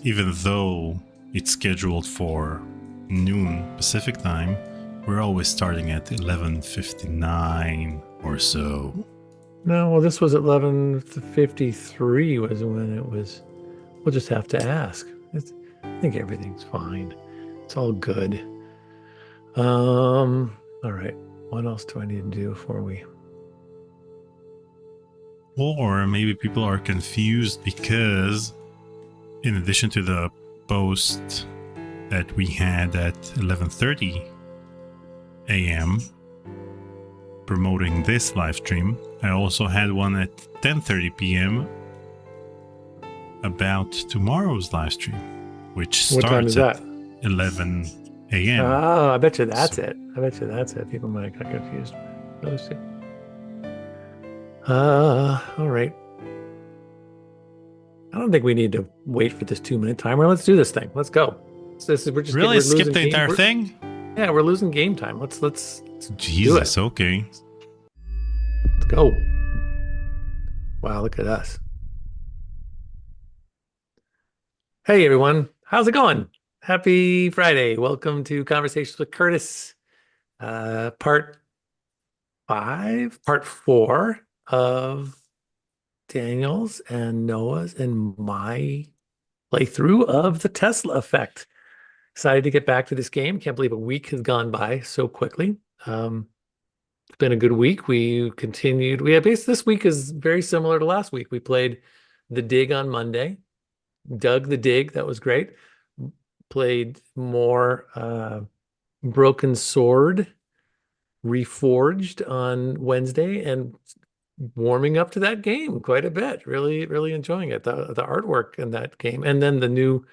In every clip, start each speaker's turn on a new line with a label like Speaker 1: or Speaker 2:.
Speaker 1: even though it's scheduled for noon Pacific time, we're always starting at 11:59 or so.
Speaker 2: No, well, this was 11:53 was when it was. We'll just have to ask. I think everything's fine. It's all good. All right. What else do I need to do before we?
Speaker 1: Or maybe people are confused because in addition to the post that we had at 11:30 a.m. promoting this live stream, I also had one at 10:30 p.m. about tomorrow's live stream, which starts at 11 a.m.
Speaker 2: Oh, I bet you that's it. I bet you that's it. People might have got confused. Those two. All right. I don't think we need to wait for this 2-minute timer. Let's do this thing. Let's go.
Speaker 1: We're just really skip the entire thing.
Speaker 2: Yeah, we're losing game time. Let's
Speaker 1: Jesus. Okay.
Speaker 2: Let's go. Wow, look at us. Hey everyone, how's it going? Happy Friday. Welcome to Conversations with Curtis. Part 4 of Daniel's and Noah's and my playthrough of the Tesla Effect. Excited to get back to this game. Can't believe a week has gone by so quickly. It's been a good week. We continued. This week is very similar to last week. We played The Dig on Monday. Dug the Dig. That was great. Played more Broken Sword Reforged on Wednesday and warming up to that game quite a bit. Really, really enjoying it. The artwork in that game. And then the new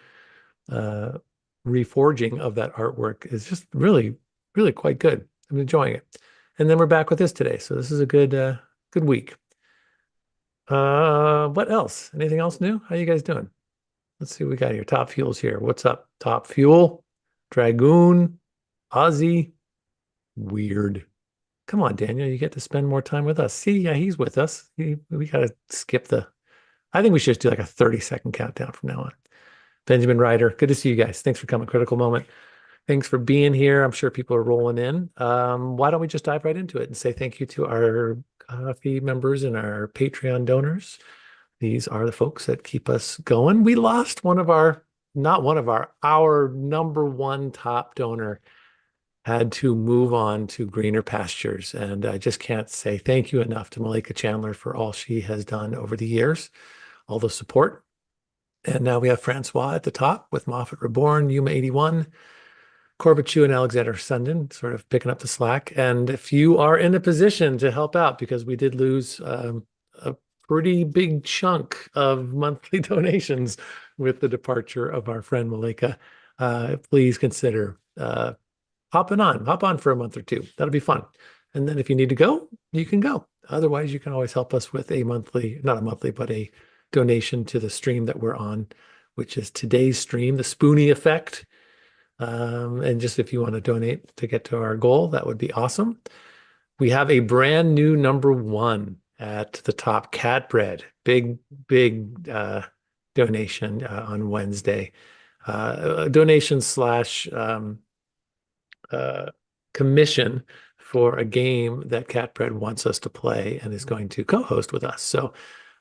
Speaker 2: reforging of that artwork is just really, really quite good. I'm enjoying it. And then we're back with this today. So this is a good week. What else? Anything else new? How you guys doing? Let's see what we got here. Top Fuel's here. What's up? Top Fuel, Dragoon, Ozzy. Weird. Come on, Daniel. You get to spend more time with us. See, yeah, he's with us. We got to skip I think we should just do like a 30-second countdown from now on. Benjamin Ryder, good to see you guys. Thanks for coming. Critical Moment. Thanks for being here. I'm sure people are rolling in. Why don't we just dive right into it and say thank you to our coffee members and our Patreon donors. These are the folks that keep us going. We lost our number one top donor had to move on to greener pastures. And I just can't say thank you enough to Malika Chandler for all she has done over the years, all the support. And now we have Francois at the top with Moffat Reborn, Yuma 81, Corbett Chu and Alexander Sundin sort of picking up the slack. And if you are in a position to help out, because we did lose a pretty big chunk of monthly donations with the departure of our friend Malika, please consider hop on for a month or two. That'll be fun. And then if you need to go, you can go. Otherwise, you can always help us with but a donation to the stream that we're on, which is today's stream, the Spoonie Effect. And just if you want to donate to get to our goal, that would be awesome. We have a brand new number one at the top, Cat Bread. Big donation on Wednesday. Donation / commission for a game that Cat Bread wants us to play and is going to co-host with us. So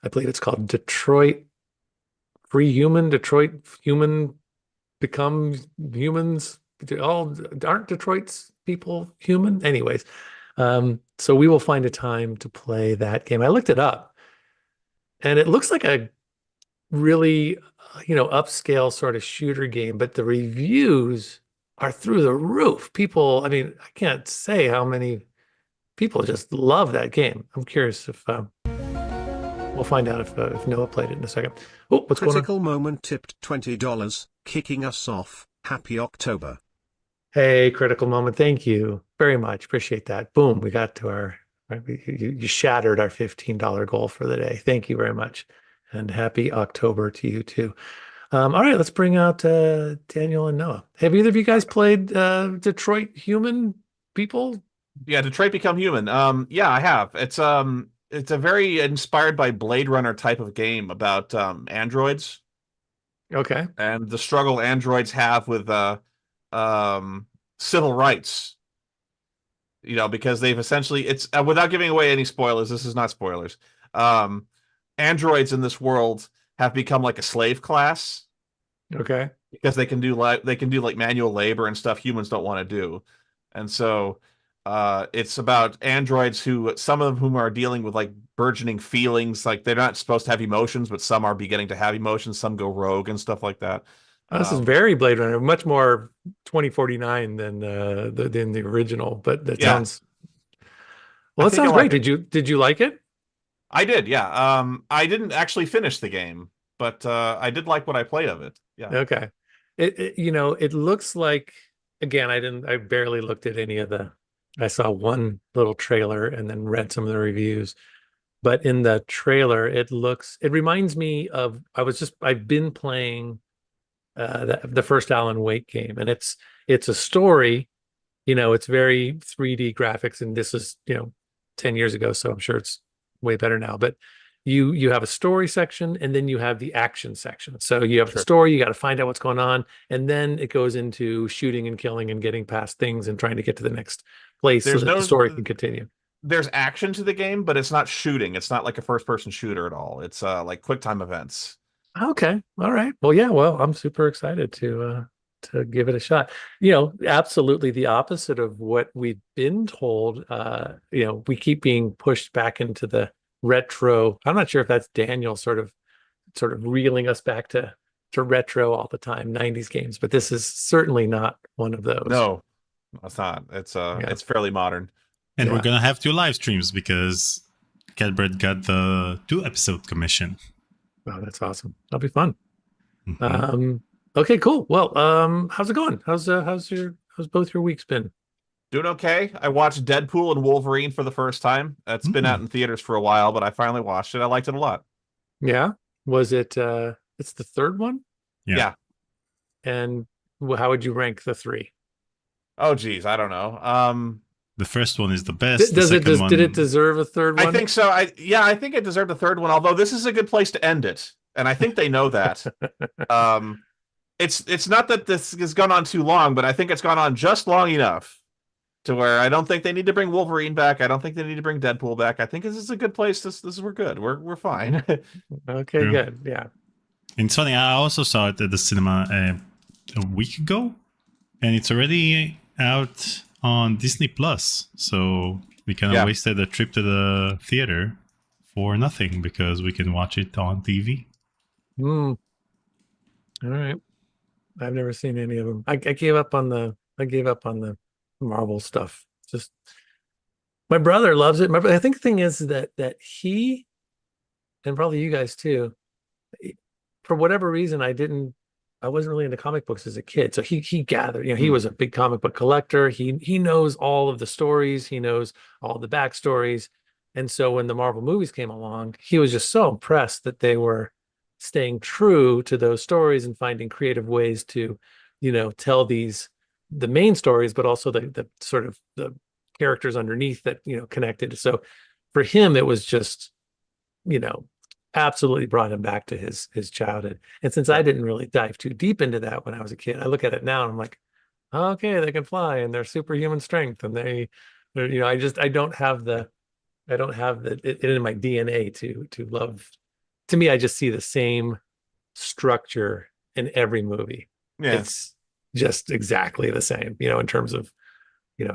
Speaker 2: I believe it's called Detroit Free Human. Detroit Human Become Humans. Aren't Detroit's people human? Anyways, so we will find a time to play that game. I looked it up and it looks like a really, upscale sort of shooter game, but the reviews are through the roof. People, I can't say how many people just love that game. I'm curious if we'll find out if Noah played it in a second. Oh, what's going on?
Speaker 3: Critical Moment tipped $20, kicking us off. Happy October.
Speaker 2: Hey, Critical Moment. Thank you very much. Appreciate that. Boom. We got to you shattered our $15 goal for the day. Thank you very much. And happy October to you too. All right, let's bring out Daniel and Noah. Have either of you guys played Detroit Human People?
Speaker 4: Yeah, Detroit Become Human. Yeah, I have. It's a very inspired by Blade Runner type of game about androids.
Speaker 2: Okay.
Speaker 4: and the struggle androids have with civil rights. Because they've essentially it's without giving away any spoilers. This is not spoilers. Um, Androids in this world have become like a slave class
Speaker 2: Okay.
Speaker 4: because they can do like manual labor and stuff humans don't want to do, and so it's about androids who some of whom are dealing with like burgeoning feelings, like they're not supposed to have emotions, but some are beginning to have emotions. Some go rogue and stuff like that.
Speaker 2: Oh, this is
Speaker 4: Um,
Speaker 2: very Blade Runner, much more 2049 than the original. But that
Speaker 4: yeah,
Speaker 2: sounds
Speaker 4: I
Speaker 2: well. That
Speaker 4: think I
Speaker 2: sounds
Speaker 4: like
Speaker 2: great.
Speaker 4: it.
Speaker 2: Did you like it?
Speaker 4: I did, yeah. I didn't actually finish the game, but I did like what I played of it. Yeah.
Speaker 2: Okay. It looks like, again, I barely looked at any of I saw one little trailer and then read some of the reviews. But in the trailer, it reminds me of, I've been playing the first Alan Wake game, and it's a story, it's very 3D graphics, and this is, 10 years ago, so I'm sure it's way better now. But you have a story section, and then you have the action section. So you have the
Speaker 4: Sure.
Speaker 2: story, you got to find out what's going on, and then it goes into shooting and killing and getting past things and trying to get to the next place so
Speaker 4: There's
Speaker 2: that the
Speaker 4: no
Speaker 2: story can continue.
Speaker 4: there's action to the game, but it's not shooting. It's not like a first person shooter at all. It's like quick time events.
Speaker 2: Okay. All right. Well, yeah, well, I'm super excited to give it a shot. Absolutely the opposite of what we've been told. We keep being pushed back into the retro. I'm not sure if that's Daniel sort of reeling us back to retro all the time, 90s games, but this is certainly not one of those.
Speaker 4: No, it's not. It's
Speaker 2: Yeah.
Speaker 4: it's fairly modern.
Speaker 1: And
Speaker 2: Yeah.
Speaker 1: we're gonna have 2 live streams because Catbird got the 2-episode commission.
Speaker 2: Oh, that's awesome. That'll be fun.
Speaker 1: Mhm.
Speaker 2: Okay, cool. Well, how's it going? How's both your weeks been?
Speaker 4: Doing okay. I watched Deadpool and Wolverine for the first time. It's been out in theaters for a while, but I finally watched it. I liked it a lot.
Speaker 2: Yeah. Was it it's the third one?
Speaker 1: Yeah.
Speaker 4: Yeah.
Speaker 2: And how would you rank the three?
Speaker 4: Oh geez, I don't know.
Speaker 1: The first one is the best.
Speaker 2: Did
Speaker 1: one,
Speaker 2: it deserve a third one?
Speaker 4: I think so. I think it deserved a third one, although this is a good place to end it. And I think they know that. It's not that this has gone on too long, but I think it's gone on just long enough to where I don't think they need to bring Wolverine back. I don't think they need to bring Deadpool back. I think this is a good place. We're good. We're fine.
Speaker 2: Okay,
Speaker 1: True.
Speaker 2: good. Yeah.
Speaker 1: And it's funny, I also saw it at the cinema a week ago, and it's already out on Disney Plus. So we kind of wasted a trip to the theater for nothing because we can watch it on TV.
Speaker 2: All right. I've never seen any of them. I gave up on the Marvel stuff. Just my brother loves it. I think the thing is that he, and probably you guys too, for whatever reason, I wasn't really into comic books as a kid. So he gathered, he was a big comic book collector. He knows all of the stories, he knows all the backstories. And so when the Marvel movies came along, he was just so impressed that they were staying true to those stories and finding creative ways to, tell the main stories, but also the sort of the characters underneath that, connected. So for him, it was just, absolutely brought him back to his childhood. And since I didn't really dive too deep into that when I was a kid, I look at it now and I'm like, okay, they can fly and they're superhuman strength, and they're, I don't have it in my DNA to love. To me, I just see the same structure in every movie.
Speaker 4: Yeah.
Speaker 2: It's just exactly the same, in terms of,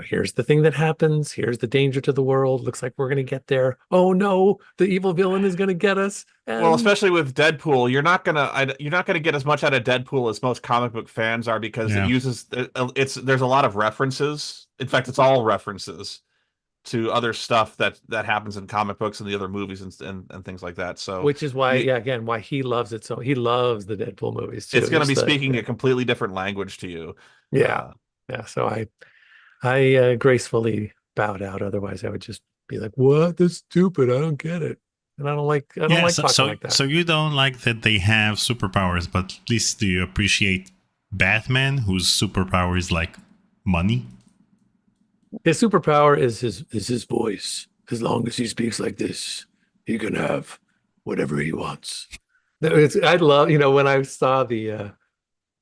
Speaker 2: here's the thing that happens. Here's the danger to the world. Looks like we're going to get there. Oh no, the evil villain is going to get us.
Speaker 4: Well, especially with Deadpool, you're not gonna get as much out of Deadpool as most comic book fans are because it uses there's a lot of references. In fact, it's all references to other stuff that happens in comic books and the other movies and things like that. So,
Speaker 2: which is why, again, why he loves it. So he loves the Deadpool movies too.
Speaker 4: It's going to be speaking a completely different language to you.
Speaker 2: Yeah. So I gracefully bowed out. Otherwise, I would just be like, "What? That's stupid. I don't get it." And I don't like talking like that.
Speaker 1: So you don't like that they have superpowers, but at least do you appreciate Batman, whose superpower is like money?
Speaker 2: His superpower is his voice. As long as he speaks like this, he can have whatever he wants. I love, when I saw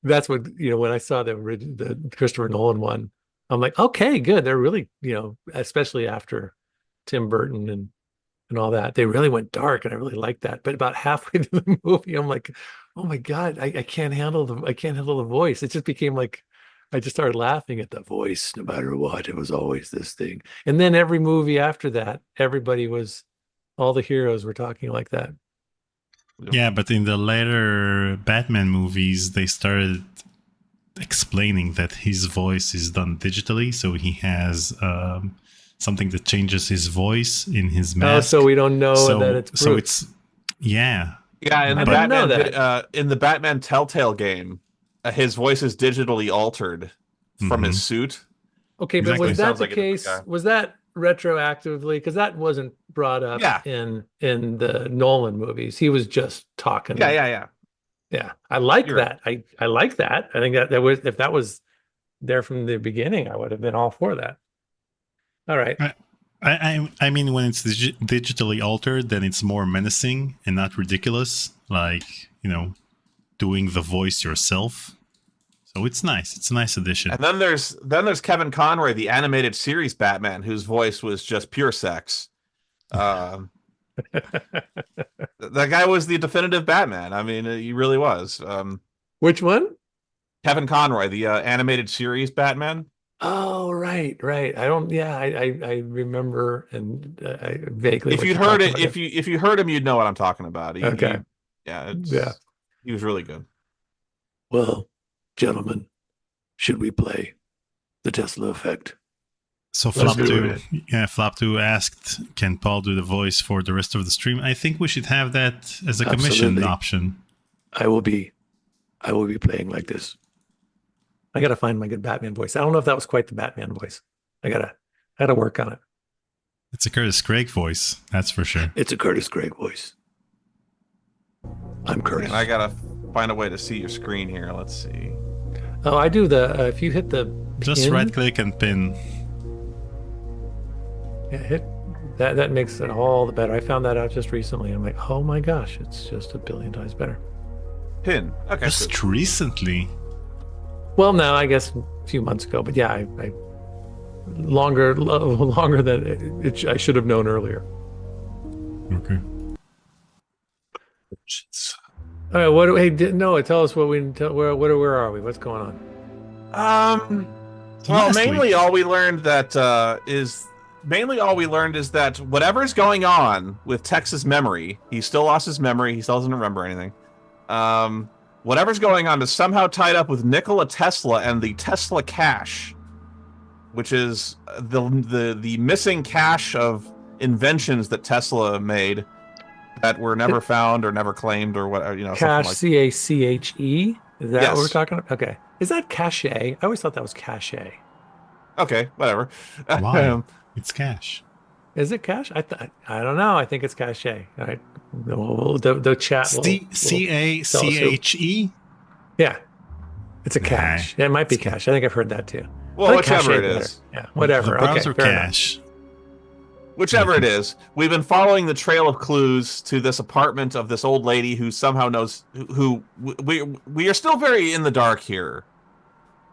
Speaker 2: that's what, when I saw the Christopher Nolan one, I'm like, okay, good. They're really, especially after Tim Burton and all that, they really went dark, and I really liked that. But about halfway through the movie, I'm like, oh my God, I can't handle the voice. It just became like, I just started laughing at the voice, no matter what. It was always this thing. And then every movie after that, all the heroes were talking like that.
Speaker 1: Yeah, but in the later Batman movies, they started explaining that his voice is done digitally, so he has something that changes his voice in his mask.
Speaker 2: Oh, so we don't know that it's Bruce.
Speaker 1: So it's yeah.
Speaker 4: Yeah, in the Batman Telltale game, his voice is digitally altered from his suit.
Speaker 2: Okay, but was that the case? Was that retroactively? Because that wasn't brought up in the Nolan movies. He was just talking.
Speaker 4: Yeah.
Speaker 2: I like that. Right. I like that. I think that was, if that was there from the beginning, I would have been all for that. All right.
Speaker 1: I mean, when it's digitally altered, then it's more menacing and not ridiculous. Like, doing the voice yourself. So it's nice. It's a nice addition.
Speaker 4: And then there's Kevin Conroy, the animated series Batman, whose voice was just pure sex. That guy was the definitive Batman. I mean, he really was.
Speaker 2: Which one?
Speaker 4: Kevin Conroy, the animated series Batman.
Speaker 2: Oh, right. I remember, and I vaguely.
Speaker 4: If you heard him, you'd know what I'm talking about.
Speaker 2: Okay.
Speaker 4: He was really good.
Speaker 2: Well, gentlemen, should we play the Tesla effect?
Speaker 1: So Flop2 asked, can Paul do the voice for the rest of the stream? I think we should have that as a commission option.
Speaker 2: I will be playing like this. I gotta find my good Batman voice. I don't know if that was quite the Batman voice. I gotta work on it.
Speaker 1: It's a Curtis Craig voice, that's for sure.
Speaker 2: It's a Curtis Craig voice. I'm Curtis.
Speaker 4: And I gotta find a way to see your screen here. Let's see.
Speaker 2: Oh, I do the if you hit the
Speaker 1: just right click and pin.
Speaker 2: Yeah, hit that makes it all the better. I found that out just recently. I'm like, oh my gosh, it's just a billion times better.
Speaker 4: Pin. Okay.
Speaker 1: Just recently.
Speaker 2: Well, no, I guess a few months ago, but yeah, I longer than I should have known earlier.
Speaker 1: Okay.
Speaker 2: All right. Tell us where are we? What's going on?
Speaker 4: Well, mainly all we learned is that whatever's going on with Tex's memory, he still lost his memory. He still doesn't remember anything. Whatever's going on is somehow tied up with Nikola Tesla and the Tesla cache, which is the missing cache of inventions that Tesla made that were never found or never claimed or whatever.
Speaker 2: Cache, C-A-C-H-E? Is that what we're talking about? Okay. Is that cache? I always thought that was cache.
Speaker 4: Okay, whatever.
Speaker 1: Why? It's cache.
Speaker 2: Is it cache? I don't know. I think it's cache. All right. The chat.
Speaker 1: C-A-C-H-E?
Speaker 2: Yeah. It's a cache. Yeah, it might be cache. I think I've heard that too.
Speaker 4: Well, whichever it is.
Speaker 2: Yeah, whatever.
Speaker 1: The browser cache.
Speaker 4: Whichever it is, we've been following the trail of clues to this apartment of this old lady who somehow knows who we are still very in the dark here.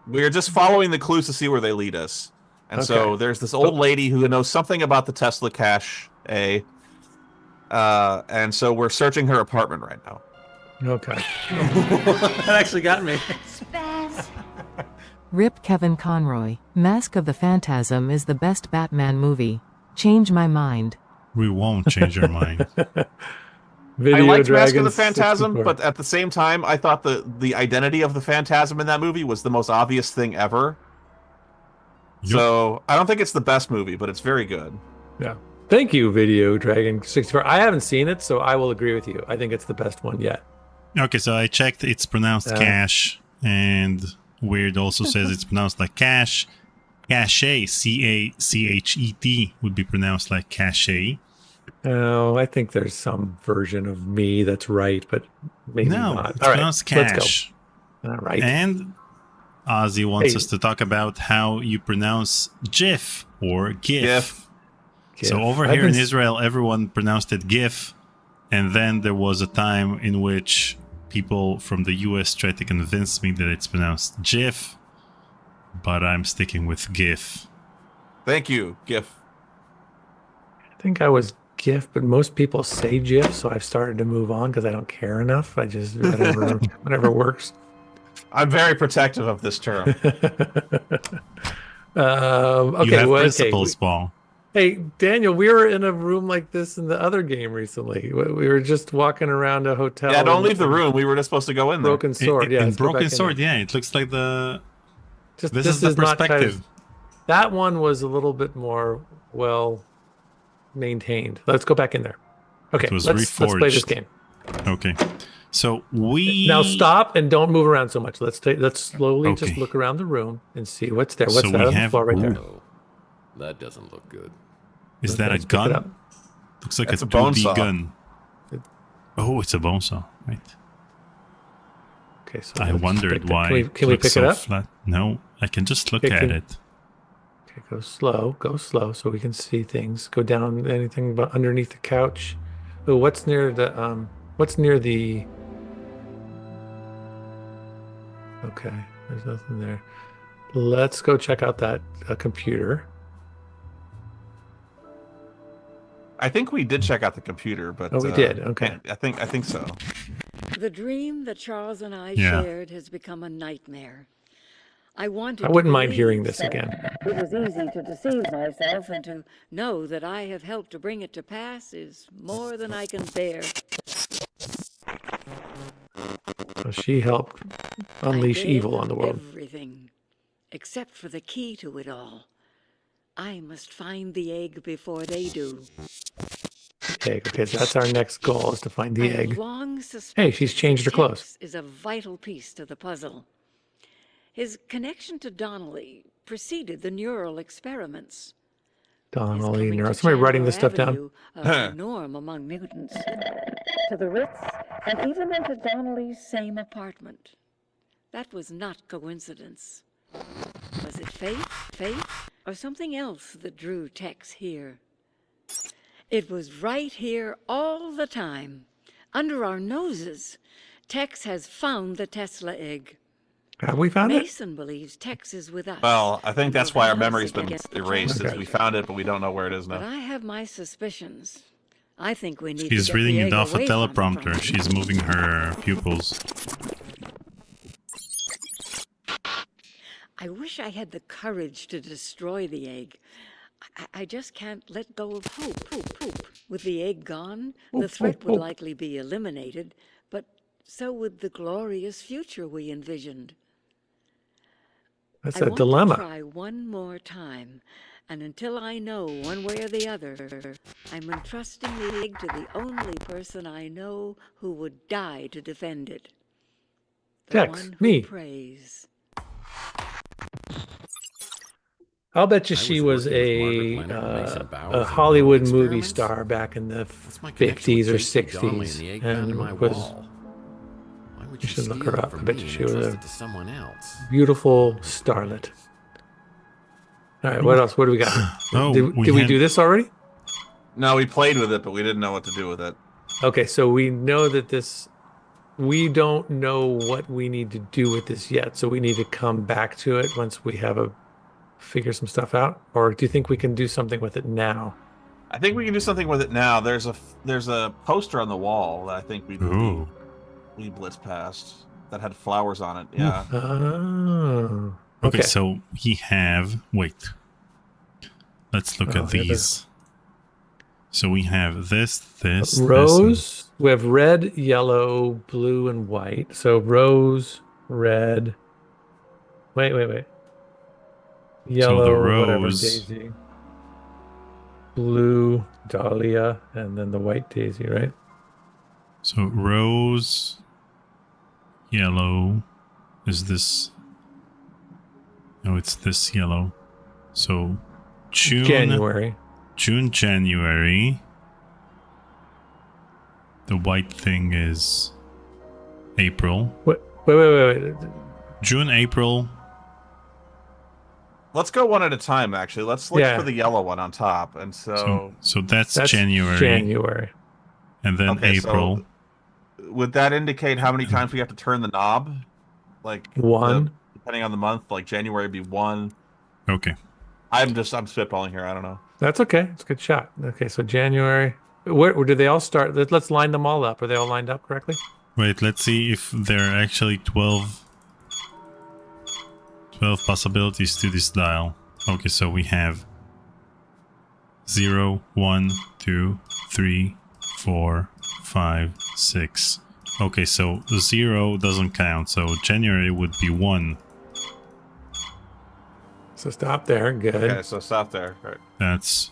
Speaker 4: We are just following the clues to see where they lead us. And so there's this old lady who knows something about the Tesla cache, and so we're searching her apartment right now.
Speaker 2: Okay.
Speaker 5: That actually got me.
Speaker 6: Rip Kevin Conroy. Mask of the Phantasm is the best Batman movie. Change my mind.
Speaker 1: We won't change our mind.
Speaker 4: I liked Mask of the Phantasm, 64. But at the same time, I thought the identity of the Phantasm in that movie was the most obvious thing ever. Yep. So I don't think it's the best movie, but it's very good.
Speaker 2: Yeah. Thank you, Video Dragon 64. I haven't seen it, so I will agree with you. I think it's the best one yet.
Speaker 1: Okay, so I checked. It's pronounced cache, and Weird also says it's pronounced like cache. Cache, C-A-C-H-E-T, would be pronounced like cache.
Speaker 2: Oh, I think there's some version of me that's right, but maybe not.
Speaker 1: It's pronounced cache.
Speaker 2: Let's go. All right.
Speaker 1: And Ozzy wants us to talk about how you pronounce GIF or GIF. So over here in Israel, everyone pronounced it GIF, And then there was a time in which people from the US tried to convince me that it's pronounced GIF, but I'm sticking with GIF.
Speaker 4: Thank you, GIF.
Speaker 2: I think I was GIF, but most people say GIF, so I've started to move on because I don't care enough. I just whatever works.
Speaker 4: I'm very protective of this term.
Speaker 2: Okay,
Speaker 1: You have
Speaker 2: well,
Speaker 1: principles, Paul.
Speaker 2: Hey, Daniel, we were in a room like this in the other game recently. We were just walking around a hotel.
Speaker 4: Yeah, don't leave the room. We were just supposed to go in there.
Speaker 2: Broken Sword, yeah.
Speaker 1: In
Speaker 2: let's go back
Speaker 1: Broken
Speaker 2: in
Speaker 1: Sword,
Speaker 2: there.
Speaker 1: yeah, it looks like the...
Speaker 2: Just,
Speaker 1: this is the
Speaker 2: not
Speaker 1: perspective.
Speaker 2: that one was a little bit more well maintained. Let's go back in there. Okay,
Speaker 1: It was
Speaker 2: let's play this
Speaker 1: reforged.
Speaker 2: game.
Speaker 1: Okay. So we...
Speaker 2: Now stop and don't move around so much. Let's slowly just
Speaker 1: Okay.
Speaker 2: look around the room and see what's there. What's
Speaker 1: So
Speaker 2: that
Speaker 1: we
Speaker 2: on the
Speaker 1: have-
Speaker 2: floor right there?
Speaker 7: No, that doesn't look good.
Speaker 1: Is that a
Speaker 2: Let's pick it up.
Speaker 1: gun? Looks like
Speaker 4: That's
Speaker 1: a
Speaker 4: a bone
Speaker 1: 2D
Speaker 4: saw.
Speaker 1: gun. Oh, it's a bone saw. Right.
Speaker 2: Okay, so
Speaker 1: I
Speaker 2: let's
Speaker 1: wondered
Speaker 2: pick that.
Speaker 1: why
Speaker 2: Can we
Speaker 1: looks
Speaker 2: pick
Speaker 1: so
Speaker 2: it up?
Speaker 1: flat. No, I can just look
Speaker 2: Okay,
Speaker 1: at
Speaker 2: can-
Speaker 1: it.
Speaker 2: Okay, go slow, so we can see things. Go down anything but underneath the couch. Oh, what's near the Okay, there's nothing there. Let's go check out that computer.
Speaker 4: I think we did check out the computer, but
Speaker 2: Oh, we did. Okay.
Speaker 4: I think so.
Speaker 8: The dream that Charles and I
Speaker 1: Yeah.
Speaker 8: shared has become a nightmare. I wanted.
Speaker 2: I
Speaker 8: to
Speaker 2: wouldn't mind
Speaker 8: believe
Speaker 2: hearing this
Speaker 8: that
Speaker 2: again.
Speaker 8: It was easy to deceive myself, and to know that I have helped to bring it to pass is more than I can bear.
Speaker 2: So she helped unleash
Speaker 8: I
Speaker 2: evil
Speaker 8: gave
Speaker 2: on the
Speaker 8: them
Speaker 2: world.
Speaker 8: Everything, except for the key to it all. I must find the egg before they do.
Speaker 2: Egg. Okay, so that's our next goal is to find the
Speaker 8: I have
Speaker 2: egg.
Speaker 8: long
Speaker 2: Hey, she's changed her
Speaker 8: suspected
Speaker 2: clothes.
Speaker 8: Tex is a vital piece to the puzzle. His connection to Donnelly preceded the neural experiments. His
Speaker 2: Donnelly,
Speaker 8: coming to
Speaker 2: somebody writing this
Speaker 8: Chandler
Speaker 2: stuff down.
Speaker 8: Avenue, a norm among mutants. To the Ritz, and even into Donnelly's same apartment. That was not coincidence. Was it fate, or something else that drew Tex here? It was right here all the time, under our noses. Tex has found the Tesla egg.
Speaker 2: Have we found it?
Speaker 8: Mason believes Tex is with us.
Speaker 4: Well, I think that's why our
Speaker 8: We're
Speaker 4: memory's been
Speaker 8: against the
Speaker 4: erased. Is
Speaker 2: Okay.
Speaker 4: we found it, but we don't know where it is
Speaker 8: But
Speaker 4: now.
Speaker 8: I have my suspicions. I think we need to
Speaker 1: She's
Speaker 8: get
Speaker 1: reading
Speaker 8: the
Speaker 1: it
Speaker 8: egg
Speaker 1: off a
Speaker 8: away from
Speaker 1: teleprompter.
Speaker 8: him.
Speaker 1: She's moving her pupils.
Speaker 8: I wish I had the courage to destroy the egg. I just can't let go of hope. With the egg gone, the threat would likely be eliminated, but so would the glorious future we envisioned.
Speaker 2: That's
Speaker 8: I
Speaker 2: a
Speaker 8: want
Speaker 2: dilemma.
Speaker 8: to try one more time, and until I know one way or the other, I'm entrusting the egg to the only person I know who would die to defend it. The
Speaker 2: Tex,
Speaker 8: one who
Speaker 2: me.
Speaker 8: prays.
Speaker 2: I'll bet you
Speaker 7: I
Speaker 2: she
Speaker 7: was
Speaker 2: was
Speaker 7: working with Margaret Leonard and Mason Bowers
Speaker 2: a
Speaker 7: in
Speaker 2: Hollywood
Speaker 7: Neural
Speaker 2: movie
Speaker 7: Experiments.
Speaker 2: star back in the
Speaker 7: What's my connection
Speaker 2: 50s or
Speaker 7: with J.C. Donnelly and
Speaker 2: 60s,
Speaker 7: the egg found in
Speaker 2: and
Speaker 7: my
Speaker 2: was
Speaker 7: wall? Why would
Speaker 2: you
Speaker 7: she
Speaker 2: should look
Speaker 7: steal
Speaker 2: her
Speaker 7: it
Speaker 2: up.
Speaker 7: from
Speaker 2: I bet
Speaker 7: me
Speaker 2: you
Speaker 7: and
Speaker 2: she was
Speaker 7: entrust
Speaker 2: a
Speaker 7: it to someone else?
Speaker 2: beautiful starlet. All right, what else? What do we got?
Speaker 1: Oh,
Speaker 2: did
Speaker 1: we
Speaker 2: we
Speaker 1: had-
Speaker 2: do this already?
Speaker 4: No, we played with it, but we didn't know what to do with it.
Speaker 2: Okay, so we know that this. We don't know what we need to do with this yet, so we need to come back to it once we have figure some stuff out. Or do you think we can do something with it now?
Speaker 4: I think we can do something with it now. There's a poster on the wall that I think
Speaker 1: Ooh.
Speaker 4: we blitzed past that had flowers on it. Yeah.
Speaker 2: Oh.
Speaker 1: Okay, so we have... Wait. Let's look
Speaker 2: Oh,
Speaker 1: at
Speaker 2: yeah,
Speaker 1: these. So we have this,
Speaker 2: Rose. We have red, yellow, blue, and white. So rose, red. Wait. Yellow, whatever,
Speaker 1: rose-
Speaker 2: daisy. Blue, dahlia, and then the white daisy, right?
Speaker 1: So rose, yellow. Is this... No, it's this yellow. So June...
Speaker 2: January.
Speaker 1: January. The white thing is April.
Speaker 2: Wait.
Speaker 1: June, April.
Speaker 4: Let's go one at a time. Actually, let's look
Speaker 2: Yeah.
Speaker 4: for the yellow one on top. And so
Speaker 1: So that's
Speaker 2: That's
Speaker 1: January.
Speaker 2: January.
Speaker 1: And then
Speaker 4: Okay,
Speaker 1: April.
Speaker 4: So would that indicate how many times we have to turn the knob? Like
Speaker 2: One.
Speaker 4: Depending on the month, like January would be 1.
Speaker 1: Okay.
Speaker 4: I'm spitballing here. I don't know.
Speaker 2: That's okay. It's a good shot. Okay, so January. Where do they all start? Let's line them all up. Are they all lined up correctly?
Speaker 1: Wait, let's see if there are actually 12 possibilities to this dial. Okay, so we have 0, 1, 2, 3, 4, 5, 6. Okay, so 0 doesn't count, so January would be 1.
Speaker 2: So stop there. Good.
Speaker 4: Okay, so stop there. Right.
Speaker 1: That's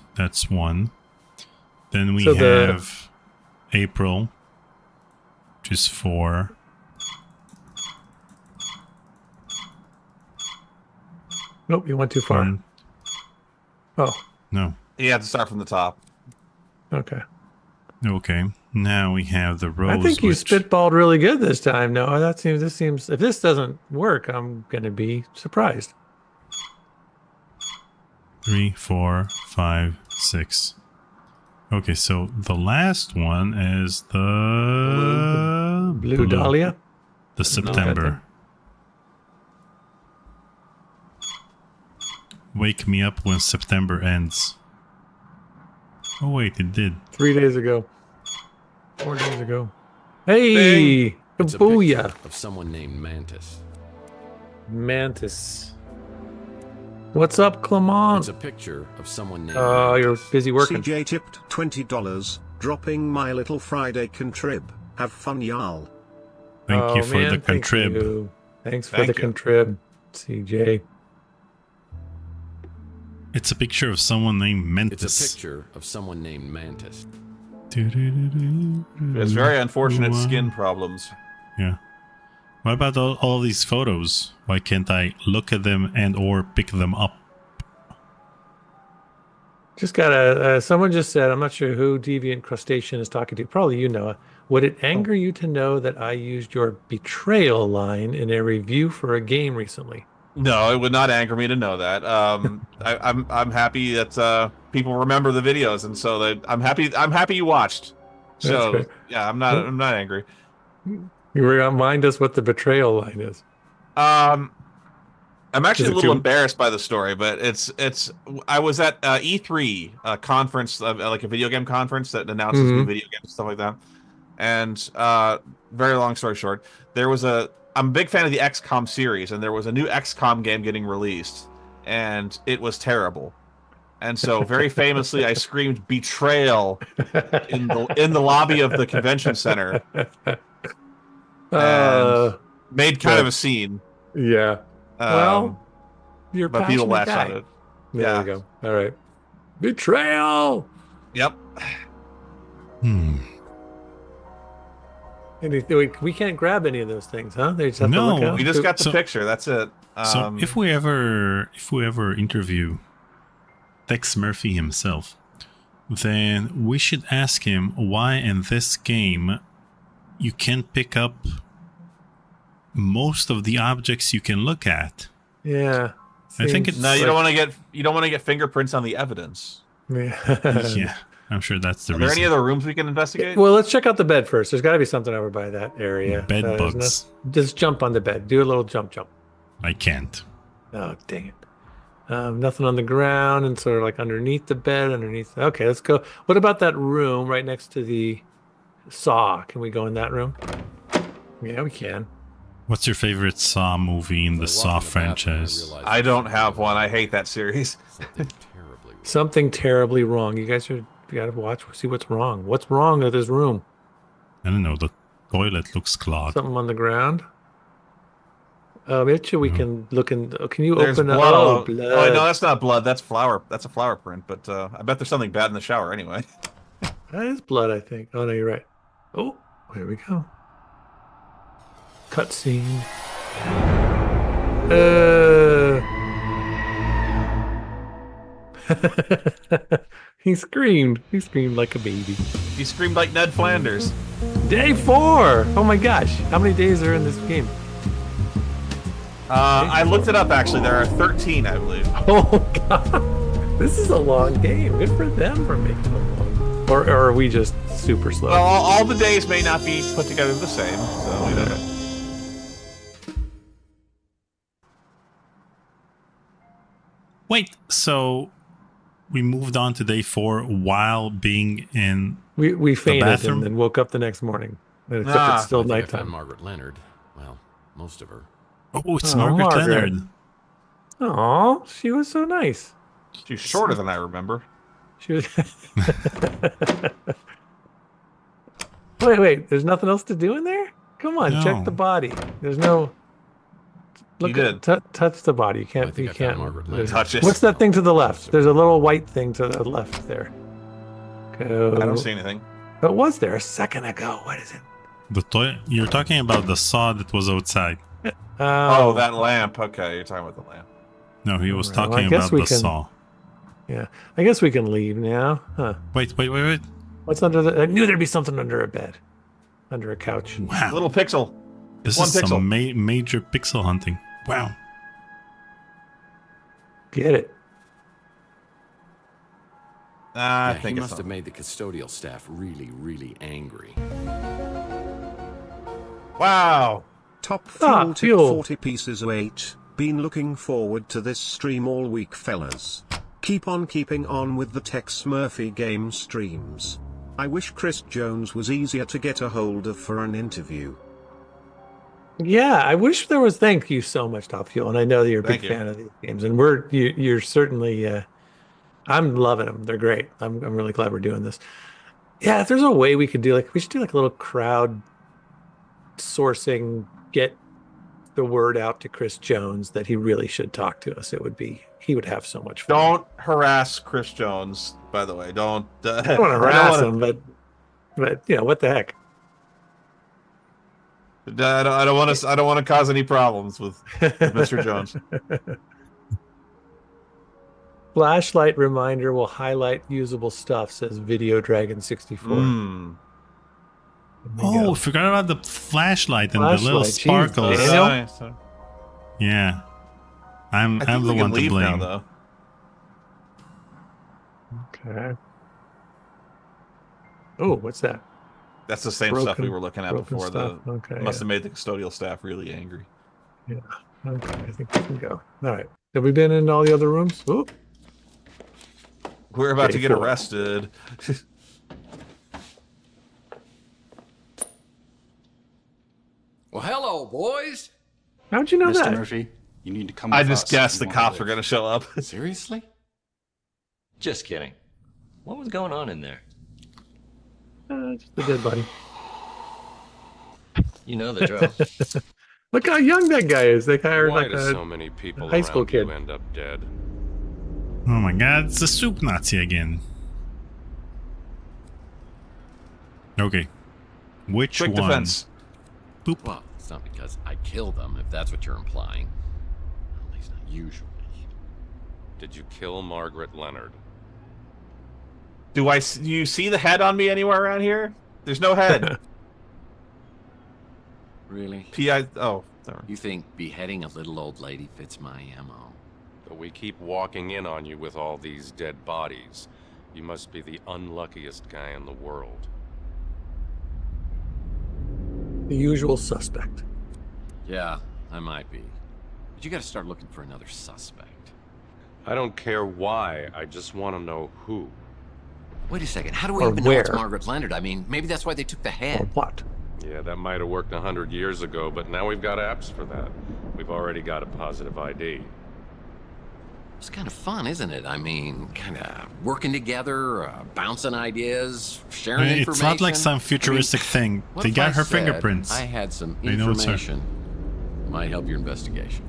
Speaker 1: 1. Then we
Speaker 2: So
Speaker 1: have April, which is 4.
Speaker 2: Nope, you went too far.
Speaker 1: 1.
Speaker 2: Oh,
Speaker 1: No.
Speaker 4: You have to start from the top.
Speaker 2: okay.
Speaker 1: Okay. Now we have the rose.
Speaker 2: I think you
Speaker 1: which-
Speaker 2: spitballed really good this time. No, this seems if this doesn't work, I'm gonna be surprised.
Speaker 1: 3, 4, 5, 6. Okay, so the last one is the
Speaker 2: Blue Dahlia.
Speaker 1: The September. Wake me up when September ends. Oh wait, it did.
Speaker 2: 3 days ago. 4 days ago. Hey,
Speaker 7: It's a
Speaker 2: booyah.
Speaker 7: picture of someone named Mantis.
Speaker 2: Mantis. What's up, Clement?
Speaker 7: It's a picture of someone named
Speaker 2: Oh, you're
Speaker 7: Mantis.
Speaker 2: busy working.
Speaker 3: CJ tipped $20, dropping my little Friday contrib. Have fun, y'all.
Speaker 1: Thank you for the
Speaker 2: thank
Speaker 1: contrib.
Speaker 2: you. Thanks for
Speaker 4: Thank
Speaker 2: the
Speaker 4: you.
Speaker 2: contrib, CJ.
Speaker 1: It's a picture of someone named Mentis.
Speaker 7: It's a picture of someone named Mantis.
Speaker 4: It's very unfortunate skin problems.
Speaker 1: Yeah. What about all these photos? Why can't I look at them and or pick them up?
Speaker 2: Just got someone just said, I'm not sure who Deviant Crustacean is talking to. Probably you, Noah. Would it anger you to know that I used your betrayal line in a review for a game recently?
Speaker 4: No, it would not anger me to know that. I'm happy that people remember the videos, and so that I'm happy you watched. So
Speaker 2: That's
Speaker 4: yeah, I'm not angry.
Speaker 2: You remind us what the betrayal line is.
Speaker 4: I'm actually
Speaker 2: Is
Speaker 4: a
Speaker 2: it
Speaker 4: little
Speaker 2: too-
Speaker 4: embarrassed by the story, but it's. I was at E3, a conference, like a video game conference that announces new video games and stuff like that. And very long story short, I'm a big fan of the XCOM series, and there was a new XCOM game getting released, and it was terrible. And so, very famously, I screamed "betrayal" in the lobby of the convention center, and made kind of a scene.
Speaker 2: Yeah. Well, you're a
Speaker 4: but people
Speaker 2: passionate
Speaker 4: laughed
Speaker 2: guy.
Speaker 4: at it.
Speaker 2: There
Speaker 4: Yeah.
Speaker 2: you go. All right. Betrayal.
Speaker 4: Yep.
Speaker 2: We can't grab any of those things, huh? They just have to look
Speaker 1: No,
Speaker 2: out.
Speaker 4: We just got the
Speaker 1: So-
Speaker 4: picture. That's it.
Speaker 1: So if we ever interview Tex Murphy himself, then we should ask him why in this game you can't pick up most of the objects you can look at.
Speaker 2: Yeah.
Speaker 1: I think
Speaker 2: Seems
Speaker 1: it's
Speaker 4: No, you
Speaker 2: like-
Speaker 4: don't want to get fingerprints on the evidence.
Speaker 2: Yeah.
Speaker 1: Yeah, I'm sure that's the
Speaker 4: Are there
Speaker 1: reason.
Speaker 4: any other rooms we can investigate?
Speaker 2: Well, let's check out the bed first. There's got to be something over by that area.
Speaker 1: Bed
Speaker 2: isn't
Speaker 1: bugs.
Speaker 2: it? Just jump on the bed. Do a little jump.
Speaker 1: I can't.
Speaker 2: Oh, dang it. Nothing on the ground and sort of like underneath the bed, Okay, let's go. What about that room right next to the saw? Can we go in that room? Yeah, we can.
Speaker 1: What's your favorite Saw movie in the
Speaker 7: As I
Speaker 1: Saw
Speaker 7: walk in the bathroom,
Speaker 1: franchise?
Speaker 7: realize
Speaker 4: I don't have one. I hate that series.
Speaker 7: something terribly wrong.
Speaker 2: Something terribly wrong. You guys gotta watch, see what's wrong. What's wrong with this room?
Speaker 1: I don't know. The toilet looks clogged.
Speaker 2: Something on the ground? Mitchell, we can look in. Can you
Speaker 4: There's
Speaker 2: open up?
Speaker 4: blood.
Speaker 2: Oh,
Speaker 4: Oh,
Speaker 2: blood.
Speaker 4: no, that's not blood. That's flower. That's a flower print. But I bet there's something bad in the shower anyway.
Speaker 2: That is blood, I think. Oh, no, you're right. Oh, here we go. Cutscene. He screamed. He screamed like a baby.
Speaker 4: He screamed like Ned Flanders.
Speaker 2: Day 4! Oh my gosh. How many days are in this game?
Speaker 4: I looked it up actually. There are 13, I believe.
Speaker 2: Oh god. This is a long game. Good for them for making a long. Or are we just super slow?
Speaker 4: Well, all the days may not be put together the same, so we don't know.
Speaker 1: Wait, so we moved on to day 4 while being in
Speaker 2: We fainted
Speaker 1: bathroom?
Speaker 2: and then woke up the next morning. Except it's still
Speaker 7: I think I found
Speaker 2: nighttime.
Speaker 7: Margaret Leonard. Well, most of her.
Speaker 1: Oh, it's
Speaker 2: Oh,
Speaker 1: Margaret
Speaker 2: Margaret.
Speaker 1: Leonard.
Speaker 2: Oh, she was so nice.
Speaker 4: She's shorter than I remember.
Speaker 2: She was. Wait. There's nothing else to do in there? Come on,
Speaker 1: No.
Speaker 2: check the body. There's no. Look
Speaker 4: You
Speaker 2: at touch the body. You
Speaker 7: I
Speaker 2: can't.
Speaker 7: think
Speaker 2: You
Speaker 7: I found
Speaker 2: can't.
Speaker 7: Margaret
Speaker 2: there's-
Speaker 7: Leonard.
Speaker 4: Touch it.
Speaker 2: What's that thing to the left? There's a little white thing to the left there. Go.
Speaker 4: I don't see anything.
Speaker 2: It was there a second ago. What is it?
Speaker 1: You're talking about the saw that was outside.
Speaker 4: Oh, that lamp. Okay, you're talking about the lamp.
Speaker 1: No, he was
Speaker 2: Alright, well, I
Speaker 1: talking
Speaker 2: guess
Speaker 1: about
Speaker 2: we
Speaker 1: the
Speaker 2: can-
Speaker 1: saw.
Speaker 2: Yeah, I guess we can leave now. Huh?
Speaker 1: Wait.
Speaker 2: What's under the? I knew there'd be something under a bed, under a couch.
Speaker 1: Wow.
Speaker 4: Little pixel.
Speaker 1: This
Speaker 4: one
Speaker 1: is
Speaker 4: pixel.
Speaker 1: some major pixel hunting. Wow.
Speaker 2: Get it?
Speaker 4: I
Speaker 7: He
Speaker 4: think
Speaker 7: must
Speaker 4: it's
Speaker 7: have made the custodial staff really, really angry.
Speaker 4: Wow.
Speaker 3: Top fuel tip
Speaker 2: fuel.
Speaker 3: 40 pieces of 8. Been looking forward to this stream all week, fellas. Keep on keeping on with the Tex Murphy game streams. I wish Chris Jones was easier to get a hold of for an interview.
Speaker 2: Yeah, I wish there was. Thank you so much, Top Fuel, and I know that you're a
Speaker 4: Thank
Speaker 2: big
Speaker 4: you.
Speaker 2: fan of these games, and you're certainly. I'm loving them. They're great. I'm really glad we're doing this. Yeah, if there's a way we could do we should do a little crowd sourcing, get the word out to Chris Jones that he really should talk to us. He would have so much fun.
Speaker 4: Don't harass Chris Jones, by the way. Don't.
Speaker 2: I don't want to harass him, but what the heck?
Speaker 4: I don't want to. I don't want to cause any problems with Mr. Jones.
Speaker 2: Flashlight reminder will highlight usable stuff, says Video Dragon 64.
Speaker 4: Mm.
Speaker 2: There you
Speaker 1: Oh,
Speaker 2: go.
Speaker 1: I forgot about the flashlight and the little
Speaker 2: Flashlight, geez,
Speaker 1: sparkles.
Speaker 2: Daniel?
Speaker 4: Nice.
Speaker 1: Yeah. I'm
Speaker 4: I think
Speaker 1: the
Speaker 4: we
Speaker 1: one
Speaker 4: can
Speaker 1: to
Speaker 4: leave now,
Speaker 1: blame.
Speaker 4: though.
Speaker 2: Okay. Oh, what's that?
Speaker 4: That's the same stuff we were looking at
Speaker 2: broken
Speaker 4: before.
Speaker 2: stuff. Okay,
Speaker 4: Must have made the custodial staff really angry.
Speaker 2: Okay, I think we can go. All right. Have we been in all the other rooms? Oh,
Speaker 4: We're about
Speaker 2: Day
Speaker 4: to get
Speaker 2: 4.
Speaker 4: arrested.
Speaker 7: Well, hello, boys.
Speaker 2: how'd you know
Speaker 9: Mr.
Speaker 2: that?
Speaker 9: Murphy, you need to come
Speaker 4: I
Speaker 9: with
Speaker 4: just
Speaker 9: us.
Speaker 4: guessed
Speaker 9: We
Speaker 4: the
Speaker 9: wanna
Speaker 4: cops were
Speaker 9: live.
Speaker 4: going to show up.
Speaker 7: Seriously?
Speaker 10: Just kidding. What was going on in there?
Speaker 2: Just the dead body.
Speaker 10: You know the drill.
Speaker 2: Look how young that guy is. That guy is
Speaker 11: Why
Speaker 2: like
Speaker 11: do
Speaker 2: a
Speaker 11: so many people
Speaker 2: high school
Speaker 11: around you
Speaker 2: kid.
Speaker 11: end up dead?
Speaker 1: Oh my god, it's a soup Nazi again. Okay. Which
Speaker 4: Quick
Speaker 1: one?
Speaker 4: defense.
Speaker 1: Boop.
Speaker 7: Well, it's not because I killed them, if that's what you're implying. At least not usually.
Speaker 11: Did you kill Margaret Leonard?
Speaker 4: Do you see the head on me anywhere around here? There's no head.
Speaker 7: Really?
Speaker 4: Oh, sorry.
Speaker 7: You think beheading a little old lady fits my MO?
Speaker 11: But we keep walking in on you with all these dead bodies. You must be the unluckiest guy in the world.
Speaker 2: the usual suspect.
Speaker 7: Yeah, I might be. But you gotta start looking for another suspect.
Speaker 11: I don't care why, I just want to know who.
Speaker 7: Wait a second, how do we
Speaker 2: Or
Speaker 7: even know it's
Speaker 2: where?
Speaker 7: Margaret Leonard? I mean, maybe that's why they took the
Speaker 2: Or
Speaker 7: head.
Speaker 2: what?
Speaker 11: Yeah, that might have worked 100 years ago, but now we've got apps for that. We've already got a positive ID.
Speaker 7: It's kind of fun, isn't it? I mean, kind of working together, bouncing ideas, sharing information.
Speaker 1: It's not like some futuristic thing.
Speaker 7: What
Speaker 1: They
Speaker 7: if
Speaker 1: got
Speaker 7: I
Speaker 1: her
Speaker 7: said
Speaker 1: fingerprints.
Speaker 7: I had some
Speaker 1: They know it's her.
Speaker 7: information that might help your investigation.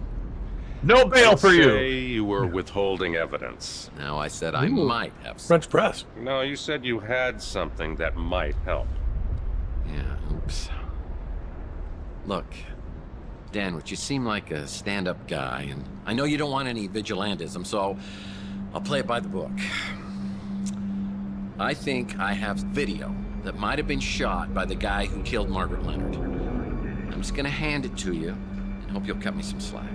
Speaker 4: No bail for you.
Speaker 11: Say you were withholding evidence.
Speaker 7: Now I said I
Speaker 2: Ooh.
Speaker 7: might have some.
Speaker 2: French press.
Speaker 11: No, you said you had something that might help.
Speaker 7: Yeah, oops. Look, Danwich, you seem like a stand-up guy, and I know you don't want any vigilantism, so I'll play it by the book. I think I have video that might have been shot by the guy who killed Margaret Leonard. I'm just gonna hand it to you, and hope you'll cut me some slack.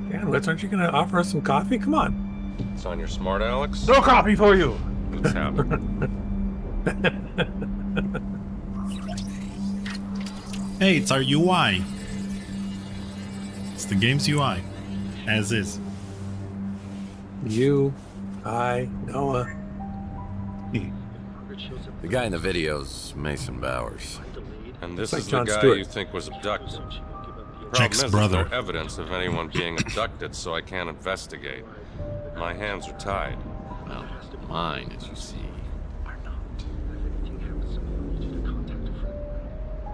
Speaker 2: Dan, Ritz, aren't you going to offer us some coffee? Come on.
Speaker 11: It's on your smart, Alex?
Speaker 4: No coffee for you.
Speaker 11: Let's have it.
Speaker 1: Hey, it's our UI. It's the game's UI, as is.
Speaker 2: You, I, Noah.
Speaker 7: The guy in the video's Mason Bowers.
Speaker 11: And this
Speaker 2: Like
Speaker 11: is
Speaker 2: John
Speaker 11: the guy
Speaker 2: Stewart.
Speaker 11: you think was abducted.
Speaker 1: Jack's
Speaker 11: Problem is,
Speaker 1: brother.
Speaker 11: there's no evidence of anyone being abducted, so I can't investigate. My hands are tied.
Speaker 7: Well, mine, as you see.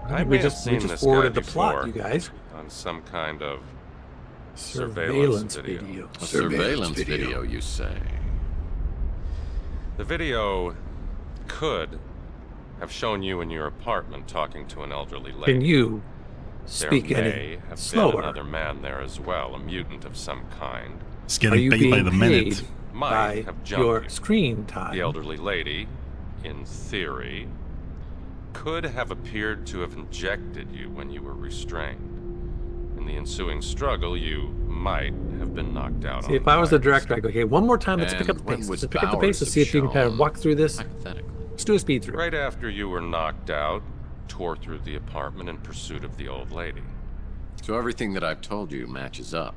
Speaker 2: I think
Speaker 11: may
Speaker 2: we
Speaker 11: have
Speaker 2: just
Speaker 11: seen
Speaker 2: just
Speaker 11: this
Speaker 2: forwarded
Speaker 11: guy
Speaker 2: the plot,
Speaker 11: before
Speaker 2: you guys.
Speaker 11: on some kind of
Speaker 2: Surveillance video.
Speaker 7: A surveillance video, you say?
Speaker 11: The video could have shown you in your apartment talking to an elderly lady.
Speaker 2: Can you
Speaker 11: There
Speaker 2: speak
Speaker 11: may
Speaker 2: any
Speaker 11: have been
Speaker 2: slower?
Speaker 11: another man there as well, a mutant of some kind.
Speaker 1: It's
Speaker 2: Are
Speaker 1: getting
Speaker 2: you
Speaker 1: paid
Speaker 2: being
Speaker 1: by the minute.
Speaker 2: paid
Speaker 11: Might
Speaker 2: by
Speaker 11: have jumped
Speaker 2: your
Speaker 11: you.
Speaker 2: screen time?
Speaker 11: The elderly lady, in theory, could have appeared to have injected you when you were restrained. In the ensuing struggle, you might have been knocked out.
Speaker 2: See, if I was the director, I'd go, okay, one more time, let's pick up
Speaker 7: And
Speaker 2: the
Speaker 7: when
Speaker 2: pace.
Speaker 7: would
Speaker 2: Let's pick up the pace.
Speaker 7: Bowers
Speaker 2: Let's see if you can kind of
Speaker 7: have
Speaker 2: walk through this.
Speaker 7: Hypothetically.
Speaker 2: Let's do a speed through.
Speaker 11: Right after you were knocked out, tore through the apartment in pursuit of the old lady.
Speaker 7: So everything that I've told you matches up,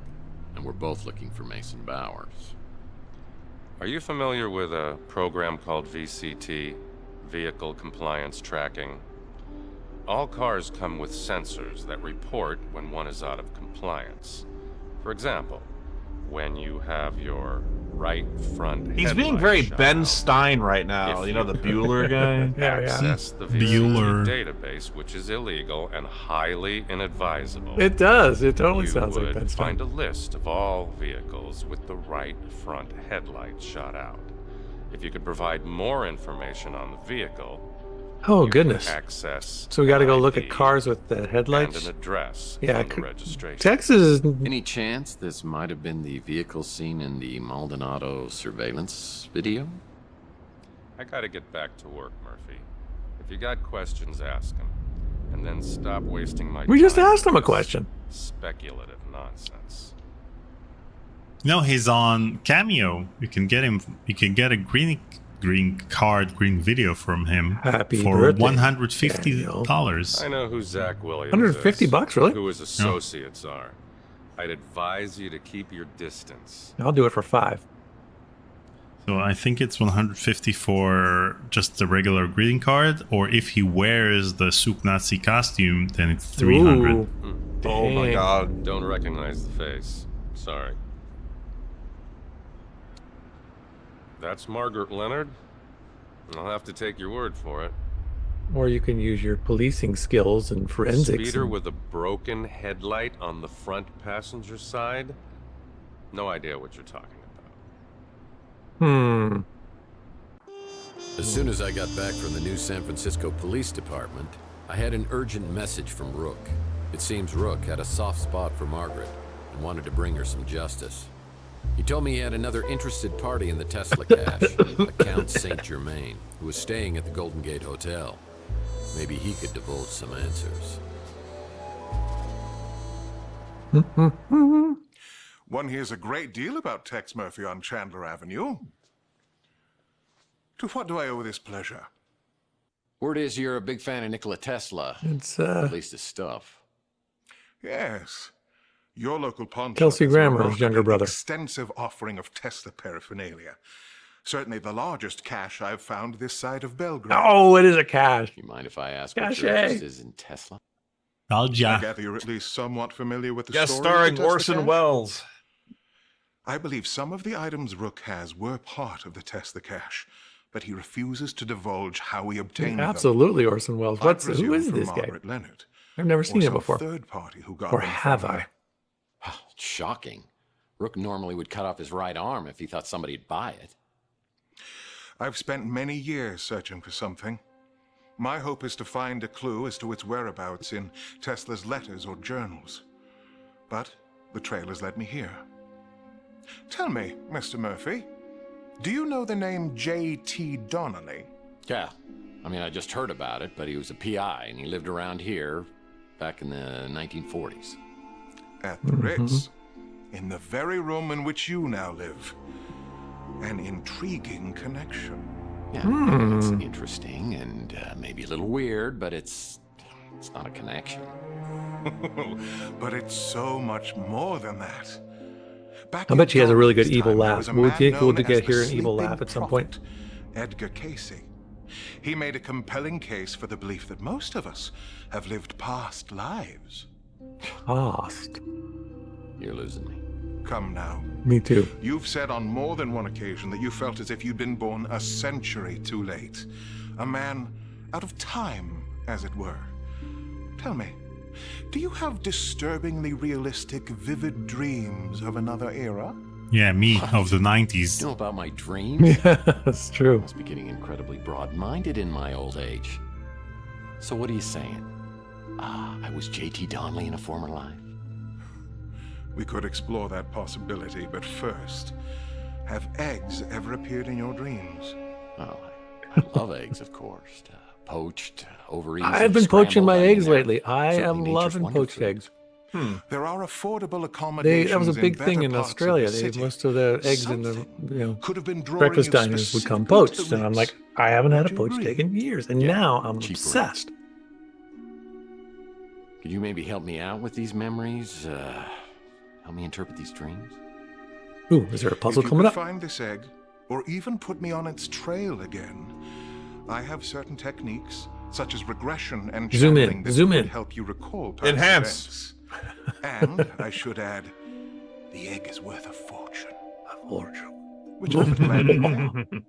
Speaker 7: and we're both looking for Mason Bowers.
Speaker 11: Are you familiar with a program called VCT, Vehicle Compliance Tracking? All cars come with sensors that report when one is out of compliance. For example, when you have your right front
Speaker 4: He's being
Speaker 11: headlight
Speaker 4: very
Speaker 11: shut
Speaker 4: Ben
Speaker 11: out.
Speaker 4: Stein right now.
Speaker 11: If
Speaker 4: You know, the Bueller guy?
Speaker 11: Access the
Speaker 1: Bueller.
Speaker 11: VCT database, which is illegal and highly inadvisable.
Speaker 2: It does. It totally
Speaker 11: You
Speaker 2: sounds like
Speaker 11: would
Speaker 2: Ben Stein.
Speaker 11: find a list of all vehicles with the right front headlight shut out. If you could provide more information on the vehicle,
Speaker 2: Oh,
Speaker 11: you can
Speaker 2: goodness.
Speaker 11: access
Speaker 2: So we got to go look
Speaker 11: ID
Speaker 2: at cars with the headlights.
Speaker 11: and an address
Speaker 2: Yeah,
Speaker 11: from the registration.
Speaker 2: Texas is.
Speaker 7: Any chance this might have been the vehicle seen in the Maldonado surveillance video?
Speaker 11: I gotta get back to work, Murphy. If you got questions, ask them. And then stop wasting my time.
Speaker 2: We just asked him a
Speaker 11: with
Speaker 2: question.
Speaker 11: Speculative nonsense.
Speaker 1: No, he's on Cameo. You can get him. You can get a green video from him
Speaker 2: Happy
Speaker 1: for
Speaker 2: birthday,
Speaker 1: $150.
Speaker 11: I know who Zach Williams
Speaker 2: 150
Speaker 11: is,
Speaker 2: bucks, really?
Speaker 11: Who his associates are. I'd advise you to keep your distance.
Speaker 2: I'll do it for $5.
Speaker 1: So I think it's 150 for just the regular greeting card, or if he wears the Soup Nazi costume, then it's 300.
Speaker 2: Ooh,
Speaker 4: Oh my
Speaker 2: dang.
Speaker 4: god.
Speaker 11: Don't recognize the face. Sorry. That's Margaret Leonard? I'll have to take your word for it.
Speaker 2: Or you can use your policing skills and forensics.
Speaker 11: Speeder
Speaker 2: and-
Speaker 11: with a broken headlight on the front passenger side? No idea what you're talking about.
Speaker 7: As soon as I got back from the new San Francisco Police Department, I had an urgent message from Rook. It seems Rook had a soft spot for Margaret and wanted to bring her some justice. He told me he had another interested party in the Tesla cache, a Count St. Germaine, who was staying at the Golden Gate Hotel. Maybe he could divulge some answers.
Speaker 9: One hears a great deal about Tex Murphy on Chandler Avenue. To what do I owe this pleasure?
Speaker 7: Word is you're a big fan of Nikola Tesla.
Speaker 2: It's,
Speaker 7: At least his stuff.
Speaker 9: Yes. Your local pawn shop
Speaker 2: Kelsey
Speaker 9: has
Speaker 2: Grammer's
Speaker 9: remarkably
Speaker 2: younger brother.
Speaker 9: extensive offering of Tesla paraphernalia. Certainly the largest cache I've found this side of Belgrade.
Speaker 2: Oh, it is a cache.
Speaker 7: You mind if I ask what
Speaker 2: Cache.
Speaker 7: your interest is in Tesla?
Speaker 9: I
Speaker 1: Alja.
Speaker 9: gather you're at least somewhat familiar with the
Speaker 4: Guest
Speaker 9: story of
Speaker 4: starring
Speaker 9: the Tesla
Speaker 4: Orson
Speaker 9: cache?
Speaker 4: Welles.
Speaker 9: I believe some of the items Rook has were part of the Tesla cache, but he refuses to divulge how he obtained them.
Speaker 2: Absolutely, Orson Welles.
Speaker 9: I
Speaker 2: Who
Speaker 9: presume
Speaker 2: is
Speaker 9: from
Speaker 2: this guy?
Speaker 9: Margaret Leonard,
Speaker 2: I've never
Speaker 9: or
Speaker 2: seen him
Speaker 9: some
Speaker 2: before.
Speaker 9: third party who got
Speaker 2: Or
Speaker 9: them
Speaker 2: have
Speaker 9: from
Speaker 2: I?
Speaker 9: her.
Speaker 7: Shocking. Rook normally would cut off his right arm if he thought somebody'd buy it.
Speaker 9: I've spent many years searching for something. My hope is to find a clue as to its whereabouts in Tesla's letters or journals. But the trail has led me here. Tell me, Mr. Murphy, do you know the name J.T. Donnelly?
Speaker 7: Yeah. I mean, I just heard about it, but he was a PI, and he lived around here back in the 1940s.
Speaker 9: At the Ritz, in the very room in which you now live. An intriguing connection.
Speaker 7: Yeah, it's interesting and maybe a little weird, but it's not a connection.
Speaker 9: But it's so much more than that. Back
Speaker 2: I bet she has a really good
Speaker 9: in
Speaker 2: evil
Speaker 9: time, there
Speaker 2: laugh.
Speaker 9: was a
Speaker 2: Would
Speaker 9: man
Speaker 2: be cool
Speaker 9: known
Speaker 2: to
Speaker 9: as
Speaker 2: get
Speaker 9: the
Speaker 2: here an evil
Speaker 9: Sleeping
Speaker 2: laugh at some point.
Speaker 9: Prophet, Edgar Casey. He made a compelling case for the belief that most of us have lived past lives.
Speaker 2: Past.
Speaker 7: You're losing me.
Speaker 9: Come now.
Speaker 2: Me too.
Speaker 9: You've said on more than one occasion that you felt as if you'd been born a century too late. A man out of time, as it were. Tell me, do you have disturbingly realistic, vivid dreams of another era?
Speaker 1: Yeah, me, of the 90s.
Speaker 7: You know about my dreams?
Speaker 2: Yeah, that's true.
Speaker 7: I must be getting incredibly broad-minded in my old age. So what are you saying? I was J.T. Donnelly in a former life?
Speaker 9: We could explore that possibility, but first, have eggs ever appeared in your dreams?
Speaker 7: Oh, I love eggs, of course. Poached, over easy.
Speaker 2: I've been poaching my eggs lately. I am
Speaker 7: Certainly nature's
Speaker 2: loving
Speaker 7: wonder
Speaker 2: poached
Speaker 7: food.
Speaker 2: eggs.
Speaker 9: There are affordable accommodations.
Speaker 2: That was a big
Speaker 9: in
Speaker 2: thing
Speaker 9: better
Speaker 2: in
Speaker 9: parts of
Speaker 2: Australia.
Speaker 9: the city.
Speaker 2: Most of the eggs in the
Speaker 9: Something could have been drawing
Speaker 2: breakfast
Speaker 9: you
Speaker 2: diners would come
Speaker 9: specifically to
Speaker 2: poached,
Speaker 9: the
Speaker 2: and I'm
Speaker 9: Ritz.
Speaker 2: like, I haven't had a
Speaker 9: Would you
Speaker 2: poached
Speaker 9: agree?
Speaker 2: egg in years, and
Speaker 7: Yeah,
Speaker 2: now I'm
Speaker 7: cheap
Speaker 2: obsessed.
Speaker 7: Could you maybe help me out with these memories? Help me interpret these dreams?
Speaker 2: Ooh, is there a puzzle
Speaker 9: If you
Speaker 2: coming
Speaker 9: could
Speaker 2: up?
Speaker 9: find this egg, or even put me on its trail again, I have certain techniques, such as regression and
Speaker 2: Zoom in,
Speaker 9: channeling, that
Speaker 2: zoom
Speaker 9: could
Speaker 2: in.
Speaker 9: help you recall past
Speaker 4: Enhance.
Speaker 9: events. And I should add, the egg is worth a fortune.
Speaker 2: A fortune.
Speaker 9: Which I would gladly pay.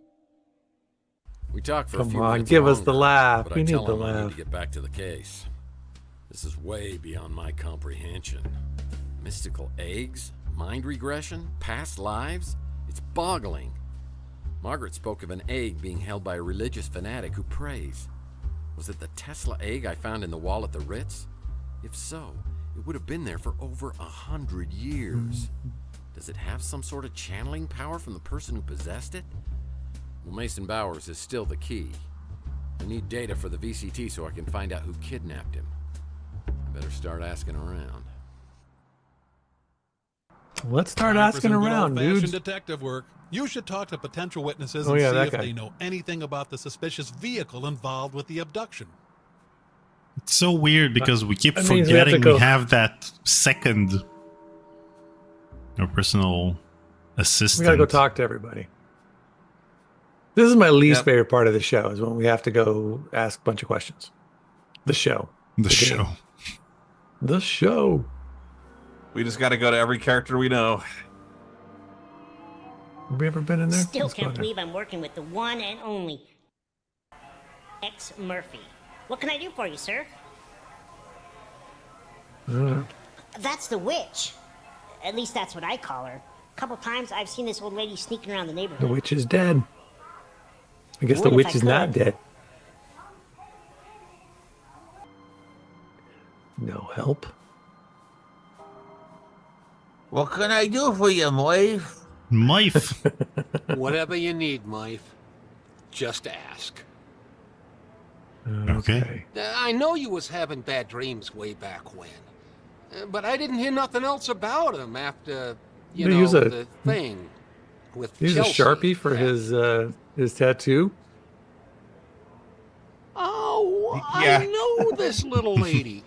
Speaker 7: We talked for a
Speaker 2: Come
Speaker 7: few
Speaker 2: on,
Speaker 7: minutes
Speaker 2: give us the
Speaker 7: longer,
Speaker 2: laugh.
Speaker 7: but
Speaker 2: We
Speaker 7: I
Speaker 2: need
Speaker 7: tell
Speaker 2: the
Speaker 7: him I need
Speaker 2: laugh.
Speaker 7: to get back to the case. This is way beyond my comprehension. Mystical eggs? Mind regression? Past lives? It's boggling. Margaret spoke of an egg being held by a religious fanatic who prays. Was it the Tesla egg I found in the wall at the Ritz? If so, it would have been there for over 100 years. Does it have some sort of channeling power from the person who possessed it? Well, Mason Bowers is still the key. I need data for the VCT so I can find out who kidnapped him. I better start asking around.
Speaker 2: Let's start
Speaker 12: Time for
Speaker 2: asking
Speaker 12: some good
Speaker 2: around,
Speaker 12: old-fashioned
Speaker 2: dudes.
Speaker 12: detective work. You should talk to potential witnesses
Speaker 2: Oh,
Speaker 12: and
Speaker 2: yeah,
Speaker 12: see
Speaker 2: that
Speaker 12: if
Speaker 2: guy.
Speaker 12: they know anything about the suspicious vehicle involved with the abduction.
Speaker 1: It's so weird because we keep
Speaker 2: That means we have to
Speaker 1: forgetting
Speaker 2: go-
Speaker 1: we have that second or personal assistant.
Speaker 2: We gotta go talk to everybody. This is my least
Speaker 4: Yep.
Speaker 2: favorite part of the show, is when we have to go ask a bunch of questions. The show.
Speaker 1: The
Speaker 2: game.
Speaker 1: show.
Speaker 2: The show.
Speaker 4: We just got to go to every character we know.
Speaker 2: Have we ever been in there?
Speaker 13: Still
Speaker 2: Let's go
Speaker 13: can't
Speaker 2: there.
Speaker 13: believe I'm working with the one and only X Murphy. What can I do for you, sir? That's the witch. At least that's what I call her. A couple times I've seen this old lady sneaking around the
Speaker 2: The
Speaker 13: neighborhood.
Speaker 2: witch is dead. I guess the
Speaker 13: What if
Speaker 2: witch
Speaker 13: I
Speaker 2: is not
Speaker 13: could?
Speaker 2: dead. No help.
Speaker 14: What can I do for you, Moive?
Speaker 1: Mife.
Speaker 15: Whatever you need, Mife. Just ask.
Speaker 1: Okay.
Speaker 15: I know you was having bad dreams way back when. But I didn't hear nothing else about him after, you
Speaker 2: Did he
Speaker 15: know,
Speaker 2: use a-
Speaker 15: the thing with
Speaker 2: He's a
Speaker 15: Chelsea.
Speaker 2: Sharpie for his tattoo.
Speaker 15: Oh,
Speaker 4: Yeah.
Speaker 15: I know this little lady.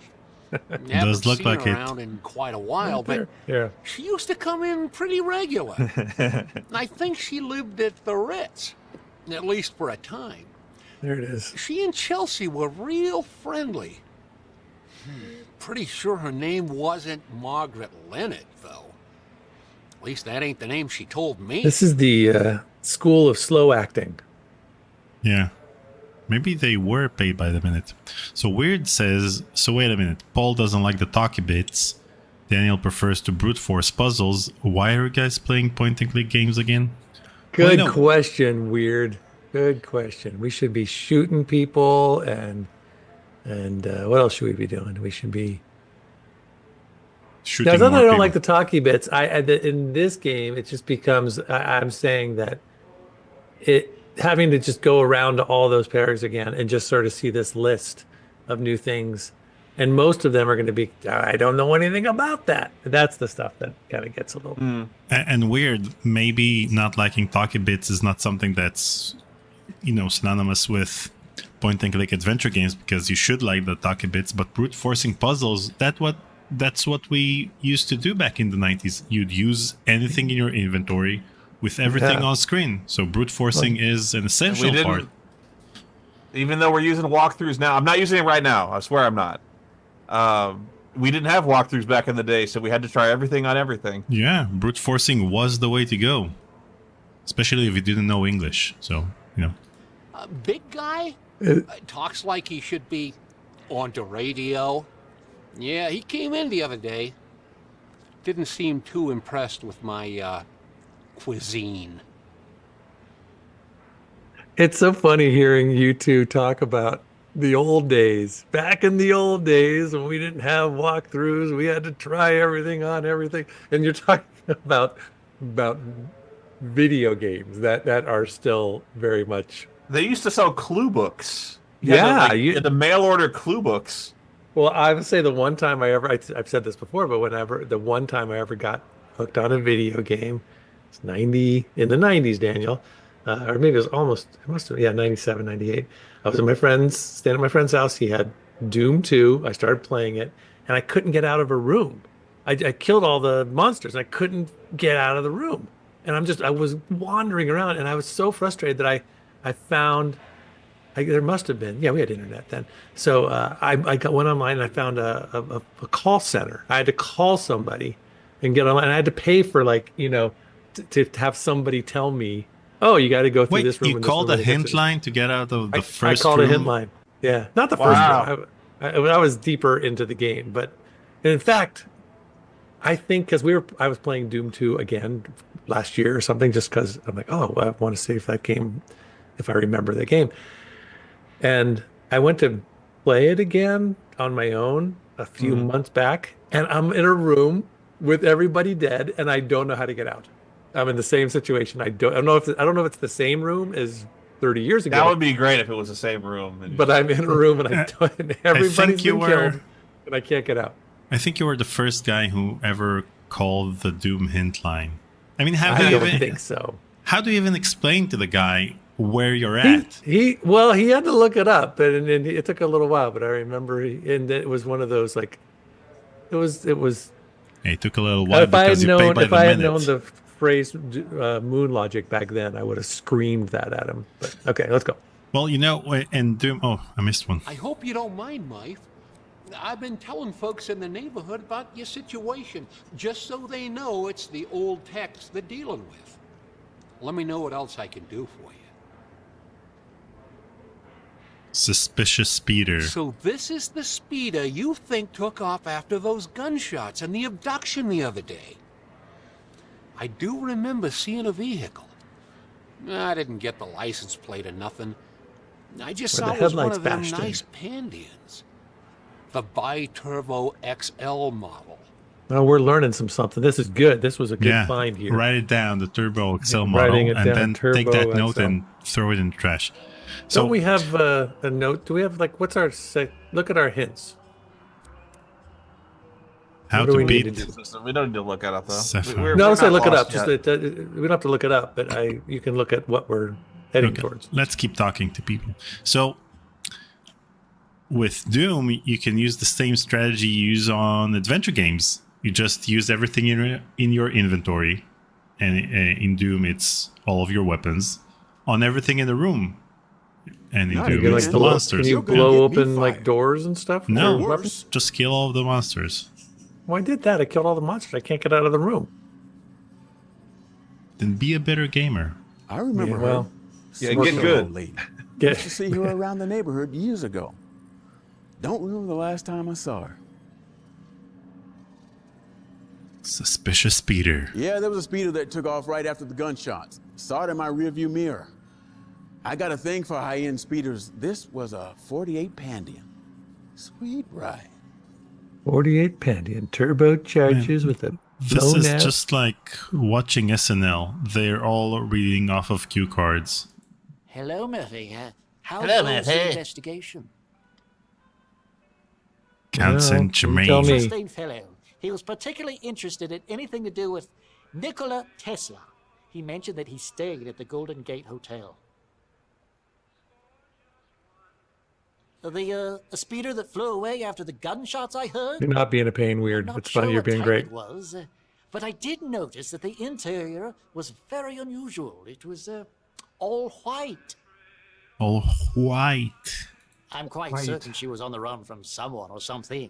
Speaker 15: Never
Speaker 1: Does look
Speaker 15: seen
Speaker 1: like
Speaker 15: her
Speaker 1: it.
Speaker 15: around in quite a while, but
Speaker 2: Yeah.
Speaker 15: she used to come in pretty regular. I think she lived at the Ritz, at least for a time.
Speaker 2: There it is.
Speaker 15: She and Chelsea were real friendly. Pretty sure her name wasn't Margaret Leonard, though. At least that ain't the name she told me.
Speaker 2: This is the school of slow acting.
Speaker 1: Yeah. Maybe they were paid by the minute. So Weird says, so wait a minute. Paul doesn't like the talky bits. Daniel prefers to brute force puzzles. Why are you guys playing point and click games again?
Speaker 2: Good
Speaker 1: Well, no.
Speaker 2: question, Weird. Good question. We should be shooting people and what else should we be doing? We should be
Speaker 1: Shooting
Speaker 2: it's not that
Speaker 1: more
Speaker 2: I don't
Speaker 1: people.
Speaker 2: like the talkie bits. In this game, it just becomes. I'm saying that it having to just go around to all those pairs again and just sort of see this list of new things, and most of them are going to be. I don't know anything about that. That's the stuff that kind of gets a little.
Speaker 1: And Weird, maybe not liking talkie bits is not something that's synonymous with point-and-click adventure games because you should like the talkie bits, but brute forcing puzzles, that's what we used to do back in the 90s. You'd use anything in your inventory with everything on screen. So brute forcing is an essential part.
Speaker 4: Even though we're using walkthroughs now, I'm not using it right now. I swear I'm not. We didn't have walkthroughs back in the day, so we had to try everything on everything.
Speaker 1: Yeah, brute forcing was the way to go, especially if you didn't know English. So,
Speaker 15: Big guy talks like he should be on the radio. Yeah, he came in the other day. Didn't seem too impressed with my cuisine.
Speaker 2: It's so funny hearing you two talk about the old days. Back in the old days when we didn't have walkthroughs, we had to try everything on everything. And you're talking about video games that are still very much.
Speaker 4: They used to sell clue books.
Speaker 2: The
Speaker 4: mail order clue books.
Speaker 2: Well, I would say the one time I've said this before, but the one time I ever got hooked on a video game, it's in the 90s, Daniel. Or maybe it must have, 97, 98. I was staying at my friend's house. He had Doom 2. I started playing it, and I couldn't get out of a room. I killed all the monsters, and I couldn't get out of the room. And I was wandering around, and I was so frustrated that I found, there must have been, we had internet then. So I went online, and I found a call center. I had to call somebody and get online, and I had to pay for, to have somebody tell me, oh, you got to go through this room.
Speaker 1: You called a hint line to get out of the first
Speaker 2: room? I called
Speaker 1: room?
Speaker 2: a hint line. Yeah, not the first room. I was deeper into the game. But in fact, I think because I was playing Doom 2 again last year or something, just because I'm like, I want to see if I remember the game. And I went to play it again on my own a few months back, and I'm in a room with everybody dead, and I don't know how to get out. I'm in the same situation. I don't know if it's the same room as 30 years ago.
Speaker 4: That would be great if it was the same room.
Speaker 2: But I'm in a room and everybody's been killed, and I can't get out.
Speaker 1: I think you were the first guy who ever called the Doom hint line. I mean,
Speaker 2: I don't think so.
Speaker 1: How do you even explain to the guy where you're at?
Speaker 2: He had to look it up, and it took a little while. But I remember, and it was one of those it was.
Speaker 1: It took a little while because you pay by the minute.
Speaker 2: If I had known the phrase moon logic back then, I would have screamed that at him. But okay, let's go.
Speaker 1: Well, and Doom. Oh, I missed one.
Speaker 15: I hope you don't mind, Mike. I've been telling folks in the neighborhood about your situation, just so they know it's the old techs they're dealing with. Let me know what else I can do for you.
Speaker 1: Suspicious speeder.
Speaker 15: So this is the speeder you think took off after those gunshots and the abduction the other day. I do remember seeing a vehicle. I didn't get the license plate or nothing. I just saw it was one of them nice Pandians. The Bi-Turbo XL model.
Speaker 2: Oh, we're learning something. This is good. This was a good find here.
Speaker 1: Write it down, the Turbo XL model, and then take that note and throw it in the trash. So
Speaker 2: don't we have a note? Do we have look at our hints.
Speaker 1: How to beat?
Speaker 4: We don't need to look it up though.
Speaker 2: No, don't say look it up. Just we don't have to look it up, but you can look at what we're heading towards.
Speaker 1: Let's keep talking to people. So with Doom, you can use the same strategy you use on adventure games. You just use everything in your inventory, and in Doom, it's all of your weapons on everything in the room. And in Doom, it's the monsters.
Speaker 2: Can you blow open doors and stuff?
Speaker 1: No, just kill all of the monsters.
Speaker 2: Well, I did that. I killed all the monsters. I can't get out of the room.
Speaker 1: Then be a better gamer.
Speaker 16: I remember her.
Speaker 4: Yeah, get good.
Speaker 16: Lady. Used to see her around the neighborhood years ago. Don't remember the last time I saw her.
Speaker 1: Suspicious speeder.
Speaker 16: Yeah, there was a speeder that took off right after the gunshots. Saw it in my rearview mirror. I got a thing for high-end speeders. This was a 48 Pandian. Sweet ride.
Speaker 2: 48 Pandian turbochargers with a
Speaker 1: This is just like watching SNL. They're all reading off of cue cards.
Speaker 17: Hello, Murphy. How goes the investigation?
Speaker 1: Cousin Germaine.
Speaker 17: Interesting fellow. He was particularly interested in anything to do with Nikola Tesla. He mentioned that he stayed at the Golden Gate Hotel. A speeder that flew away after the gunshots I heard?
Speaker 2: You're not being a pain weird.
Speaker 17: Not
Speaker 2: It's
Speaker 17: sure
Speaker 2: funny. You're
Speaker 17: what
Speaker 2: being
Speaker 17: type
Speaker 2: great.
Speaker 17: It was, but I did notice that the interior was very unusual. It was all white.
Speaker 1: All white.
Speaker 17: I'm quite certain she was on the run from someone or something.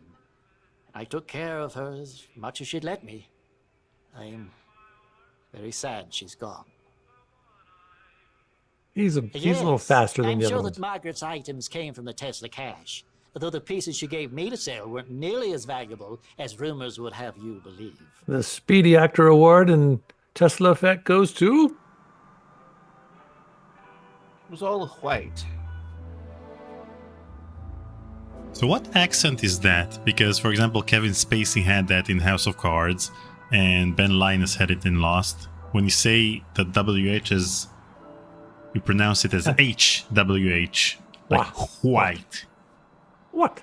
Speaker 17: I took care of her as much as she'd let me. I'm very sad she's gone.
Speaker 2: He's a little faster than the other
Speaker 17: I'm sure
Speaker 2: ones.
Speaker 17: that Margaret's items came from the Tesla cache, though the pieces she gave me to sell weren't nearly as valuable as rumors would have you believe.
Speaker 2: The Speedy Actor Award and Tesla Effect goes to...
Speaker 4: It was all white.
Speaker 1: So what accent is that? Because, for example, Kevin Spacey had that in House of Cards, and Ben Linus had it in Lost. When you say the WH is... You pronounce it as HWH, like white.
Speaker 2: What?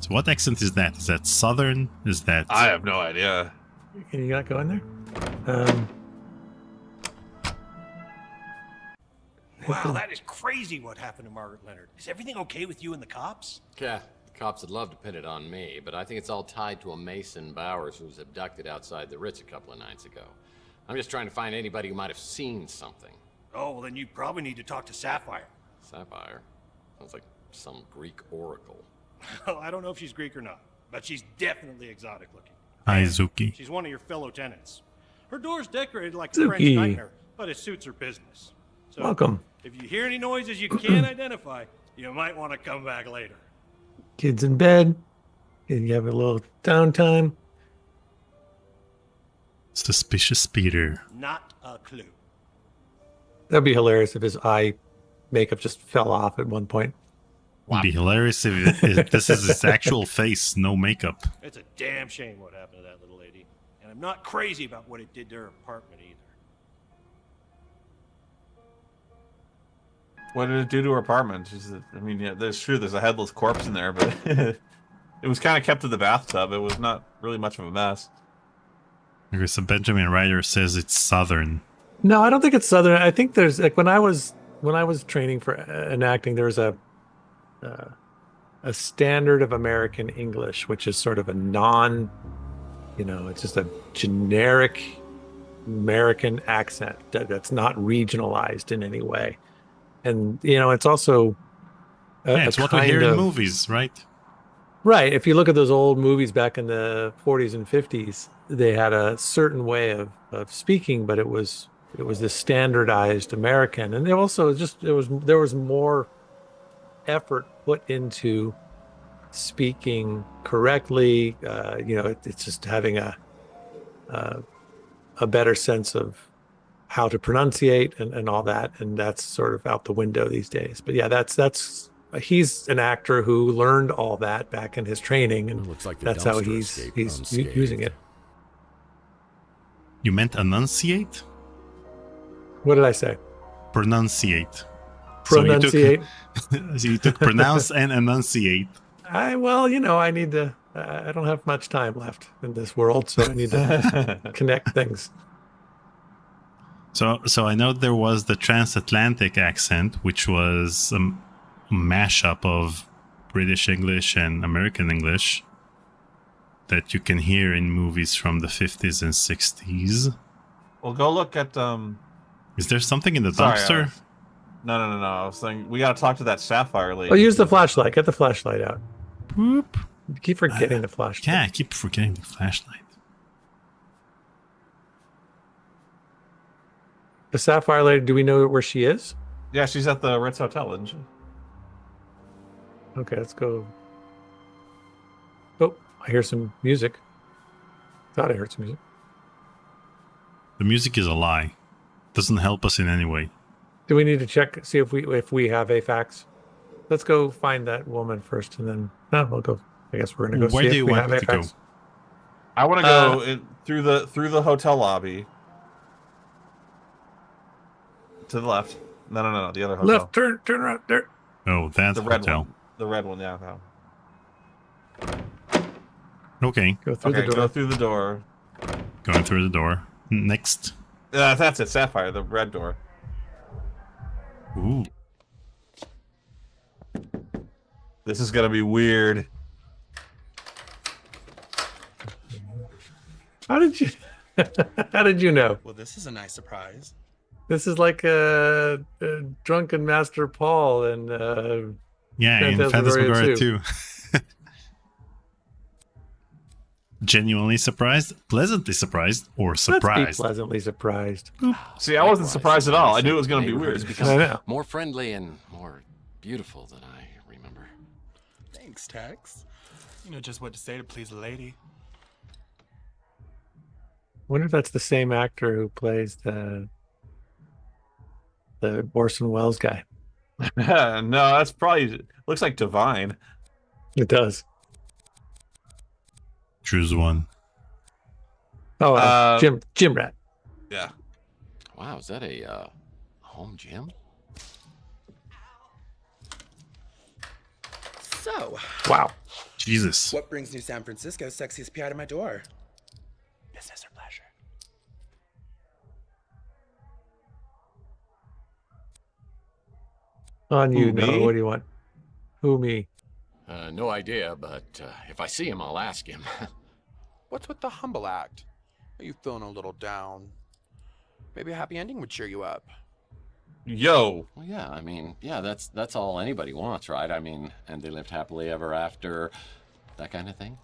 Speaker 1: So what accent is that? Is that Southern? Is that...
Speaker 4: I have no idea.
Speaker 2: Can you not go in there?
Speaker 18: Wow, that is crazy what happened to Margaret Leonard. Is everything okay with you and the cops?
Speaker 7: Yeah, the cops would love to pin it on me, but I think it's all tied to a Mason Bowers who was abducted outside the Ritz a couple of nights ago. I'm just trying to find anybody who might have seen something.
Speaker 18: Oh, well then you probably need to talk to Sapphire.
Speaker 7: Sapphire? Sounds like some Greek oracle.
Speaker 18: Well, I don't know if she's Greek or not, but she's definitely exotic looking.
Speaker 1: Hi, Zuki.
Speaker 18: She's one of your fellow tenants. Her door's decorated like
Speaker 2: Zuki.
Speaker 18: a French diner, but it suits her business. So,
Speaker 2: Welcome.
Speaker 18: if you hear any noises you can't identify, you might want to come back later.
Speaker 2: Kids in bed. And you have a little downtime.
Speaker 1: Suspicious speeder.
Speaker 18: Not a clue.
Speaker 2: That'd be hilarious if his eye makeup just fell off at one point.
Speaker 1: It'd be hilarious if this is his actual face, no makeup.
Speaker 18: It's a damn shame what happened to that little lady. And I'm not crazy about what it did to her apartment either.
Speaker 4: What did it do to her apartment? I mean, yeah, there's a headless corpse in there, but it was kind of kept in the bathtub. It was not really much of a mess.
Speaker 1: Okay, so Benjamin Ryder says it's Southern.
Speaker 2: No, I don't think it's Southern. I think there's like when I was training for enacting, there was a standard of American English, which is sort of a it's just a generic American accent that's not regionalized in any way. And it's also
Speaker 1: it's what we hear in movies, right?
Speaker 2: Right. If you look at those old movies back in the 40s and 50s, they had a certain way of speaking, but it was this standardized American, and they also there was more effort put into speaking correctly. It's just having a better sense of how to pronunciate and all that, and that's sort of out the window these days. But yeah, he's an actor who learned all that back in his training, and
Speaker 7: looks like
Speaker 2: that's how he's using it.
Speaker 1: You meant enunciate?
Speaker 2: What did I say?
Speaker 1: Pronunciate.
Speaker 2: Pronunciate.
Speaker 1: So you took pronounce and enunciate.
Speaker 2: I need to. I don't have much time left in this world, so I need to connect things.
Speaker 1: So I know there was the transatlantic accent, which was a mashup of British English and American English that you can hear in movies from the 50s and 60s.
Speaker 4: Well, go look at...
Speaker 1: Is there something in the dumpster?
Speaker 4: No. I was saying, we got to talk to that Sapphire lady.
Speaker 2: Oh, use the flashlight. Get the flashlight out.
Speaker 1: Whoop.
Speaker 2: You keep forgetting the flashlight.
Speaker 1: Yeah, I keep forgetting the flashlight.
Speaker 2: The Sapphire lady, do we know where she is?
Speaker 4: Yeah, she's at the Ritz Hotel, isn't she?
Speaker 2: Okay, let's go. Oh, I hear some music. Thought I heard some music.
Speaker 1: The music is a lie. Doesn't help us in any way.
Speaker 2: Do we need to check, see if we have a fax? Let's go find that woman first, and then we'll go. I guess we're gonna go
Speaker 1: Where
Speaker 2: see
Speaker 1: do
Speaker 2: if
Speaker 1: you
Speaker 2: we
Speaker 1: want
Speaker 2: have
Speaker 1: me
Speaker 2: a
Speaker 1: to go?
Speaker 2: fax.
Speaker 4: I want to go through the hotel lobby. To the left. No, the other hotel.
Speaker 2: Left, turn around there.
Speaker 1: Oh, that's
Speaker 4: the red
Speaker 1: hotel.
Speaker 4: one. The red one, yeah.
Speaker 1: Okay.
Speaker 2: Go through the door.
Speaker 4: Go through the door.
Speaker 1: Going through the door. Next.
Speaker 4: That's it, Sapphire, the red door.
Speaker 1: Ooh.
Speaker 4: This is gonna be weird.
Speaker 2: How did you? How did you know?
Speaker 19: Well, this is a nice surprise.
Speaker 2: This is like a drunken Master Paul and
Speaker 1: yeah, in Phantasmagoria 2. Genuinely surprised, pleasantly surprised, or surprised?
Speaker 2: Let's be pleasantly surprised.
Speaker 4: See, I wasn't surprised at all. I knew it was going to be weird.
Speaker 7: I know. More friendly and more beautiful than I remember.
Speaker 19: Thanks, Tex. You know just what to say to please a lady.
Speaker 2: Wonder if that's the same actor who plays the Orson Welles guy.
Speaker 4: No, that's probably looks like Divine.
Speaker 2: It does.
Speaker 1: Choose one.
Speaker 2: Oh, Gym Rat.
Speaker 4: Yeah.
Speaker 7: Wow, is that a home gym?
Speaker 19: So.
Speaker 2: Wow.
Speaker 1: Jesus.
Speaker 19: What brings New San Francisco's sexiest PI to my door? Business or pleasure?
Speaker 2: On you,
Speaker 7: Who,
Speaker 2: no.
Speaker 7: me?
Speaker 2: What do you want? Who, me?
Speaker 7: No idea, but if I see him, I'll ask him.
Speaker 19: What's with the humble act? Are you feeling a little down? Maybe a happy ending would cheer you up.
Speaker 4: Yo.
Speaker 7: Well, yeah, I mean, yeah, that's all anybody wants, right? I mean, and they lived happily ever after, that kind of thing.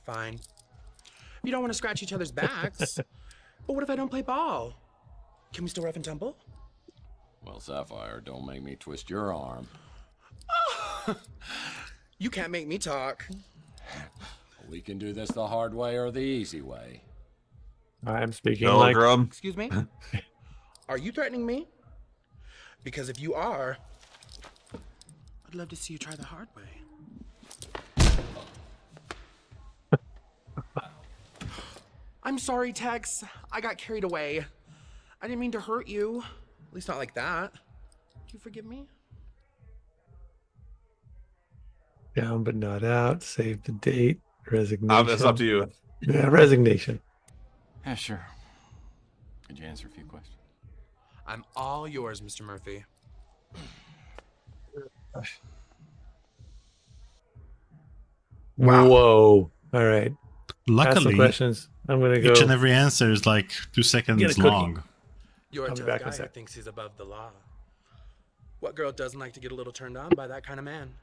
Speaker 19: Fine. You don't want to scratch each other's backs. But what if I don't play ball? Can we still rough and tumble?
Speaker 7: Well, Sapphire, don't make me twist your arm.
Speaker 19: You can't make me talk.
Speaker 7: We can do this the hard way or the easy way.
Speaker 2: I'm speaking
Speaker 4: Pilgrim.
Speaker 19: Excuse me? Are you threatening me? Because if you are, I'd love to see you try the hard way. I'm sorry, Tex. I got carried away. I didn't mean to hurt you. At least not like that. Do you forgive me?
Speaker 2: Down but not out. Save the date. Resignation.
Speaker 4: It's up to you.
Speaker 2: Yeah, resignation.
Speaker 7: Yeah, sure. Could you answer a few questions?
Speaker 19: I'm all yours, Mr. Murphy.
Speaker 2: Wow. Whoa. All right. Ask some
Speaker 1: Luckily,
Speaker 2: questions. I'm gonna go.
Speaker 1: each and every answer is like 2 seconds
Speaker 2: Get a cookie.
Speaker 1: long.
Speaker 19: You're a
Speaker 2: I'll be
Speaker 19: tough
Speaker 2: back in a
Speaker 19: guy who
Speaker 2: sec.
Speaker 19: thinks he's above the law. What girl doesn't like to get a little turned on by that kind of man?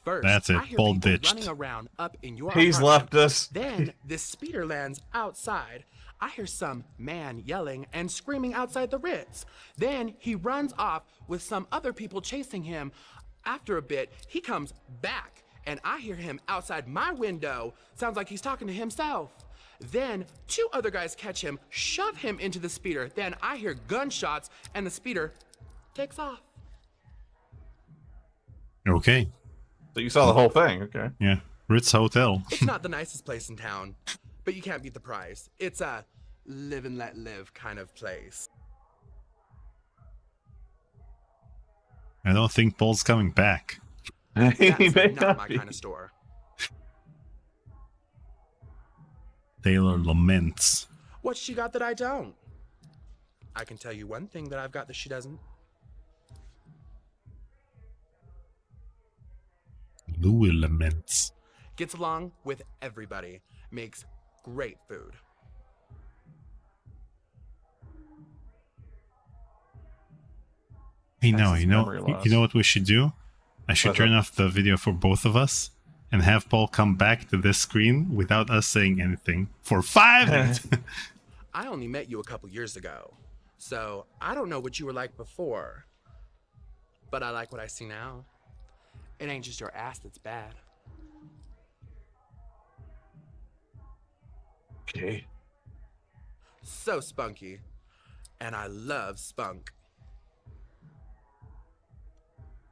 Speaker 19: First,
Speaker 1: That's it.
Speaker 19: I hear
Speaker 1: Paul
Speaker 19: people
Speaker 1: ditched.
Speaker 19: running around up in your
Speaker 4: He's
Speaker 19: apartment.
Speaker 4: left us.
Speaker 19: Then this speeder lands outside. I hear some man yelling and screaming outside the Ritz. Then he runs off with some other people chasing him. After a bit, he comes back, and I hear him outside my window. Sounds like he's talking to himself. Then 2 other guys catch him, shove him into the speeder. Then I hear gunshots, and the speeder takes off.
Speaker 1: Okay.
Speaker 4: So you saw the whole thing, okay?
Speaker 1: Yeah. Ritz Hotel.
Speaker 19: It's not the nicest place in town, but you can't beat the price. It's a live and let live kind of place.
Speaker 1: I don't think Paul's coming back.
Speaker 19: That's not my kind of store.
Speaker 1: Taylor laments.
Speaker 19: What's she got that I don't? I can tell you one thing that I've got that she doesn't.
Speaker 1: Louis laments.
Speaker 19: Gets along with everybody. Makes great food.
Speaker 1: Hey, no,
Speaker 4: That's
Speaker 1: you know
Speaker 4: memory loss.
Speaker 1: what we should do? I should
Speaker 4: What's
Speaker 1: turn
Speaker 4: up?
Speaker 1: off the video for both of us and have Paul come back to this screen without us saying anything for 5 minutes.
Speaker 19: I only met you a couple years ago, so I don't know what you were like before. But I like what I see now. It ain't just your ass that's bad.
Speaker 4: Okay.
Speaker 19: So spunky. And I love spunk.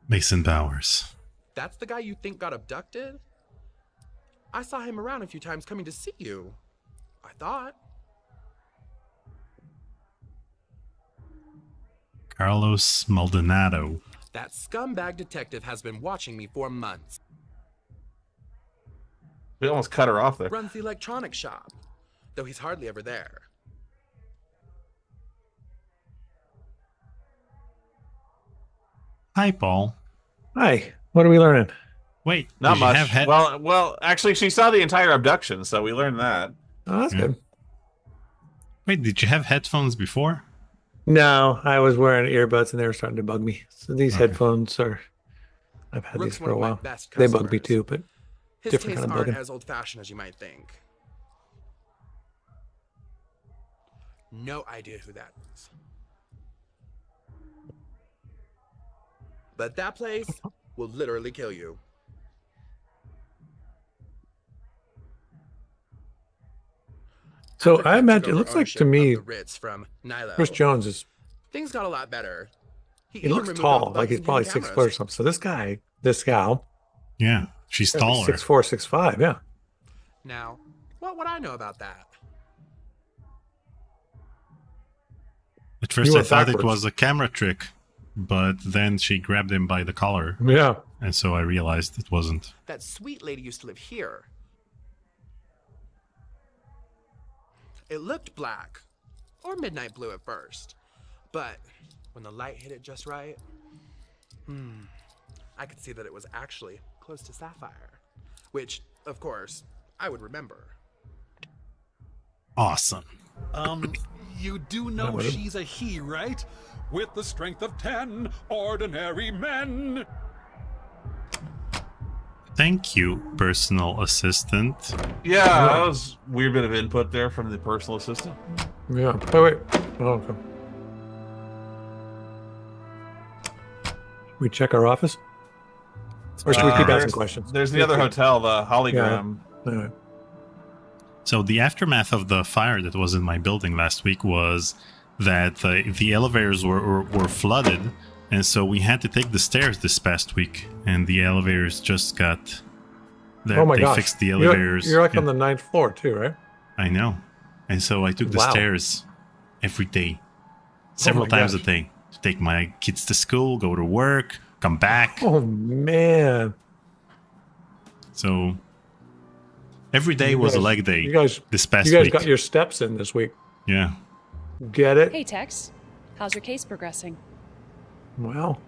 Speaker 1: Mason Bowers.
Speaker 19: That's the guy you think got abducted? I saw him around a few times coming to see you. I thought.
Speaker 1: Carlos Maldonado.
Speaker 19: That scumbag detective has been watching me for months.
Speaker 4: We almost cut her off there.
Speaker 19: Runs the electronics shop, though he's hardly ever there.
Speaker 1: Hi, Paul.
Speaker 2: Hi. What are we learning?
Speaker 1: Wait,
Speaker 4: not much.
Speaker 1: Have
Speaker 4: well, actually, she saw the entire abduction, so we learned that.
Speaker 2: Oh, that's good.
Speaker 1: Wait, did you have headphones before?
Speaker 2: No, I was wearing earbuds and they were starting to bug me. So these headphones are. I've had
Speaker 19: Rook's
Speaker 2: these for a
Speaker 19: one of my
Speaker 2: while.
Speaker 19: best
Speaker 2: They bug me
Speaker 19: customers.
Speaker 2: too, but
Speaker 19: His
Speaker 2: different
Speaker 19: tastes
Speaker 2: kind of
Speaker 19: aren't
Speaker 2: bugging.
Speaker 19: as old-fashioned as you might think. No idea who that is. But that place will literally kill you.
Speaker 2: So
Speaker 19: After
Speaker 2: I
Speaker 19: Ted took
Speaker 2: imagine it
Speaker 19: over
Speaker 2: looks like
Speaker 19: ownership
Speaker 2: to
Speaker 19: of
Speaker 2: me,
Speaker 19: the Ritz from Nilo,
Speaker 2: Chris Jones is.
Speaker 19: things got a lot better.
Speaker 2: He
Speaker 19: even
Speaker 2: looks
Speaker 19: removed all the
Speaker 2: tall, like
Speaker 19: buttons
Speaker 2: he's
Speaker 19: and
Speaker 2: probably
Speaker 19: hidden
Speaker 2: 6 foot or
Speaker 19: cameras.
Speaker 2: something. So this gal,
Speaker 1: Yeah, she's taller.
Speaker 2: 6'4", 6'5", yeah.
Speaker 19: Now, what would I know about that?
Speaker 1: At first
Speaker 2: You
Speaker 1: I
Speaker 2: went
Speaker 1: thought it
Speaker 2: backwards.
Speaker 1: was a camera trick, but then she grabbed him by the collar.
Speaker 2: Yeah.
Speaker 1: And so I realized it wasn't.
Speaker 19: That sweet lady used to live here. It looked black, or midnight blue at first, but when the light hit it just right, I could see that it was actually close to Sapphire, which, of course, I would remember.
Speaker 1: Awesome.
Speaker 12: You do know she's a he, right? With the strength of 10 ordinary men.
Speaker 1: Thank you, personal assistant.
Speaker 4: Yeah, that was a weird bit of input there from the personal assistant.
Speaker 2: Yeah. Wait. Oh, okay. We check our office? Or should we keep asking questions?
Speaker 4: There's the other hotel, the Hologram.
Speaker 2: Yeah. Anyway.
Speaker 1: So the aftermath of the fire that was in my building last week was that the elevators were flooded, and so we had to take the stairs this past week, and the elevators just got...
Speaker 2: Oh my
Speaker 1: they
Speaker 2: gosh.
Speaker 1: fixed the elevators.
Speaker 2: You're like on the 9th floor too, right?
Speaker 1: I know. And so I took the
Speaker 2: Wow.
Speaker 1: stairs every day, several times a day, to take my kids to school, go to work, come back.
Speaker 2: Oh, man.
Speaker 1: So every day
Speaker 2: You
Speaker 1: was a
Speaker 2: guys-
Speaker 1: leg day
Speaker 2: you guys-
Speaker 1: this past
Speaker 2: You guys
Speaker 1: week.
Speaker 2: got your steps in this week.
Speaker 1: Yeah.
Speaker 2: Get it?
Speaker 20: Hey, Tex. How's your case progressing?
Speaker 2: Well.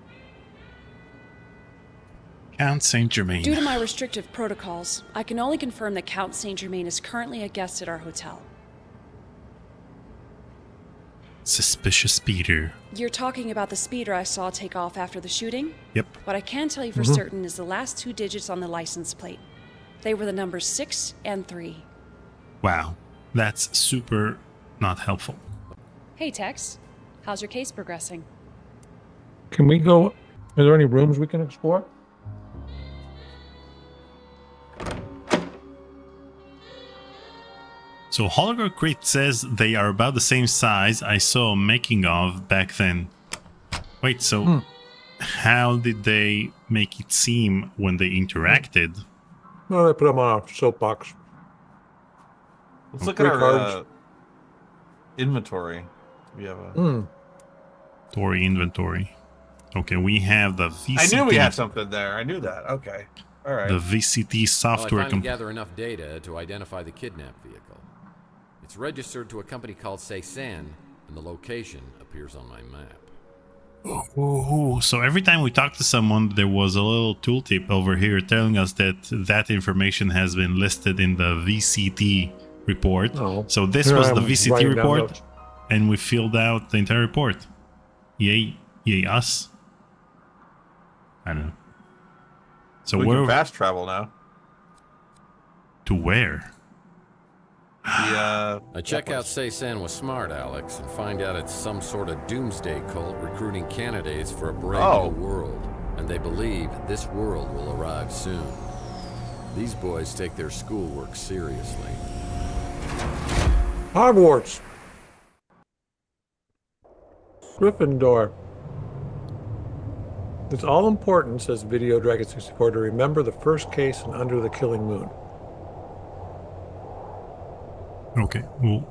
Speaker 1: Count Saint Germaine.
Speaker 20: Due to my restrictive protocols, I can only confirm that Count Saint Germaine is currently a guest at our hotel.
Speaker 1: Suspicious speeder.
Speaker 20: You're talking about the speeder I saw take off after the shooting?
Speaker 1: Yep.
Speaker 20: What I can tell you for certain is the last 2 digits on the license plate. They were the numbers 6 and 3.
Speaker 1: Wow. That's super not helpful.
Speaker 20: Hey, Tex. How's your case progressing?
Speaker 2: Can we go? Are there any rooms we can explore?
Speaker 1: So Holograph says they are about the same size I saw a making of back then. Wait, so how did they make it seem when they interacted?
Speaker 2: Well, they put them on a soapbox.
Speaker 4: Let's look
Speaker 2: 3
Speaker 4: at our
Speaker 2: cards.
Speaker 4: inventory. We have a...
Speaker 1: Inventory. Okay, we have the VCT.
Speaker 4: I knew we had something there. I knew that. Okay. All right.
Speaker 1: The VCT software.
Speaker 7: Well, I finally gather enough data to identify the kidnapped vehicle. It's registered to a company called Cézanne, and the location appears on my map.
Speaker 1: Ooh, so every time we talk to someone, there was a little tooltip over here telling us that that information has been listed in the VCT report.
Speaker 2: Oh.
Speaker 1: So this
Speaker 2: Here
Speaker 1: was
Speaker 2: I
Speaker 1: the
Speaker 2: am
Speaker 1: VCT
Speaker 2: writing down
Speaker 1: report,
Speaker 2: notes.
Speaker 1: and we filled out the entire report. Yay us. I don't know. So
Speaker 4: we
Speaker 1: where
Speaker 4: can fast travel now.
Speaker 1: To where?
Speaker 4: The,
Speaker 7: I check out Cézanne was smart, Alex, and find out it's some sort of doomsday cult recruiting candidates for a brave new world. And they believe this world will arrive soon. These boys take their schoolwork seriously.
Speaker 2: Hogwarts. Gryffindor. It's all important, says Video Dragon 64, to remember the first case in Under the Killing Moon.
Speaker 1: Okay, well,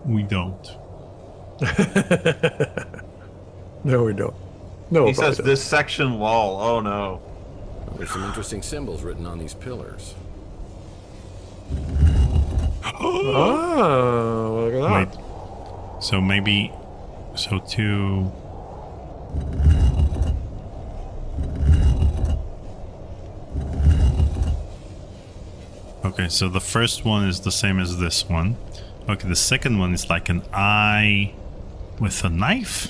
Speaker 1: we don't.
Speaker 2: No, we don't. No,
Speaker 4: he says this section lol. Oh no.
Speaker 7: There's some interesting symbols written on these pillars.
Speaker 2: Oh, look at that.
Speaker 1: Wait. So maybe, so to Okay, so the first one is the same as this one. Okay, the second one is like an eye with a knife,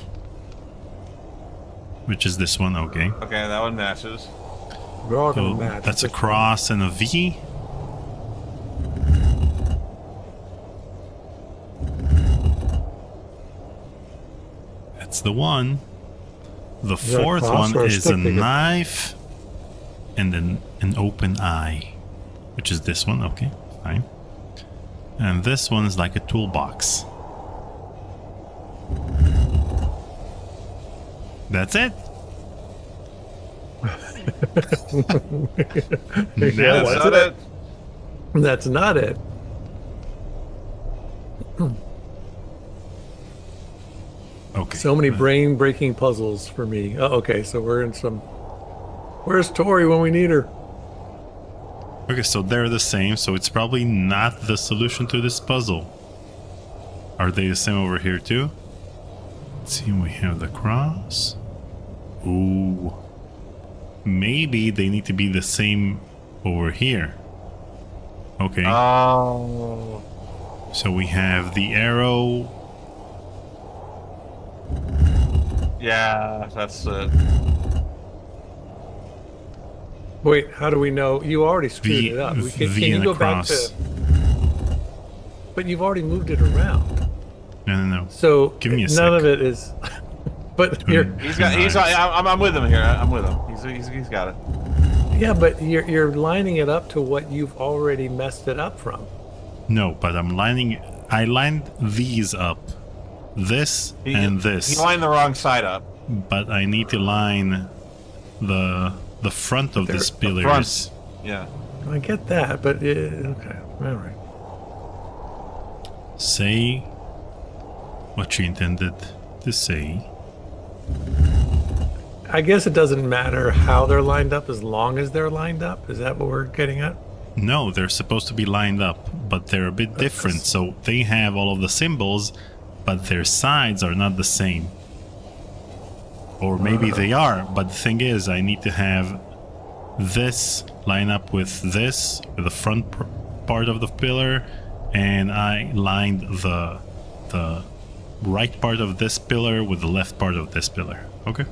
Speaker 1: which is this one. Okay.
Speaker 4: Okay, that one matches.
Speaker 2: We're all gonna
Speaker 1: So
Speaker 2: match.
Speaker 1: that's a cross and a V. That's the one. The
Speaker 2: Is that a
Speaker 1: fourth
Speaker 2: cross
Speaker 1: one
Speaker 2: or a
Speaker 1: is a
Speaker 2: stick figure?
Speaker 1: knife and then an open eye, which is this one. Okay, fine. And this one is like a toolbox. That's it.
Speaker 2: Yeah,
Speaker 4: That's not it.
Speaker 2: That's not it.
Speaker 1: Okay.
Speaker 2: So many brain-breaking puzzles for me. Oh, okay, so we're in some... Where's Tori when we need her?
Speaker 1: Okay, so they're the same, so it's probably not the solution to this puzzle. Are they the same over here too? Let's see, we have the cross. Ooh. Maybe they need to be the same over here. Okay.
Speaker 4: Oh.
Speaker 1: So we have the arrow.
Speaker 4: Yeah, that's it.
Speaker 2: Wait, how do we know? You already screwed
Speaker 1: V-
Speaker 2: it up.
Speaker 1: V
Speaker 2: Can you
Speaker 1: and a
Speaker 2: go back
Speaker 1: cross.
Speaker 2: to... But you've already moved it around.
Speaker 1: No.
Speaker 2: So
Speaker 1: Give me a
Speaker 2: none
Speaker 1: sec.
Speaker 2: of it is... But you're...
Speaker 4: I'm with him here. I'm with him. He's got it.
Speaker 2: Yeah, but you're lining it up to what you've already messed it up from.
Speaker 1: No, but I lined these up. This and this.
Speaker 4: He lined the wrong side up.
Speaker 1: But I need to line the front of these pillars.
Speaker 4: Yeah.
Speaker 2: I get that, but okay, all right.
Speaker 1: Say what you intended to say.
Speaker 2: I guess it doesn't matter how they're lined up as long as they're lined up. Is that what we're getting at?
Speaker 1: No, they're supposed to be lined up, but they're a bit different. So they have all of the symbols, but their sides are not the same. Or maybe they are, but the thing is, I need to have this line up with this, with the front part of the pillar, and I lined the right part of this pillar with the left part of this pillar. Okay?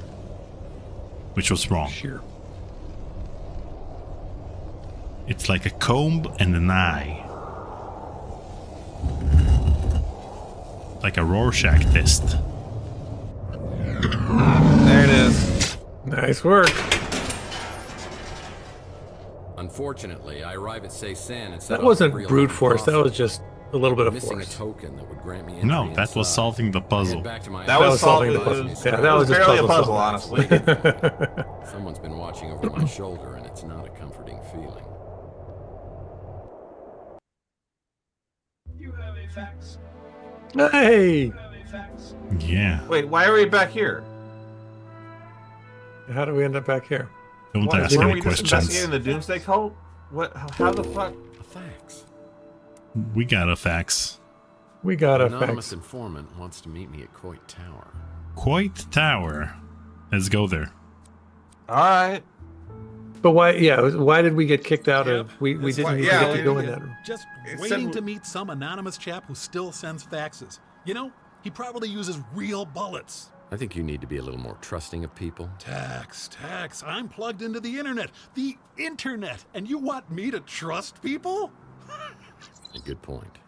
Speaker 1: Which was wrong.
Speaker 2: Sure.
Speaker 1: It's like a comb and an eye. Like a Rorschach test.
Speaker 4: There it is.
Speaker 2: Nice work.
Speaker 7: Unfortunately, I arrive at Ceysan and set
Speaker 2: That
Speaker 7: off
Speaker 2: wasn't
Speaker 7: every
Speaker 2: brute
Speaker 7: alarm
Speaker 2: force. That
Speaker 7: possible.
Speaker 2: was just a little bit of
Speaker 7: Missing
Speaker 2: force.
Speaker 7: a token that would grant me entry
Speaker 1: No, that was
Speaker 7: inside.
Speaker 1: solving the puzzle.
Speaker 7: Head back to my
Speaker 4: That was solving the
Speaker 7: office.
Speaker 4: puzzle.
Speaker 2: Yeah, that was just
Speaker 4: barely a
Speaker 2: puzzle
Speaker 4: puzzle,
Speaker 2: solving.
Speaker 4: honestly.
Speaker 7: Someone's been watching over my shoulder, and it's not a comforting feeling.
Speaker 12: You have a fax.
Speaker 2: Hey!
Speaker 1: Yeah.
Speaker 4: Wait, why are we back here?
Speaker 2: How do we end up back here?
Speaker 1: Don't
Speaker 4: What,
Speaker 1: ask
Speaker 4: weren't
Speaker 1: any
Speaker 4: we just
Speaker 1: questions.
Speaker 4: investigating the Doomsday Cult? What? How the fuck?
Speaker 7: A fax.
Speaker 1: We got a fax.
Speaker 2: We got a
Speaker 7: An anonymous
Speaker 2: fax.
Speaker 7: informant wants to meet me at Coit Tower.
Speaker 1: Coit Tower. Let's go there.
Speaker 4: All right.
Speaker 2: But why? Yeah, why did we get kicked out of? We
Speaker 12: That's
Speaker 2: didn't
Speaker 12: why-
Speaker 2: even
Speaker 12: yeah,
Speaker 2: get to go in that room.
Speaker 12: Just
Speaker 4: It
Speaker 12: waiting
Speaker 4: said-
Speaker 12: to meet some anonymous chap who still sends faxes. You know, he probably uses real bullets.
Speaker 7: I think you need to be a little more trusting of people.
Speaker 12: Tax. I'm plugged into the internet. The internet. And you want me to trust people?
Speaker 7: A good point.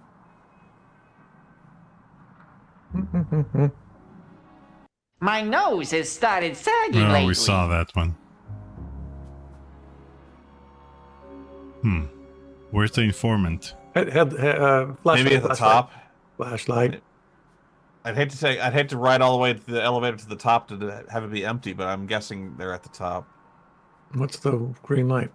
Speaker 21: My nose has started sagging
Speaker 1: Oh,
Speaker 21: lately.
Speaker 1: we saw that one. Where's the informant?
Speaker 2: Flashlight,
Speaker 4: Maybe at the top.
Speaker 2: Flashlight.
Speaker 4: I'd hate to ride all the way to the elevator to the top to have it be empty, but I'm guessing they're at the top.
Speaker 2: What's the green light?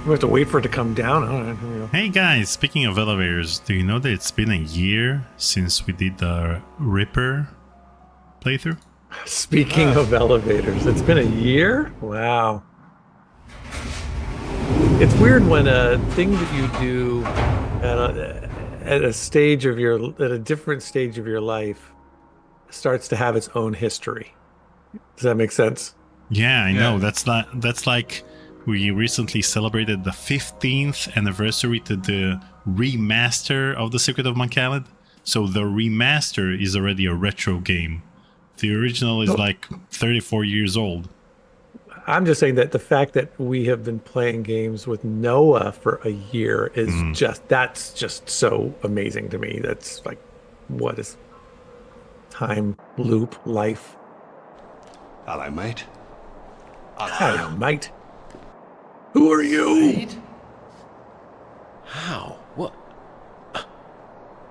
Speaker 2: We have to wait for it to come down. All right, here we go.
Speaker 1: Hey guys, speaking of elevators, do you know that it's been a year since we did the Ripper playthrough?
Speaker 2: Speaking of elevators, it's been a year? Wow. It's weird when a thing that you do at a different stage of your life starts to have its own history. Does that make sense?
Speaker 1: Yeah, I know. That's like we recently celebrated the 15th anniversary to the remaster of The Secret of Monkey Island. So the remaster is already a retro game. The original is like 34 years old.
Speaker 2: I'm just saying that the fact that we have been playing games with Noah for a year is that's just so amazing to me. That's like, what is time loop life?
Speaker 5: Hello, mate.
Speaker 2: Hello, mate. Who are you?
Speaker 7: How? What?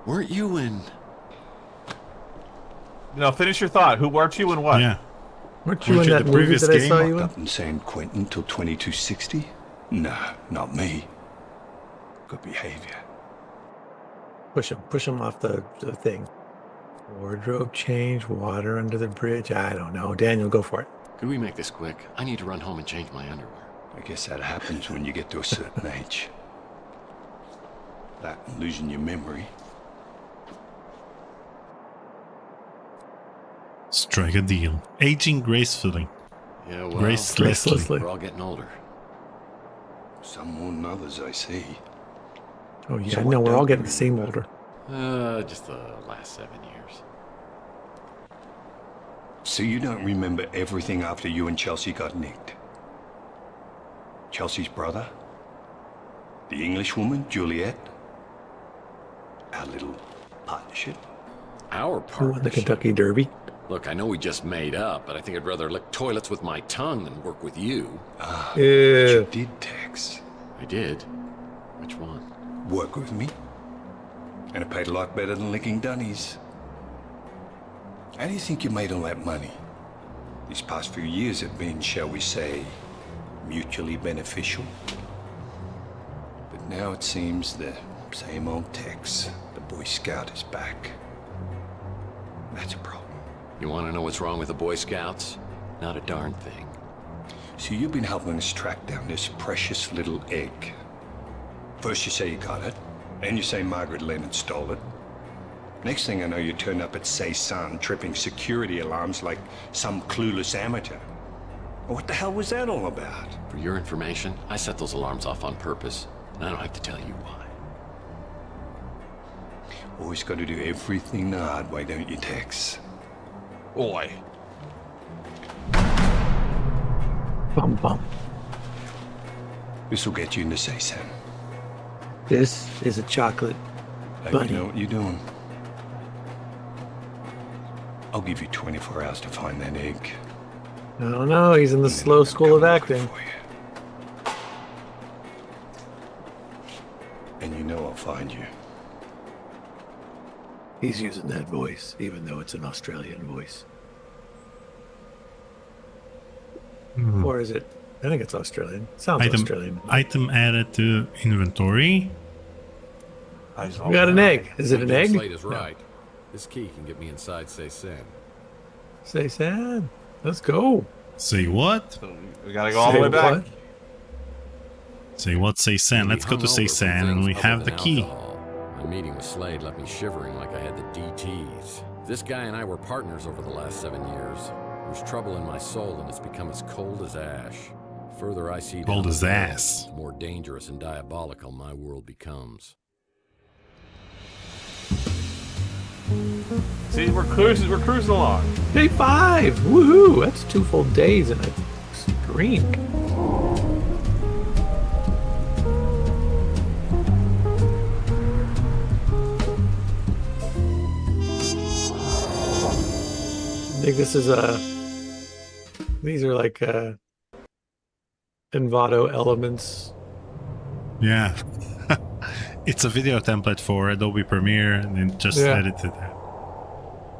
Speaker 7: Weren't you in?
Speaker 4: No, finish your thought. Who weren't you in what?
Speaker 1: Yeah.
Speaker 2: Weren't you in that movie that I saw you in?
Speaker 5: Up in San Quentin till 2260? No, not me. Good behavior.
Speaker 2: Push him off the thing. Wardrobe change, water under the bridge. I don't know. Daniel, go for it.
Speaker 7: Could we make this quick? I need to run home and change my underwear.
Speaker 5: I guess that happens when you get to a certain age. That and losing your memory.
Speaker 1: Strike a deal. Aging gracefully.
Speaker 7: Yeah, well,
Speaker 1: Gracelessly.
Speaker 7: We're all getting older.
Speaker 5: Some more than others, I see.
Speaker 2: Oh yeah,
Speaker 5: So
Speaker 2: no,
Speaker 5: what
Speaker 2: we're all
Speaker 5: don't
Speaker 2: getting
Speaker 5: you
Speaker 2: the same
Speaker 5: remember?
Speaker 2: older.
Speaker 7: Just the last 7 years.
Speaker 5: So you don't remember everything after you and Chelsea got nicked? Chelsea's brother? The English woman, Juliet? Our little partnership?
Speaker 7: Our
Speaker 2: Who won the
Speaker 7: partnership?
Speaker 2: Kentucky Derby?
Speaker 7: Look, I know we just made up, but I think I'd rather lick toilets with my tongue than work with you.
Speaker 5: But you did, Tex.
Speaker 7: I did? Which one?
Speaker 5: Work with me. And it paid a lot better than licking dunnies. How do you think you made all that money? These past few years have been, shall we say, mutually beneficial. But now it seems the same old Tex, the Boy Scout, is back. That's a problem.
Speaker 7: You want to know what's wrong with the Boy Scouts? Not a darn thing.
Speaker 5: So you've been helping us track down this precious little egg. First you say you got it, then you say Margaret Leonard stole it. Next thing I know, you turn up at Cezanne tripping security alarms like some clueless amateur. What the hell was that all about?
Speaker 7: For your information, I set those alarms off on purpose, and I don't have to tell you why.
Speaker 5: Always got to do everything the hard way, don't you, Tex?
Speaker 4: Boy.
Speaker 2: Bum bum.
Speaker 5: This will get you into Cezanne.
Speaker 2: This is a chocolate bunny.
Speaker 5: You know what you're doing. I'll give you 24 hours to find that egg.
Speaker 2: I don't know. He's in the slow school of acting.
Speaker 5: And you know I'll find you.
Speaker 2: He's using that voice, even though it's an Australian voice. Or is it? I think it's Australian. Sounds Australian.
Speaker 1: Item added to inventory.
Speaker 2: We got an egg. Is it an egg?
Speaker 7: Slate is right. This key can get me inside Cezanne.
Speaker 2: Cezanne. Let's go.
Speaker 1: Say what?
Speaker 4: We gotta go all the way back.
Speaker 2: What?
Speaker 1: Say what? Cezanne. Let's go to Cezanne, and we have the key.
Speaker 7: My meeting with Slade left me shivering like I had the DTs. This guy and I were partners over the last 7 years. There's trouble in my soul, and it's become as cold as ash. The further I see
Speaker 1: Cold
Speaker 7: down
Speaker 1: as
Speaker 7: the road,
Speaker 1: ass.
Speaker 7: the more dangerous and diabolical my world becomes.
Speaker 4: See, we're cruising along.
Speaker 2: Day 5. Woohoo! That's 2 full days in a streak. I think this is these are like Envato elements.
Speaker 1: Yeah. It's a video template for Adobe Premiere, and then just edited that.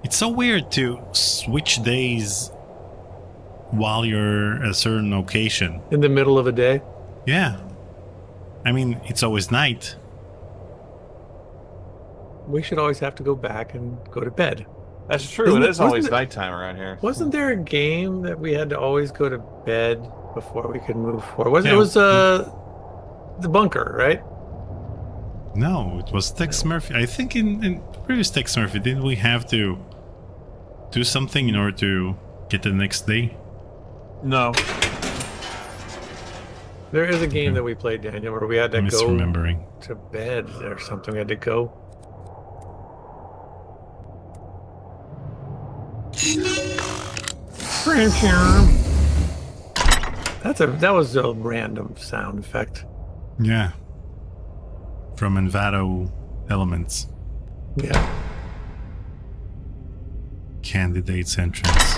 Speaker 1: It's so weird to switch days while you're at a certain location.
Speaker 2: In the middle of a day?
Speaker 1: Yeah. I mean, it's always night.
Speaker 2: We should always have to go back and go to bed.
Speaker 4: That's true. It is always nighttime around here.
Speaker 2: Wasn't there a game that we had to always go to bed before we could move forward? It was the bunker, right?
Speaker 1: No, it was Tex Murphy. I think in previous Tex Murphy, didn't we have to do something in order to get the next day?
Speaker 4: No.
Speaker 2: There is a game that we played, Daniel, where we had to go
Speaker 1: Misremembering.
Speaker 2: to bed or something. We had to go. That was a random sound effect.
Speaker 1: Yeah. From Envato Elements.
Speaker 2: Yeah.
Speaker 1: Candidates entrance.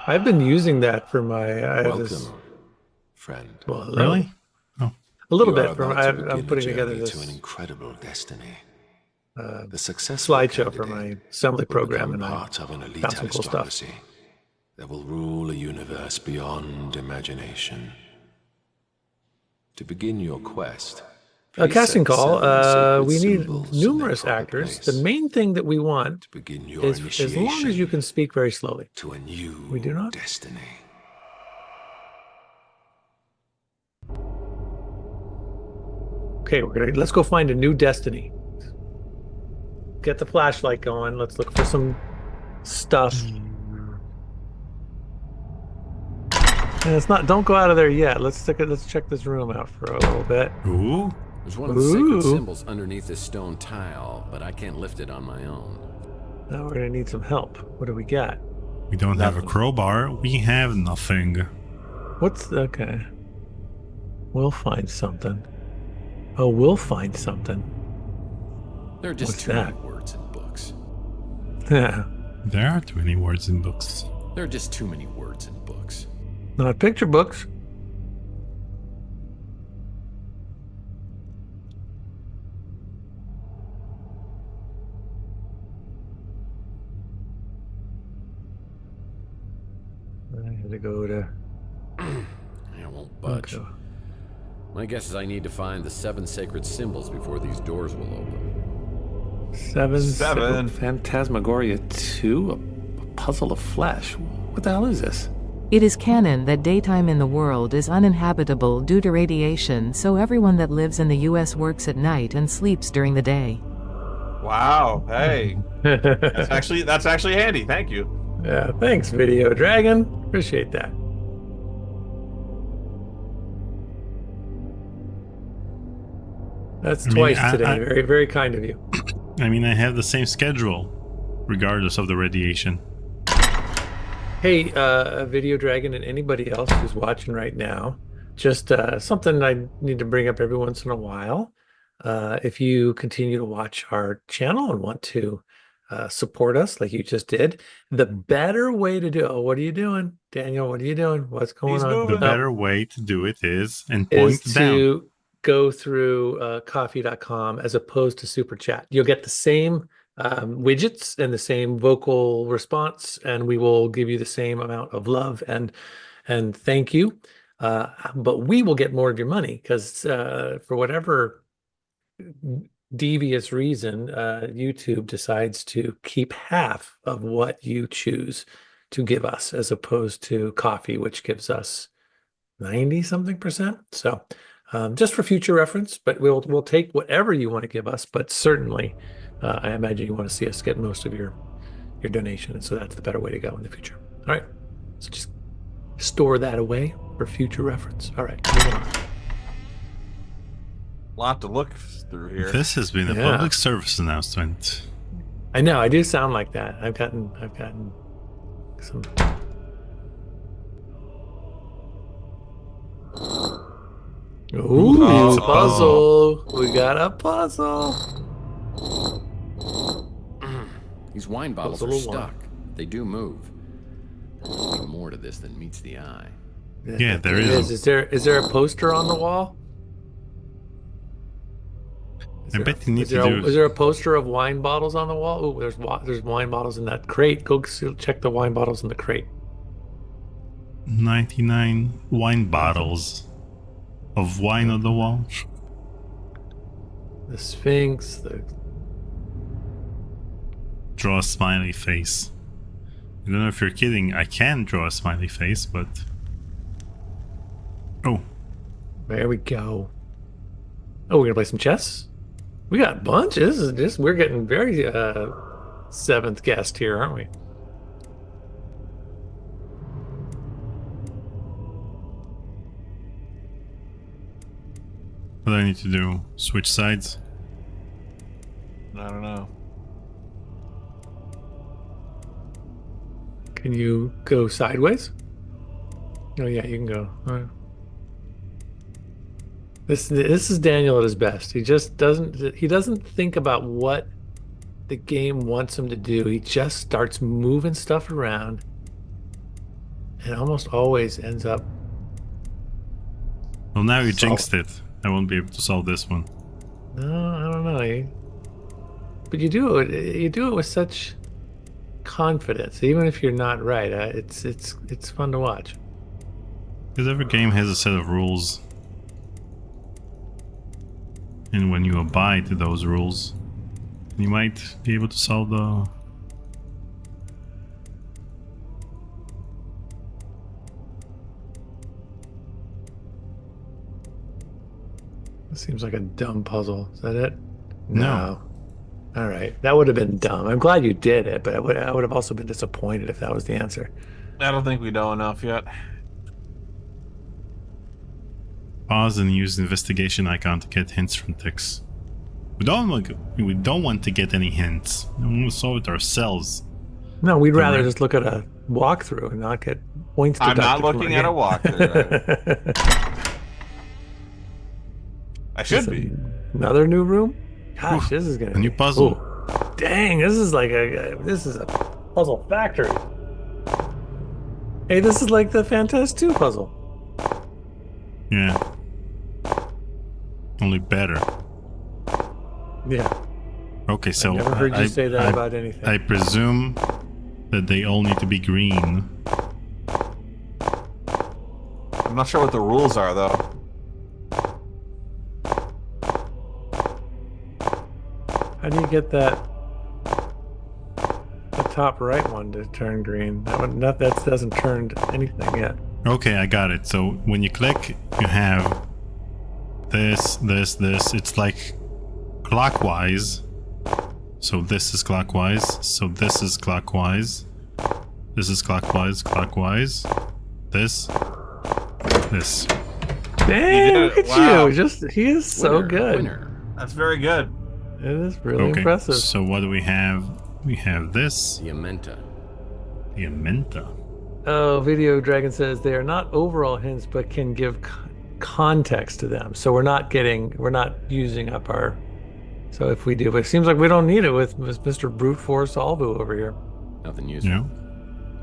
Speaker 2: I've been using that for my.
Speaker 7: Welcome, friend.
Speaker 2: Well, hello.
Speaker 1: Really? Oh.
Speaker 2: A little
Speaker 7: You are
Speaker 2: bit. From
Speaker 7: about to begin
Speaker 2: I'm putting
Speaker 7: a
Speaker 2: together
Speaker 7: journey
Speaker 2: this
Speaker 7: to an incredible destiny.
Speaker 2: the
Speaker 7: successful
Speaker 2: slideshow for my assembly
Speaker 7: will
Speaker 2: program,
Speaker 7: become
Speaker 2: and I
Speaker 7: part of an elite
Speaker 2: found some cool stuff.
Speaker 7: aristocracy that will rule a universe beyond imagination. To begin your quest,
Speaker 2: A
Speaker 7: please
Speaker 2: casting
Speaker 7: set
Speaker 2: call.
Speaker 7: 7
Speaker 2: We
Speaker 7: sacred
Speaker 2: need
Speaker 7: symbols
Speaker 2: numerous
Speaker 7: in their proper
Speaker 2: actors.
Speaker 7: place.
Speaker 2: The main thing that we want
Speaker 7: Begin your
Speaker 2: is as long as
Speaker 7: initiation
Speaker 2: you can speak very slowly.
Speaker 7: to a new
Speaker 2: We do not.
Speaker 7: destiny.
Speaker 2: Okay, let's go find a new destiny. Get the flashlight going. Let's look for some stuff. And it's not. Don't go out of there yet. Let's check this room out for a little bit.
Speaker 1: Ooh.
Speaker 7: There's one of the sacred symbols underneath this stone tile, but I can't lift it on my own.
Speaker 2: Now we're gonna need some help. What do we got?
Speaker 1: We don't have a crowbar. We have nothing.
Speaker 2: Okay? We'll find something. Oh, we'll find something.
Speaker 7: There are just
Speaker 2: What's
Speaker 7: too
Speaker 2: that?
Speaker 7: many words in books.
Speaker 2: Yeah.
Speaker 1: There are too many words in books.
Speaker 7: There are just too many words in books.
Speaker 2: Not picture books. I had to go to.
Speaker 7: I won't budge.
Speaker 2: Okay.
Speaker 7: My guess is I need to find the 7 sacred symbols before these doors will open.
Speaker 2: Seven. Phantasmagoria 2? A puzzle of flesh. What the hell is this?
Speaker 6: It is canon that daytime in the world is uninhabitable due to radiation, so everyone that lives in the U.S. works at night and sleeps during the day.
Speaker 4: Wow. Hey. that's actually handy. Thank you.
Speaker 2: Yeah, thanks, Video Dragon. Appreciate that. That's twice today. Very, very kind of you.
Speaker 1: I mean, I have the same schedule, regardless of the radiation.
Speaker 2: Hey, Video Dragon and anybody else who's watching right now, just something I need to bring up every once in a while. If you continue to watch our channel and want to support us like you just did, the better way to do it. Oh, what are you doing, Daniel? What are you doing? What's going on?
Speaker 1: The better way to do it is to
Speaker 2: go through coffee.com as opposed to Super Chat. You'll get the same widgets and the same vocal response, and we will give you the same amount of love and thank you. But we will get more of your money because for whatever devious reason, YouTube decides to keep half of what you choose to give us as opposed to coffee, which gives us 90-something%. So just for future reference, but we'll take whatever you want to give us, but certainly I imagine you want to see us get most of your donation, and so that's the better way to go in the future. All right, so just store that away for future reference. All right, moving on.
Speaker 4: Lot to look through here.
Speaker 1: This has been a public service announcement.
Speaker 2: I know, I do sound like that. I've gotten some. Ooh, puzzle. We got a puzzle.
Speaker 7: These wine bottles are stuck. They do move. There's more to this than meets the eye.
Speaker 1: Yeah, there is.
Speaker 2: Is there a poster on the wall?
Speaker 1: I bet you need to do.
Speaker 2: Is there a poster of wine bottles on the wall? Oh, there's wine bottles in that crate. Go check the wine bottles in the crate.
Speaker 1: 99 wine bottles of wine on the wall.
Speaker 2: The Sphinx.
Speaker 1: Draw a smiley face. I don't know if you're kidding. I can draw a smiley face, but
Speaker 2: there we go. Oh, we're gonna play some chess. We got bunches. We're getting very seventh guest here, aren't we?
Speaker 1: What do I need to do? Switch sides?
Speaker 4: I don't know.
Speaker 2: Can you go sideways? Oh yeah, you can go. All right. This is Daniel at his best. He just doesn't think about what the game wants him to do. He just starts moving stuff around and almost always ends up.
Speaker 1: Well, now you jinxed it. I won't be able to solve this one.
Speaker 2: No, I don't know. But you do it with such confidence, even if you're not right. It's fun to watch.
Speaker 1: Because every game has a set of rules. And when you abide to those rules, you might be able to solve the...
Speaker 2: It seems like a dumb puzzle. Is that it?
Speaker 1: No.
Speaker 2: All right. That would have been dumb. I'm glad you did it, but I would have also been disappointed if that was the answer.
Speaker 4: I don't think we know enough yet.
Speaker 1: Pause and use the investigation icon to get hints from ticks. We don't want to get any hints. We want to solve it ourselves.
Speaker 2: No, we'd rather just look at a walkthrough and not get points deducted.
Speaker 4: I'm not looking at a walkthrough. I should be.
Speaker 2: Another new room? Gosh, this is gonna
Speaker 1: be a new puzzle.
Speaker 2: Ooh. Dang, this is like this is a puzzle factory. Hey, this is like the Phantasm 2 puzzle.
Speaker 1: Yeah. Only better.
Speaker 2: Yeah.
Speaker 1: Okay, so
Speaker 2: I've never heard you say that about anything.
Speaker 1: I presume that they all need to be green.
Speaker 4: I'm not sure what the rules are, though.
Speaker 2: How do you get the top right one to turn green? That doesn't turn anything yet.
Speaker 1: Okay, I got it. So when you click, you have this. It's like clockwise. So this is clockwise. So this is clockwise. This is clockwise. This.
Speaker 2: Dang, look at you! He is so good.
Speaker 7: Winner.
Speaker 4: That's very good.
Speaker 2: It is really impressive.
Speaker 1: So what do we have? We have this.
Speaker 7: The Amenta.
Speaker 1: The Amenta.
Speaker 2: Oh, Video Dragon says they are not overall hints, but can give context to them. So we're not using up our. So if we do, it seems like we don't need it with Mr. Brute Force Albu over here.
Speaker 7: Nothing useful.
Speaker 1: No.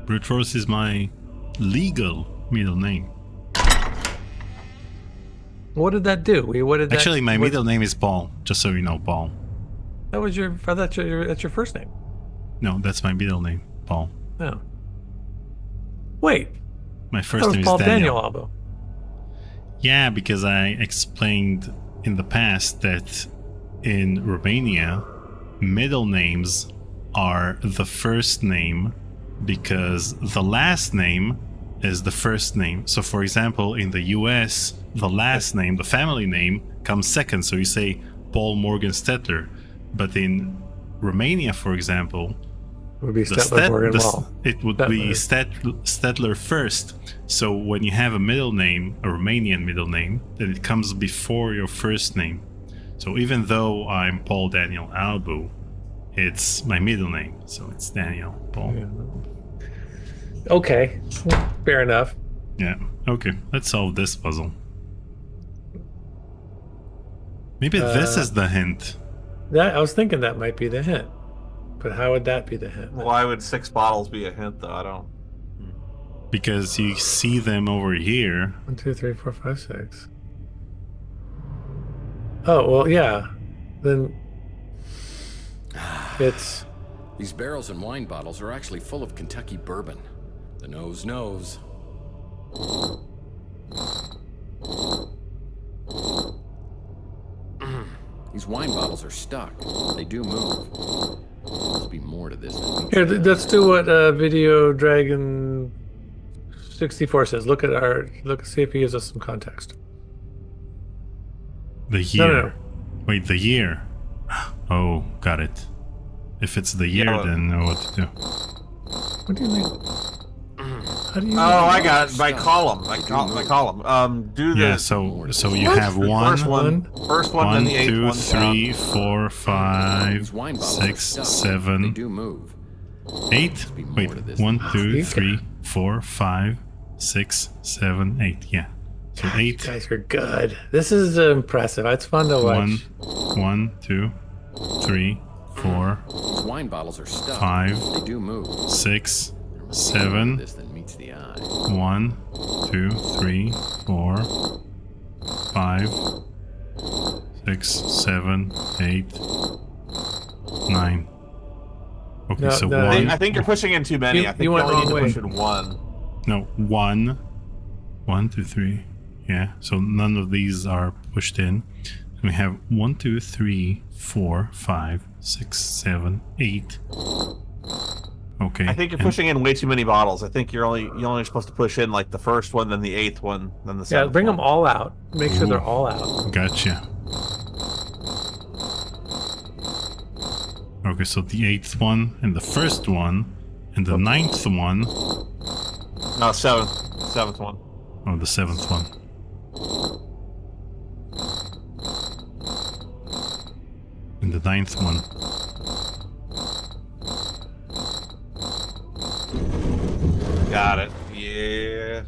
Speaker 1: Brute Force is my legal middle name.
Speaker 2: What did that do?
Speaker 1: Actually, my middle name is Paul. Just so you know, Paul.
Speaker 2: That was that's your first name.
Speaker 1: No, that's my middle name, Paul.
Speaker 2: No. Wait.
Speaker 1: My first name is
Speaker 2: Paul
Speaker 1: Daniel.
Speaker 2: Albo.
Speaker 1: Yeah, because I explained in the past that in Romania, middle names are the first name because the last name is the first name. So, for example, in the US, the last name, the family name, comes second. So you say Paul Morgan Stettler. But in Romania, for example,
Speaker 2: it would be
Speaker 1: it would be Stettler first. So when you have a middle name, a Romanian middle name, then it comes before your first name. So even though I'm Paul Daniel Albu, it's my middle name. So it's Daniel Paul.
Speaker 2: Yeah. Okay, fair enough.
Speaker 1: Yeah, okay. Let's solve this puzzle. Maybe this is the hint.
Speaker 2: I was thinking that might be the hint. But how would that be the hint?
Speaker 4: Why would 6 bottles be a hint, though? I don't...
Speaker 1: Because you see them over here.
Speaker 2: 1, 2, 3, 4, 5, 6. Oh, well, yeah. Then it's...
Speaker 7: These barrels and wine bottles are actually full of Kentucky bourbon. The nose knows. These wine bottles are stuck. They do move. Must be more to this than
Speaker 2: Here, let's do what Video Dragon 64 says. See if he gives us some context.
Speaker 1: The year.
Speaker 2: No.
Speaker 1: Wait, the year. Oh, got it. If it's the year, then I know what to do.
Speaker 2: What do you mean? How do you?
Speaker 4: Oh, I got it by column. By column. Do the.
Speaker 1: Yeah. So you have one,
Speaker 4: first one, then the eighth
Speaker 1: two,
Speaker 4: one.
Speaker 1: 3, 4, 5, 6, 7,
Speaker 7: They do move.
Speaker 1: 8. Wait, 1, 2, 3, 4, 5, 6, 7, 8. Yeah. So 8.
Speaker 2: You guys are good. This is impressive. It's fun to watch.
Speaker 1: 1, 2, 3, 4.
Speaker 7: These wine bottles are stuffed.
Speaker 1: 5.
Speaker 7: They do move.
Speaker 1: 6, 7.
Speaker 7: This that meets the eye.
Speaker 1: 1, 2, 3, 4, 5, 6, 7, 8, 9. Okay,
Speaker 2: No,
Speaker 1: so
Speaker 2: no,
Speaker 1: 1.
Speaker 4: I think you're pushing in too many. I think
Speaker 2: you
Speaker 4: you
Speaker 2: went
Speaker 4: only need
Speaker 2: wrong
Speaker 4: to push
Speaker 2: way.
Speaker 4: in one.
Speaker 1: No, 1. 1, 2, 3. Yeah, so none of these are pushed in. And we have 1, 2, 3, 4, 5, 6, 7, 8. Okay.
Speaker 4: I think you're pushing in way too many bottles. I think you're only supposed to push in like the first one, then the eighth one, then the seventh.
Speaker 2: Yeah, bring
Speaker 4: one.
Speaker 2: them all out. Make sure they're all out.
Speaker 1: Gotcha. Okay, so the 8th one, and the first one, and the 9th one.
Speaker 4: No, seventh one.
Speaker 1: Oh, the 7th one. And the 9th one.
Speaker 4: Got it. Yeah.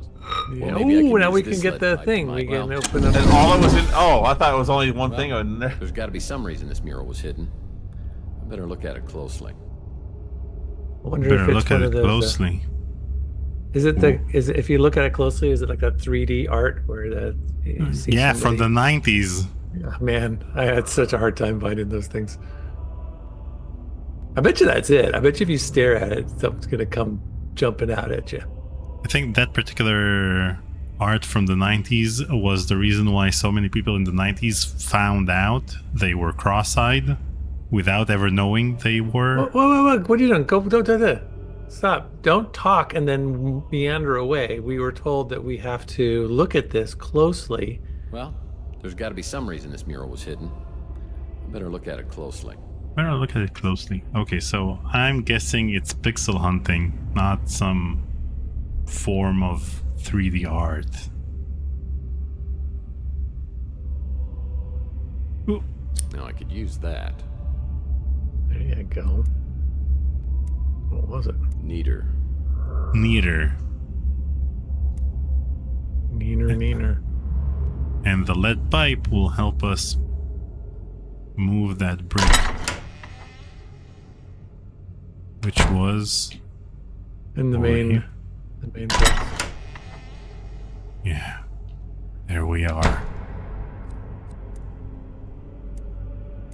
Speaker 2: Yeah.
Speaker 7: maybe I can
Speaker 2: Ooh, now
Speaker 7: use
Speaker 2: we
Speaker 7: this
Speaker 2: can get the
Speaker 7: lead pipe
Speaker 2: thing.
Speaker 7: to
Speaker 2: We
Speaker 7: my
Speaker 2: can
Speaker 7: well.
Speaker 2: open up.
Speaker 4: And all it was in. Oh, I thought it was only one thing in there.
Speaker 7: There's got to be some reason this mural was hidden. I better look at it closely.
Speaker 2: I wonder
Speaker 1: Better
Speaker 2: if it's
Speaker 1: look at
Speaker 2: one
Speaker 1: it
Speaker 2: of those.
Speaker 1: closely.
Speaker 2: Is it the? Is it, if you look at it closely, is it like that 3D art where the? You see
Speaker 1: Yeah, from the
Speaker 2: somebody-
Speaker 1: 90s.
Speaker 2: Yeah, man, I had such a hard time finding those things. I bet you that's it. I bet you if you stare at it, something's gonna come jumping out at you.
Speaker 1: I think that particular art from the 90s was the reason why so many people in the 90s found out they were cross-eyed without ever knowing they were.
Speaker 2: Whoa! What are you doing? Go! Don't do that. Stop! Don't talk and then meander away. We were told that we have to look at this closely.
Speaker 7: Well, there's got to be some reason this mural was hidden. I better look at it closely.
Speaker 1: Better look at it closely. Okay, so I'm guessing it's pixel hunting, not some form of 3D art. Ooh.
Speaker 7: Now I could use that.
Speaker 2: There you go. What was it?
Speaker 7: Neater.
Speaker 1: Neater.
Speaker 2: Neener.
Speaker 1: And the lead pipe will help us move that brick. Which was
Speaker 2: In the
Speaker 1: over
Speaker 2: main,
Speaker 1: here.
Speaker 2: the main place.
Speaker 1: Yeah. There we are.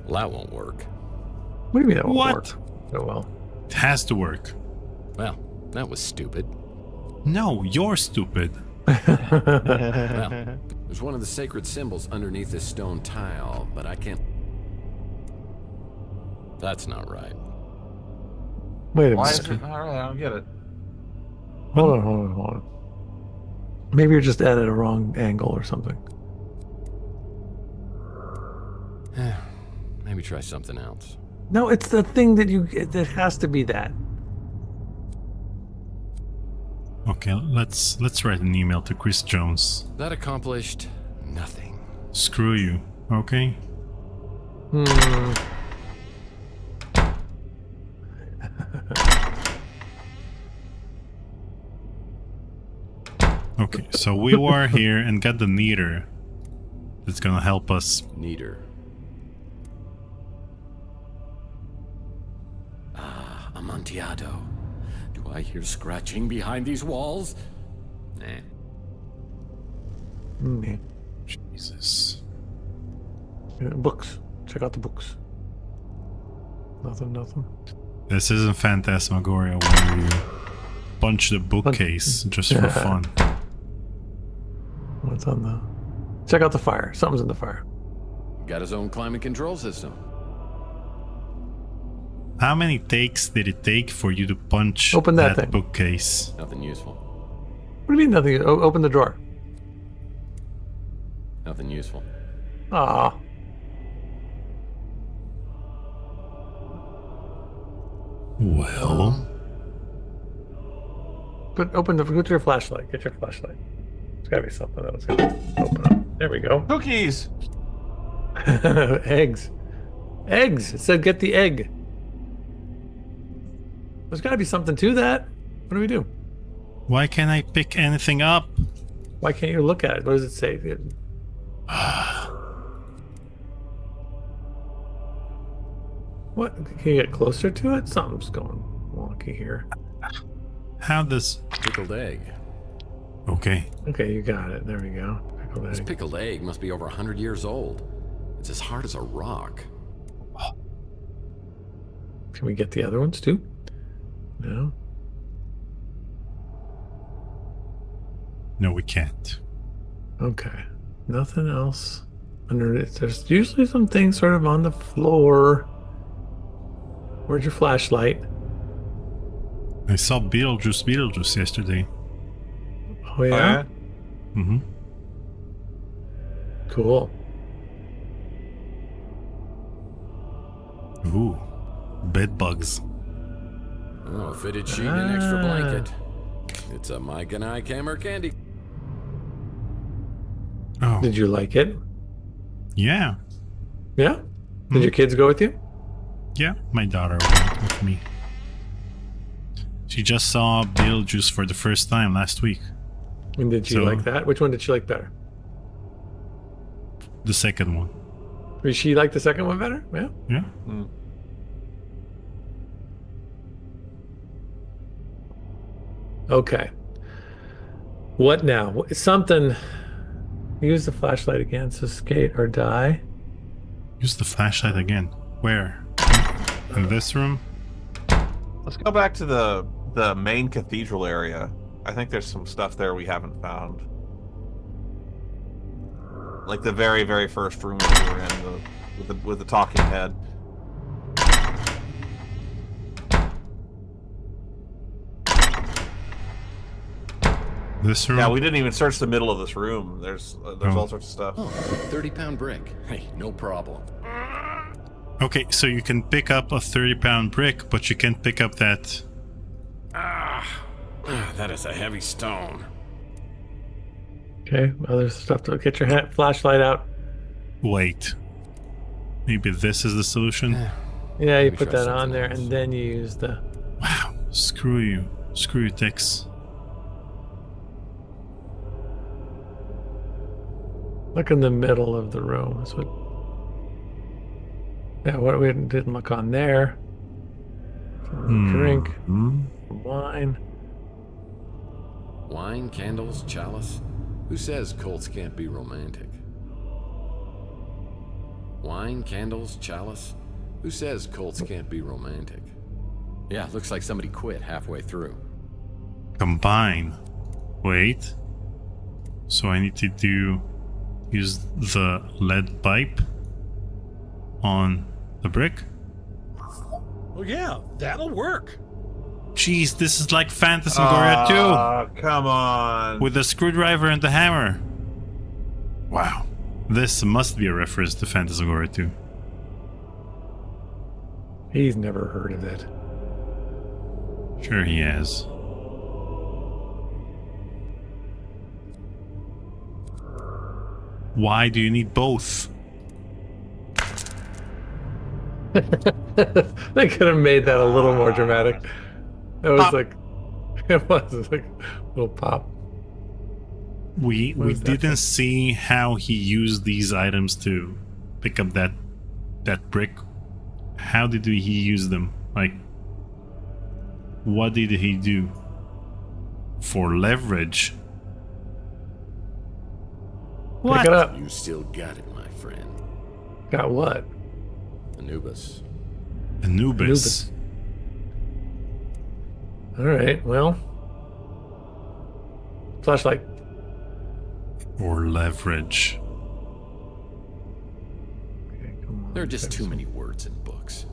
Speaker 7: Well, that won't work.
Speaker 2: What do you mean that won't
Speaker 1: What?
Speaker 2: work? Oh well.
Speaker 1: It has to work.
Speaker 7: Well, that was stupid.
Speaker 1: No, you're stupid.
Speaker 7: Well, there's one of the sacred symbols underneath this stone tile, but I can't... That's not right.
Speaker 2: Wait a
Speaker 4: Why
Speaker 2: minute.
Speaker 4: is it? All right, I don't get it.
Speaker 2: Hold on. Maybe you're just at a wrong angle or something.
Speaker 7: Maybe try something else.
Speaker 2: No, it's the thing that it has to be that.
Speaker 1: Okay, let's write an email to Chris Jones.
Speaker 7: That accomplished nothing.
Speaker 1: Screw you, okay? Okay, so we were here and got the neater. That's gonna help us.
Speaker 7: Neater. Ah, Amontillado. Do I hear scratching behind these walls? Nah.
Speaker 1: Jesus.
Speaker 2: Yeah, books. Check out the books. Nothing.
Speaker 1: This isn't Phantasmagoria where you punch the bookcase just for fun.
Speaker 2: What's on the... Check out the fire. Something's in the fire.
Speaker 7: Got his own climate control system.
Speaker 1: How many takes did it take for you to punch
Speaker 2: Open that thing.
Speaker 1: bookcase?
Speaker 7: Nothing useful.
Speaker 2: What do you mean nothing? Open the drawer.
Speaker 7: Nothing useful.
Speaker 2: Ah.
Speaker 1: Well,
Speaker 2: Get your flashlight. Get your flashlight. There's gotta be something that was gonna open up. There we go.
Speaker 4: Cookies.
Speaker 2: Eggs. Eggs. It said get the egg. There's gotta be something to that. What do we do?
Speaker 1: Why can't I pick anything up?
Speaker 2: Why can't you look at it? What does it say? What? Can you get closer to it? Something's going wonky here.
Speaker 1: How does...
Speaker 7: Pickled egg.
Speaker 1: Okay.
Speaker 2: Okay, you got it. There we go. Pickled
Speaker 7: This
Speaker 2: egg.
Speaker 7: pickled egg must be over 100 years old. It's as hard as a rock.
Speaker 2: Can we get the other ones too? No.
Speaker 1: No, we can't.
Speaker 2: Okay. Nothing else underneath. There's usually some things sort of on the floor. Where's your flashlight?
Speaker 1: I saw Beetlejuice yesterday.
Speaker 2: Oh yeah?
Speaker 1: Mm-hmm.
Speaker 2: Cool.
Speaker 1: Ooh. Bed bugs.
Speaker 7: Oh, fitted sheet and an extra blanket. It's a Mike and I camera candy.
Speaker 1: Oh.
Speaker 2: Did you like it?
Speaker 1: Yeah.
Speaker 2: Yeah? Did your kids go with you?
Speaker 1: Yeah, my daughter went with me. She just saw Beetlejuice for the first time last week.
Speaker 2: And did you like that? Which one did she like better?
Speaker 1: The second one.
Speaker 2: Did she like the second one better? Yeah.
Speaker 1: Yeah.
Speaker 2: Okay. What now? Something. Use the flashlight again. So skate or die.
Speaker 1: Use the flashlight again. Where? In this room?
Speaker 4: Let's go back to the main cathedral area. I think there's some stuff there we haven't found. Like the very, very first room we were in, with the talking head.
Speaker 1: This room?
Speaker 4: Yeah, we didn't even search the middle of this room. There's all sorts of stuff.
Speaker 7: Oh, 30-pound brick. Hey, no problem.
Speaker 1: Okay, so you can pick up a 30-pound brick, but you can't pick up that...
Speaker 7: that is a heavy stone.
Speaker 2: Okay, other stuff to get your flashlight out.
Speaker 1: Wait. Maybe this is the solution?
Speaker 2: Yeah, you put that on there and then you use the...
Speaker 1: Wow, screw you. Screw you, Tex.
Speaker 2: Look in the middle of the room. That's what... Yeah, what we didn't look on there. Drink. Wine.
Speaker 7: Wine, candles, chalice. Who says Colts can't be romantic? Wine, candles, chalice. Who says Colts can't be romantic? Yeah, looks like somebody quit halfway through.
Speaker 1: Combine. Wait. So I need to use the lead pipe on the brick?
Speaker 12: Well, yeah, that'll work.
Speaker 1: Jeez, this is like Phantasmagoria
Speaker 4: 2. Come on.
Speaker 1: With the screwdriver and the hammer. Wow. This must be a reference to Phantasmagoria 2.
Speaker 2: He's never heard of it.
Speaker 1: Sure he has. Why do you need both?
Speaker 2: They could have made that a little more dramatic. It was like, it was like a little pop.
Speaker 1: We didn't see how he used these items to pick up that brick. How did he use them? Like, what did he do? For leverage? What?
Speaker 2: Pick it up.
Speaker 7: You still got it, my friend.
Speaker 2: Got what?
Speaker 7: Anubis.
Speaker 1: Anubis.
Speaker 2: All right, well. Flashlight.
Speaker 1: Or leverage.
Speaker 2: Okay, come on.
Speaker 7: There are just too many words in books.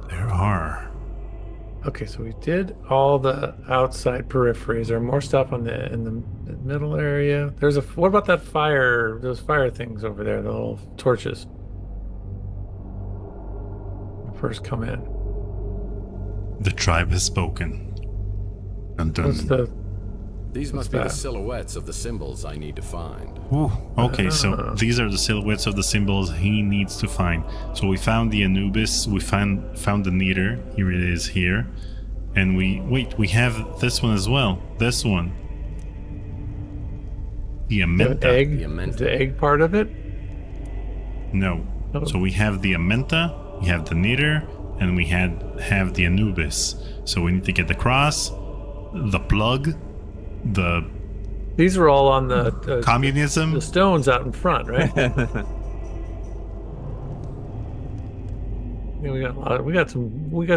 Speaker 1: There are.
Speaker 2: Okay, so we did all the outside peripheries. There are more stuff in the middle area. There's what about that fire? Those fire things over there, the little torches. First come in.
Speaker 1: The tribe has spoken. Dun, dun.
Speaker 2: What's the...
Speaker 7: These must be the silhouettes of the symbols I need to find.
Speaker 1: Ooh, okay, so these are the silhouettes of the symbols he needs to find. So we found the Anubis, we found the Neater, here it is here. And we have this one as well. This one. The Amenta.
Speaker 2: The egg? Is the egg part of it?
Speaker 1: No. Oh. So we have the Amenta, we have the Neater, and we have the Anubis. So we need to get the cross, the plug,
Speaker 2: these are all on the
Speaker 1: communism,
Speaker 2: the stones out in front, right? Yeah, we got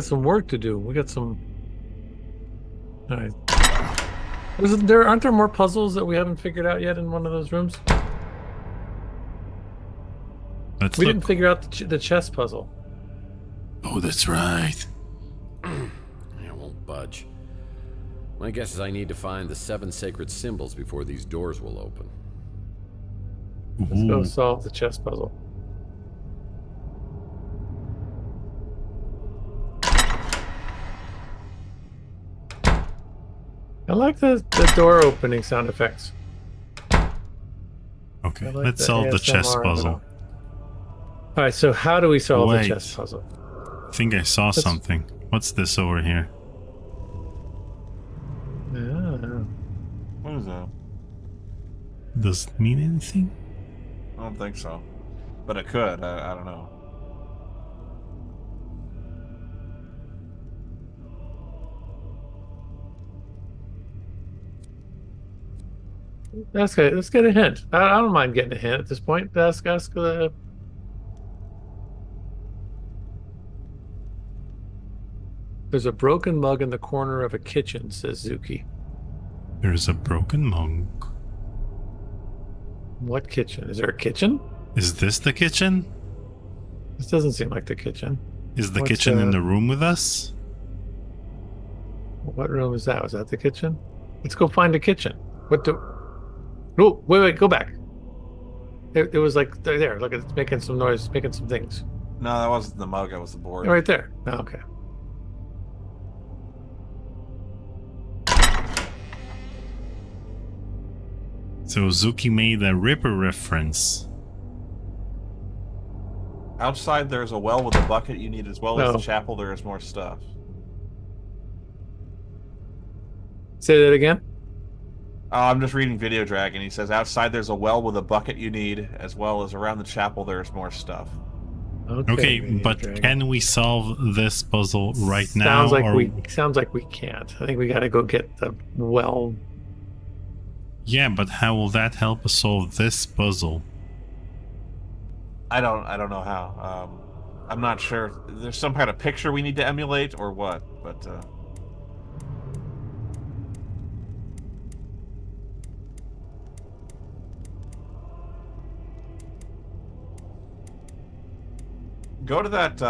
Speaker 2: some work to do. We got some. All right. Aren't there more puzzles that we haven't figured out yet in one of those rooms?
Speaker 1: We
Speaker 2: didn't figure out the chess puzzle.
Speaker 1: Oh, that's right.
Speaker 7: I won't budge. My guess is I need to find the 7 sacred symbols before these doors will open.
Speaker 2: Let's go solve the chess puzzle. I like the door opening sound effects.
Speaker 1: Okay, let's solve the chess puzzle.
Speaker 2: All right, so how do we solve the chess puzzle?
Speaker 1: I think I saw something. What's this over here?
Speaker 4: What is that?
Speaker 1: Does it mean anything?
Speaker 4: I don't think so. But it could. I don't know.
Speaker 2: Let's get a hint. I don't mind getting a hint at this point. Ask the... There's a broken mug in the corner of a kitchen, says Zuki.
Speaker 1: There's a broken mug.
Speaker 2: What kitchen? Is there a kitchen?
Speaker 1: Is this the kitchen?
Speaker 2: This doesn't seem like the kitchen.
Speaker 1: Is the kitchen in the room with us?
Speaker 2: What room is that? Was that the kitchen? Let's go find a kitchen. Oh, wait, go back. It was like there. Look, it's making some noise, making some things.
Speaker 4: No, that wasn't the mug. That was the board.
Speaker 2: Right there. Oh, okay.
Speaker 1: So Zuki made a Ripper reference.
Speaker 4: Outside there's a well with a bucket you need, as well as the chapel. There is more stuff.
Speaker 2: Say that again.
Speaker 4: I'm just reading Video Dragon. He says outside there's a well with a bucket you need, as well as around the chapel there's more stuff.
Speaker 1: Okay, but can we solve this puzzle right now?
Speaker 2: Sounds like we can't. I think we got to go get the well.
Speaker 1: Yeah, but how will that help us solve this puzzle?
Speaker 4: I don't know how. I'm not sure. There's some kind of picture we need to emulate or what, but go to that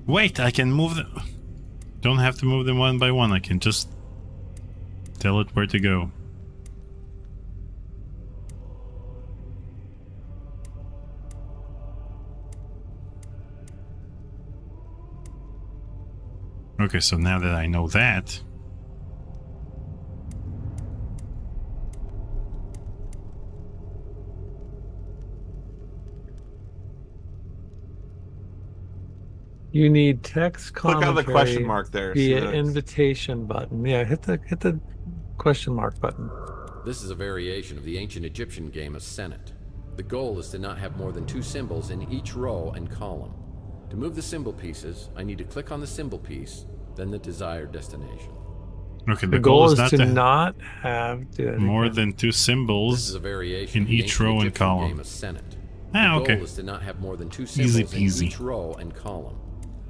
Speaker 1: Wait, I can move them. Don't have to move them one by one. I can just tell it where to go. Okay, so now that I know that...
Speaker 2: You need text commentary.
Speaker 4: Click on the question mark there.
Speaker 2: Via invitation button. Yeah, hit the question mark button.
Speaker 7: This is a variation of the ancient Egyptian game of Senate. The goal is to not have more than 2 symbols in each row and column. To move the symbol pieces, I need to click on the symbol piece, then the desired destination.
Speaker 1: Okay,
Speaker 2: the goal is to not have
Speaker 1: more than 2 symbols
Speaker 7: this is a variation
Speaker 1: in each row and column.
Speaker 7: Game of Senate.
Speaker 1: Ah,
Speaker 7: the
Speaker 1: okay.
Speaker 7: goal is to not have more than 2 symbols in each row and column.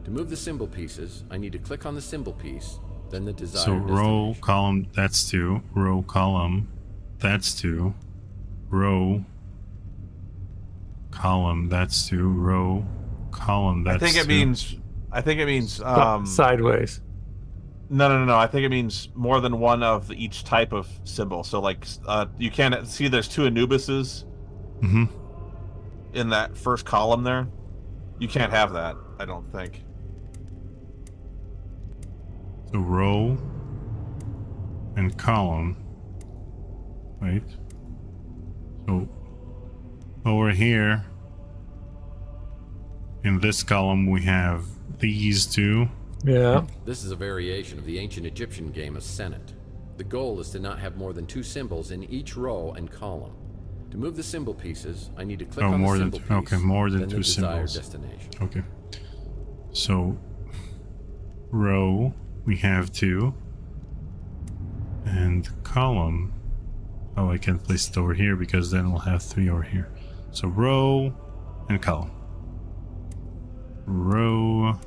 Speaker 7: To move the symbol pieces, I need to click on the symbol piece, then the desired destination.
Speaker 1: So row, column, that's 2. Row, column, that's 2. Row, column, that's 2. Row, column, that's 2.
Speaker 4: I think it means
Speaker 2: sideways.
Speaker 4: No. I think it means more than one of each type of symbol. So like you can't see there's 2 Anubises in that first column there. You can't have that, I don't think.
Speaker 1: So row, and column. Wait. So over here in this column we have these two.
Speaker 2: Yeah.
Speaker 7: This is a variation of the ancient Egyptian game of Senate. The goal is to not have more than 2 symbols in each row and column. To move the symbol pieces, I need to click on
Speaker 1: more
Speaker 7: the
Speaker 1: than
Speaker 7: symbol piece,
Speaker 1: more than
Speaker 7: then
Speaker 1: 2
Speaker 7: the desired
Speaker 1: symbols.
Speaker 7: destination.
Speaker 1: Okay. So row we have 2, and column. Oh, I can't place it over here because then we'll have 3 over here. So row and column. Row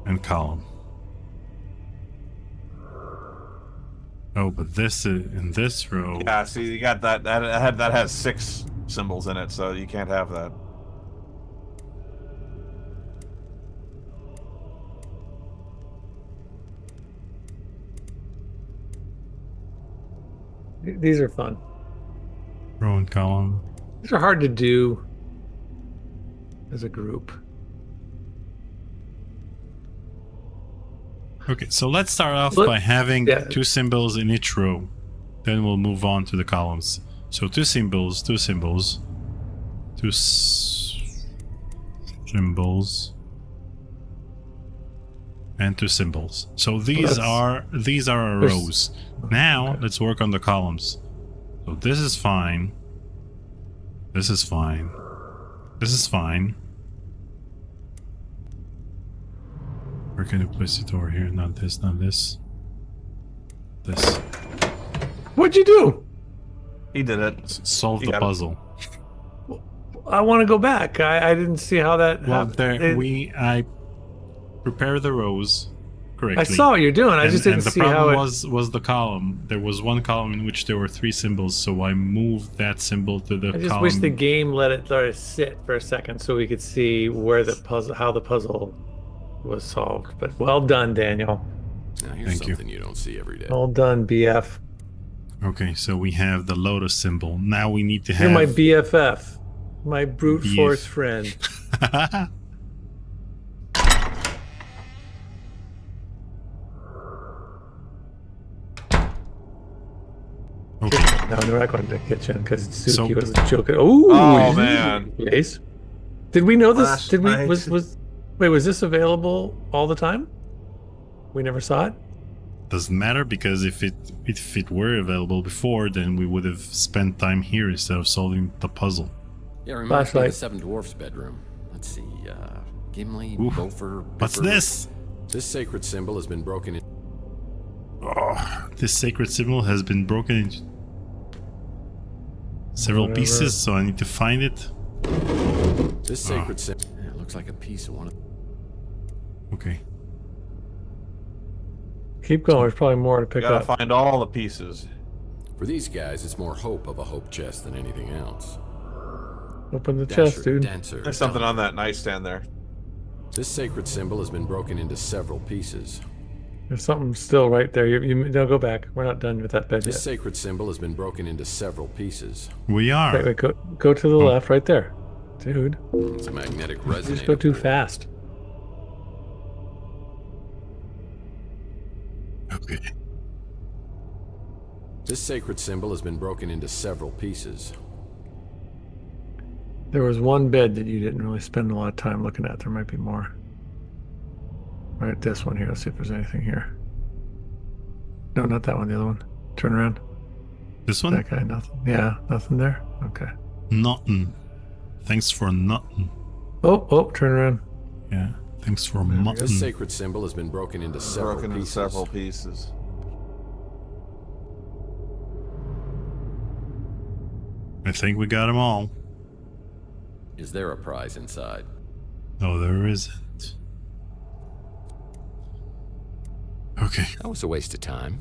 Speaker 1: and column. Oh, but this in this row.
Speaker 4: Yeah, see, you got that has 6 symbols in it, so you can't have that.
Speaker 2: These are fun.
Speaker 1: Row and column.
Speaker 2: These are hard to do as a group.
Speaker 1: Okay, so let's start off by having 2 symbols in each row. Then we'll move on to the columns. So 2 symbols, 2 symbols, 2 symbols, and 2 symbols. So these are our rows. Now let's work on the columns. So this is fine. This is fine. This is fine. Where can I place it over here? Not this, not this. This.
Speaker 2: What'd you do?
Speaker 4: He did it.
Speaker 1: Solve the puzzle.
Speaker 2: I want to go back. I didn't see how that
Speaker 1: Well,
Speaker 2: happened.
Speaker 1: I prepared the rows correctly.
Speaker 2: I saw what you're doing. I just didn't see how it...
Speaker 1: the problem was the column. There was one column in which there were 3 symbols, so I moved that symbol to the column.
Speaker 2: I just wish the game let it sit for a second so we could see where the puzzle, how the puzzle was solved. But well done, Daniel.
Speaker 7: Now here's something you don't see every day.
Speaker 2: Well done, BF.
Speaker 1: Okay, so we have the lotus symbol. Now we need to have...
Speaker 2: You're my BFF. My brute force friend.
Speaker 1: Okay.
Speaker 2: No, we're not going to the kitchen because Suki was joking. Ooh,
Speaker 4: oh man!
Speaker 2: Yes. Did we know this?
Speaker 4: Last
Speaker 2: Did we?
Speaker 4: night.
Speaker 2: Was this available all the time? We never saw it.
Speaker 1: Doesn't matter, because if it were available before, then we would have spent time here instead of solving the puzzle.
Speaker 7: Yeah, reminds me of the 7 Dwarfs bedroom. Let's see, Gimli, Gopher,
Speaker 1: What's
Speaker 7: Biffer.
Speaker 1: this?
Speaker 7: This sacred symbol has been broken in.
Speaker 1: Oh, this sacred symbol has been broken into several pieces, so I need to find it.
Speaker 7: This sacred symbol. Yeah, it looks like a piece of one of.
Speaker 1: Okay.
Speaker 2: Keep going. There's probably more to pick
Speaker 4: Gotta
Speaker 2: up.
Speaker 4: find all the pieces.
Speaker 7: For these guys, it's more hope of a hope chest than anything else.
Speaker 2: Open the
Speaker 7: Dasher,
Speaker 2: chest, dude.
Speaker 7: Dancer,
Speaker 4: There's something on that nightstand there.
Speaker 7: This sacred symbol has been broken into several pieces.
Speaker 2: There's something still right there. You no, go back. We're not done with that bed
Speaker 7: This
Speaker 2: yet.
Speaker 7: sacred symbol has been broken into several pieces.
Speaker 1: We are.
Speaker 2: Wait, go to the left, right there, dude.
Speaker 7: It's a magnetic
Speaker 2: You
Speaker 7: resonator.
Speaker 2: just go too fast.
Speaker 1: Okay.
Speaker 7: This sacred symbol has been broken into several pieces.
Speaker 2: There was one bed that you didn't really spend a lot of time looking at. There might be more. Right, this one here. Let's see if there's anything here. No, not that one. The other one. Turn around.
Speaker 1: This one?
Speaker 2: That guy. Nothing. Yeah, nothing there. Okay.
Speaker 1: Nothing. Thanks for nothing.
Speaker 2: Oh, turn around.
Speaker 1: Yeah. Thanks for nothing.
Speaker 7: This sacred symbol has been broken into several
Speaker 4: pieces.
Speaker 1: I think we got them all.
Speaker 7: Is there a prize inside?
Speaker 1: No, there isn't. Okay.
Speaker 7: That was a waste of time.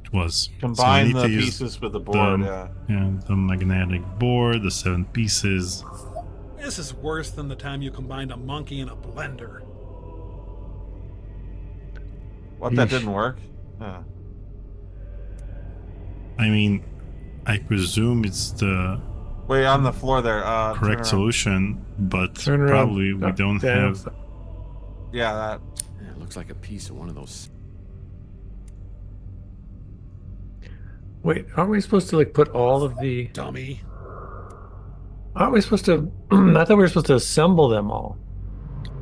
Speaker 1: It was.
Speaker 4: Combine
Speaker 1: So I
Speaker 4: the
Speaker 1: need to use
Speaker 4: pieces with the board, yeah.
Speaker 1: Yeah, the magnetic board, the 7 pieces.
Speaker 12: This is worse than the time you combined a monkey and a blender.
Speaker 4: What, that didn't work? Huh.
Speaker 1: I mean, I presume it's the
Speaker 4: Wait, on the floor there.
Speaker 1: correct solution, but
Speaker 2: Turn around.
Speaker 1: probably we
Speaker 2: No,
Speaker 1: don't
Speaker 2: down.
Speaker 1: have...
Speaker 4: Yeah, that.
Speaker 7: Yeah, it looks like a piece of one of those.
Speaker 2: Wait, aren't we supposed to like put all of the...
Speaker 12: Dummy.
Speaker 2: Aren't we supposed to... I thought we were supposed to assemble them all.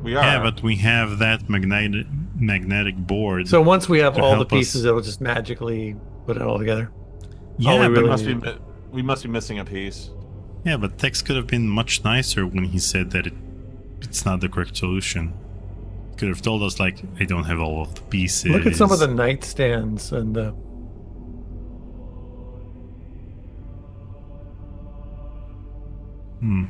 Speaker 4: We are.
Speaker 1: Yeah, but we have that magnetic board.
Speaker 2: So once we have all the
Speaker 1: help us-
Speaker 2: pieces, it'll just magically put it all together.
Speaker 1: Yeah,
Speaker 2: All we
Speaker 1: but
Speaker 2: really
Speaker 4: we must be missing a piece.
Speaker 1: yeah, but Tex could have been much nicer when he said that it's not the correct solution. Could have told us like, I don't have all of the pieces.
Speaker 2: Look at some of the nightstands and the...
Speaker 1: Hmm.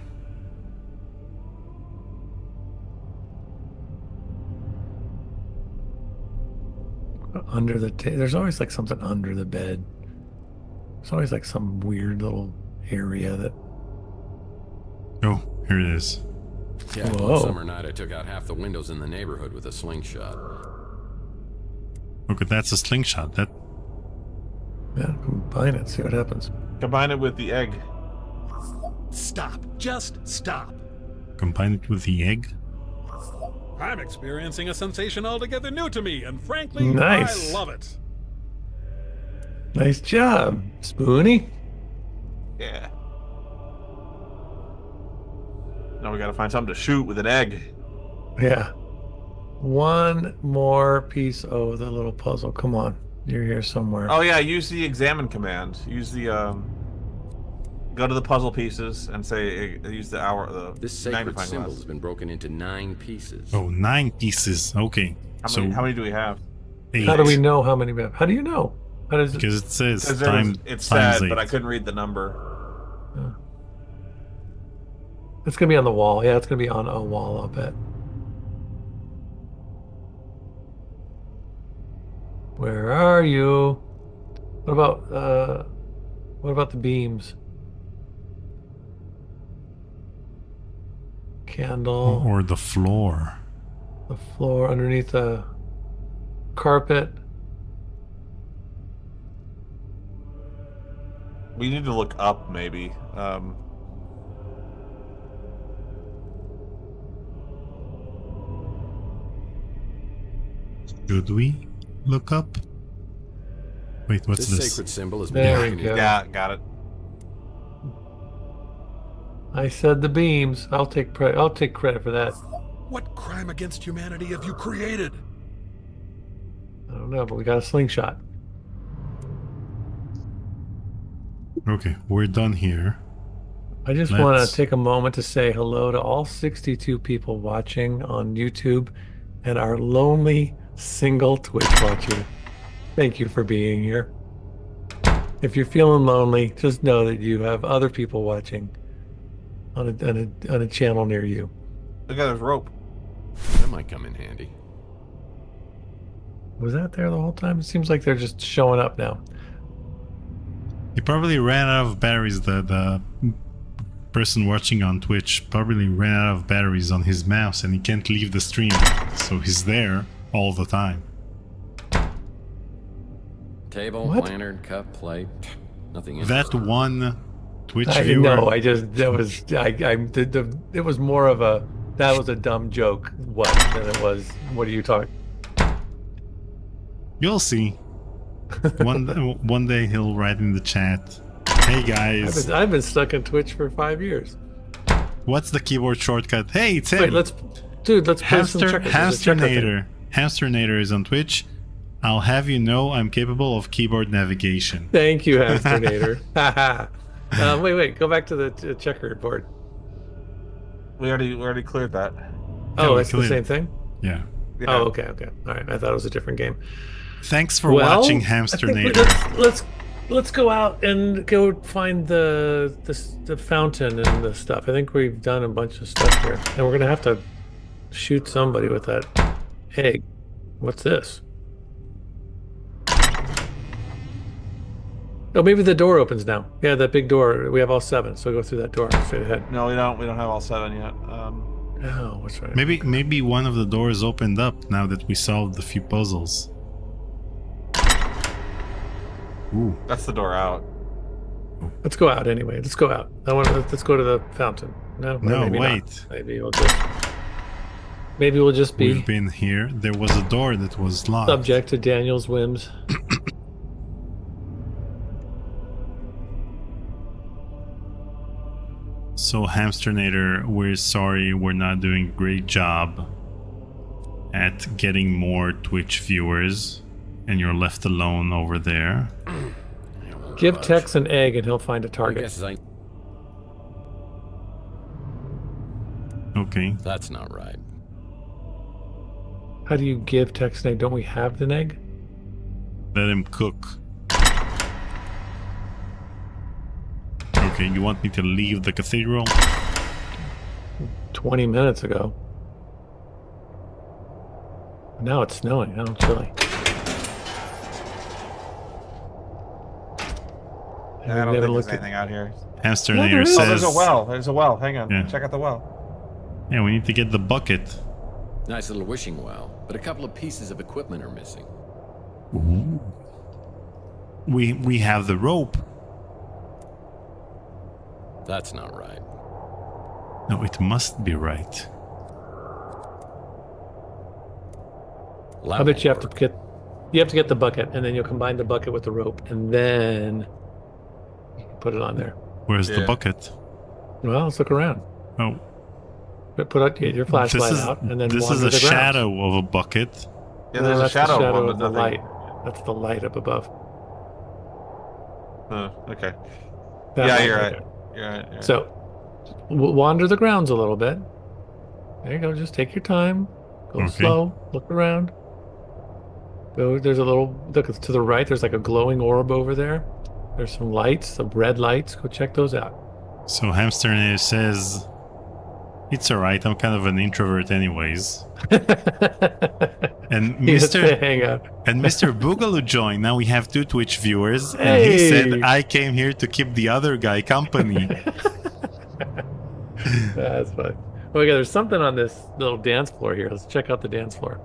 Speaker 2: Under the there's always like something under the bed. There's always like some weird little area that...
Speaker 1: Oh, here it is.
Speaker 7: Yeah,
Speaker 2: Whoa.
Speaker 7: one summer night I took out half the windows in the neighborhood with a slingshot.
Speaker 1: Look, that's a slingshot. That
Speaker 2: Yeah, combine it, see what happens.
Speaker 4: Combine it with the egg.
Speaker 12: Stop. Just stop.
Speaker 1: combine it with the egg.
Speaker 12: I'm experiencing a sensation altogether new to me, and frankly,
Speaker 2: Nice.
Speaker 12: I love it.
Speaker 2: Nice job, Spoony.
Speaker 4: Yeah. Now we gotta find something to shoot with an egg.
Speaker 2: Yeah. One more piece of the little puzzle. Come on. You're here somewhere.
Speaker 4: Oh yeah, use the examine command. Use the go to the puzzle pieces and say use the
Speaker 7: This sacred
Speaker 4: magnifying
Speaker 7: symbol
Speaker 4: glass.
Speaker 7: has been broken into 9 pieces.
Speaker 1: Oh, 9 pieces. Okay.
Speaker 4: How many do we have?
Speaker 1: 8.
Speaker 2: How do we know how many we have? How do you know? How does
Speaker 1: Because it says
Speaker 4: Because it
Speaker 1: times
Speaker 4: said,
Speaker 1: 8.
Speaker 4: but I couldn't read the number.
Speaker 2: It's gonna be on the wall. Yeah, it's gonna be on a wall, I'll bet. Where are you? What about the beams? Candle.
Speaker 1: Or the floor.
Speaker 2: The floor underneath the carpet.
Speaker 4: We need to look up, maybe.
Speaker 1: Should we look up? Wait, what's
Speaker 7: This
Speaker 1: this?
Speaker 7: sacred symbol has been
Speaker 2: There we
Speaker 7: broken
Speaker 2: go.
Speaker 7: into
Speaker 4: Yeah, got it.
Speaker 2: I said the beams. I'll take credit for that.
Speaker 12: What crime against humanity have you created?
Speaker 2: I don't know, but we got a slingshot.
Speaker 1: Okay, we're done here.
Speaker 2: I just want
Speaker 1: Let's-
Speaker 2: to take a moment to say hello to all 62 people watching on YouTube and our lonely single Twitch watcher. Thank you for being here. If you're feeling lonely, just know that you have other people watching on a channel near you.
Speaker 4: Look at this rope.
Speaker 7: That might come in handy.
Speaker 2: Was that there the whole time? It seems like they're just showing up now.
Speaker 1: He probably ran out of batteries. The person watching on Twitch probably ran out of batteries on his mouse and he can't leave the stream. So he's there all the time.
Speaker 7: Table,
Speaker 2: What?
Speaker 7: lantern, cup, plate. Nothing
Speaker 1: That
Speaker 7: interesting.
Speaker 1: one Twitch
Speaker 2: I
Speaker 1: viewer.
Speaker 2: know. It was more of a, that was a dumb joke. Than it was. What are you talking?
Speaker 1: You'll see. One day he'll write in the chat, "Hey guys,
Speaker 2: I've been stuck in Twitch for 5 years.
Speaker 1: what's the keyboard shortcut?" Hey, it's him.
Speaker 2: Wait, let's play some checkers. There's a checker thing.
Speaker 1: Hamsternator is on Twitch. I'll have you know I'm capable of keyboard navigation.
Speaker 2: Thank you, Hamsternator. Wait. Go back to the checkerboard.
Speaker 4: We already cleared that.
Speaker 2: Oh,
Speaker 1: we
Speaker 2: it's the
Speaker 1: cleared
Speaker 2: same
Speaker 1: it.
Speaker 2: thing?
Speaker 1: Yeah.
Speaker 2: Oh, okay. All right. I thought it was a different game.
Speaker 1: Thanks for watching,
Speaker 2: I think
Speaker 1: Hamsternator.
Speaker 2: let's go out and go find the fountain and the stuff. I think we've done a bunch of stuff here, and we're gonna have to shoot somebody with that egg. What's this? Oh, maybe the door opens now. Yeah, that big door. We have all 7, so go through that door straight ahead.
Speaker 4: No, we don't. We don't have all 7 yet.
Speaker 2: Oh, what's right?
Speaker 1: Maybe one of the doors opened up now that we solved a few puzzles. Ooh.
Speaker 4: That's the door out.
Speaker 2: Let's go out anyway. Let's go out. Let's go to the fountain. No, maybe
Speaker 1: wait.
Speaker 2: not. Maybe we'll just be
Speaker 1: We've been here. There was a door that was locked.
Speaker 2: subject to Daniel's whims.
Speaker 1: So Hamsternator, we're sorry, we're not doing a great job at getting more Twitch viewers, and you're left alone over there.
Speaker 2: Give Tex an egg and he'll find a target.
Speaker 1: Okay.
Speaker 7: That's not right.
Speaker 2: How do you give Tex an egg? Don't we have an egg?
Speaker 1: Let him cook. Okay, you want me to leave the cathedral?
Speaker 2: 20 minutes ago. Now it's snowing. How chilly.
Speaker 4: I don't think there's anything out here.
Speaker 1: Hamsternator says...
Speaker 4: Oh, there's a well. There's a well. Hang on.
Speaker 1: Yeah.
Speaker 4: Check out the well.
Speaker 1: Yeah, we need to get the bucket.
Speaker 7: Nice little wishing well, but a couple of pieces of equipment are missing.
Speaker 1: Ooh. We have the rope.
Speaker 7: That's not right.
Speaker 1: No, it must be right.
Speaker 2: I bet you have to get the bucket, and then you'll combine the bucket with the rope, and then you can put it on there.
Speaker 1: Where's the bucket?
Speaker 2: Well, let's look around.
Speaker 1: Oh.
Speaker 2: Get your flashlight out, and then
Speaker 1: this is a shadow of a bucket.
Speaker 4: Yeah, there's a shadow
Speaker 2: of the light. That's the light up above.
Speaker 4: Okay.
Speaker 2: That
Speaker 4: You're
Speaker 2: light
Speaker 4: right. You're right.
Speaker 2: So, wander the grounds a little bit. There you go. Just take your time. Go slow. Look around. Go. There's a little. Look to the right. There's like a glowing orb over there. There's some lights, some red lights. Go check those out.
Speaker 1: So Hamsternator says, "It's alright. I'm kind of an introvert, anyways." And Mr. Boogaloo joined. Now we have 2 Twitch viewers, and he said, "I came here to keep the other guy company."
Speaker 2: That's fun. Okay, there's something on this little dance floor here. Let's check out the dance floor.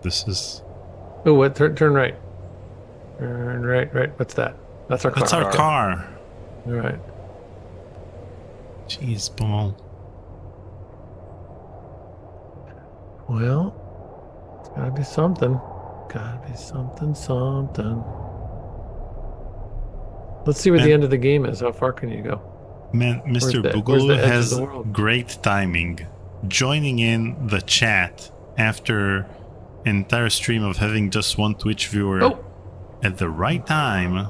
Speaker 1: This is...
Speaker 2: Oh, what? Turn right. Turn right. What's that? That's our car.
Speaker 1: That's our car.
Speaker 2: All right.
Speaker 1: Jeez, ball.
Speaker 2: Well, it's gotta be something. Gotta be something. Let's see where the end of the game is. How far can you go?
Speaker 1: Man, Mr. Boogaloo has great timing. Joining in the chat after an entire stream of having just 1 Twitch viewer at the right time.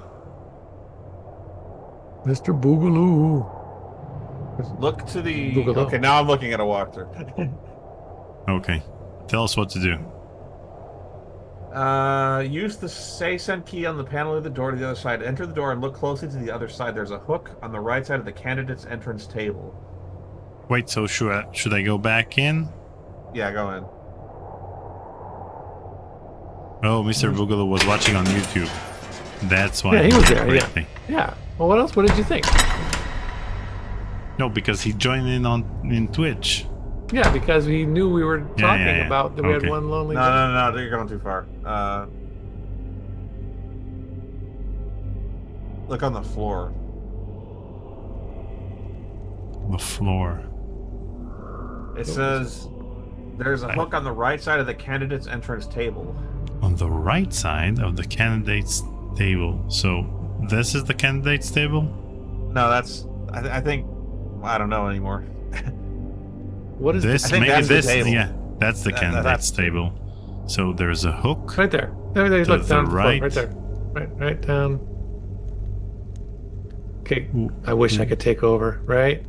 Speaker 2: Mr. Boogaloo.
Speaker 4: Look to the...
Speaker 2: Boogaloo.
Speaker 4: Okay, now I'm looking at a walkthrough.
Speaker 1: Okay. Tell us what to do.
Speaker 4: Use the say send key on the panel of the door to the other side. Enter the door and look closely to the other side. There's a hook on the right side of the candidate's entrance table.
Speaker 1: Wait, so should I go back in?
Speaker 4: Yeah, go in.
Speaker 1: Oh, Mr. Boogaloo was watching on YouTube. That's why.
Speaker 2: Yeah, he was there.
Speaker 1: Correctly.
Speaker 2: Yeah. Well, what else? What did you think?
Speaker 1: No, because he joined in Twitch.
Speaker 2: Yeah, because we knew we were talking about that we had one lonely.
Speaker 4: No, you're going too far. Look on the floor.
Speaker 1: The floor.
Speaker 4: It says there's a hook on the right side of the candidate's entrance table.
Speaker 1: On the right side of the candidate's table. So this is the candidate's table?
Speaker 4: No, that's. I think. I don't know anymore.
Speaker 2: What is
Speaker 1: this?
Speaker 4: I think
Speaker 1: Maybe
Speaker 4: that's
Speaker 1: this.
Speaker 4: the table.
Speaker 1: Yeah, that's the candidate's table. So there's a hook.
Speaker 2: Right there. There, look down the
Speaker 1: right.
Speaker 2: right there. Right down. Okay. I wish I could take over. Right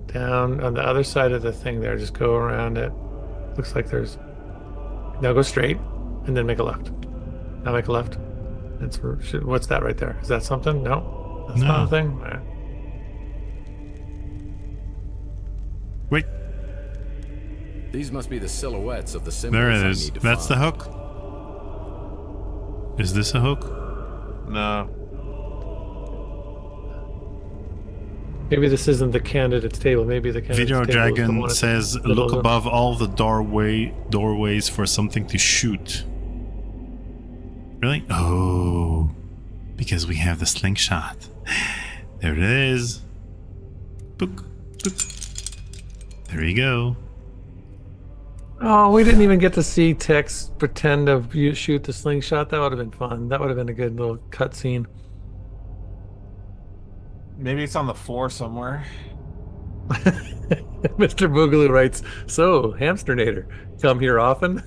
Speaker 2: down on the other side of the thing there. Just go around it. Looks like there's. Now go straight, and then make a left. Now make a left. That's what's that right there? Is that something? No, that's not a thing. All right.
Speaker 1: Wait.
Speaker 7: These must be the silhouettes of the symbols.
Speaker 1: There it
Speaker 7: I
Speaker 1: is.
Speaker 7: need to
Speaker 1: That's
Speaker 7: find.
Speaker 1: the hook. Is this a hook?
Speaker 4: No.
Speaker 2: Maybe this isn't the candidate's table. Maybe the candidate's
Speaker 1: Video
Speaker 2: table
Speaker 1: Dragon
Speaker 2: is the
Speaker 1: says,
Speaker 2: one
Speaker 1: look above all the doorways for something to shoot. Really? Oh, because we have the slingshot. There it is. Book. There you go.
Speaker 2: Oh, we didn't even get to see Tex pretend to shoot the slingshot. That would have been fun. That would have been a good little cutscene.
Speaker 4: Maybe it's on the floor somewhere.
Speaker 2: Mr. Boogaloo writes, "So, Hamsternator, come here often?"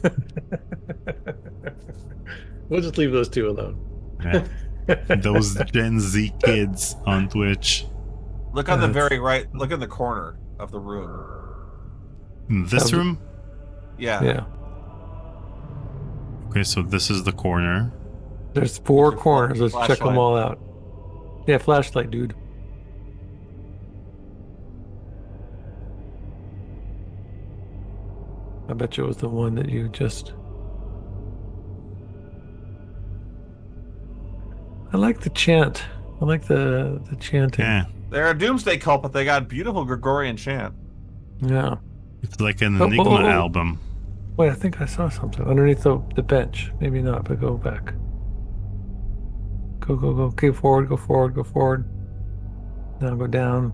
Speaker 2: We'll just leave those two alone.
Speaker 1: Yeah. Those Gen Z kids on Twitch.
Speaker 4: Look on the very right. Look in the corner of the room.
Speaker 1: This room?
Speaker 4: Yeah.
Speaker 2: Yeah.
Speaker 1: Okay, so this is the corner.
Speaker 2: There's 4 corners. Let's check them
Speaker 4: flashlight.
Speaker 2: all out. Yeah, flashlight, dude. I bet you it was the one that you just... I like the chant. I like the chanting.
Speaker 1: Yeah.
Speaker 4: They're a doomsday cult, but they got beautiful Gregorian chant.
Speaker 2: Yeah.
Speaker 1: It's like an Enigma album.
Speaker 2: Wait, I think I saw something underneath the bench. Maybe not, but go back. Go. Keep forward, go forward, go forward. Now go down.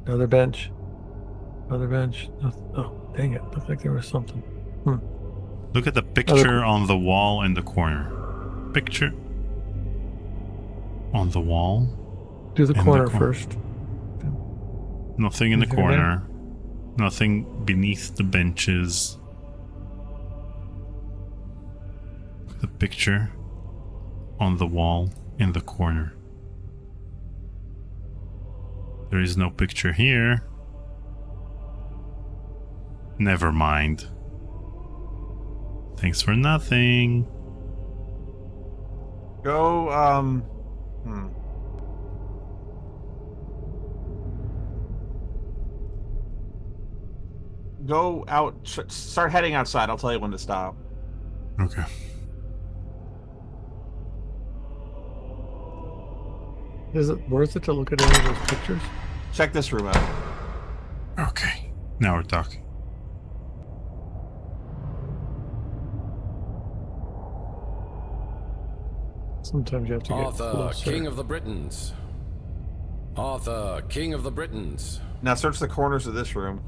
Speaker 2: Another bench. Another bench. Oh, dang it. Looked like there was something.
Speaker 1: Look at the picture on the wall in the corner. Picture on the wall.
Speaker 2: Do the corner first.
Speaker 1: Nothing in the
Speaker 2: Anything
Speaker 1: corner. Nothing beneath the benches. The picture on the wall in the corner. There is no picture here. Never mind. Thanks for nothing.
Speaker 4: Go, Go out. Start heading outside. I'll tell you when to stop.
Speaker 1: Okay.
Speaker 2: Is it worth it to look at any of those pictures?
Speaker 4: Check this room out.
Speaker 1: Okay. Now we're talking.
Speaker 2: Sometimes you have to get
Speaker 7: Arthur,
Speaker 2: closer.
Speaker 7: King of the Britons. Arthur, King of the Britons.
Speaker 4: Now search the corners of this room.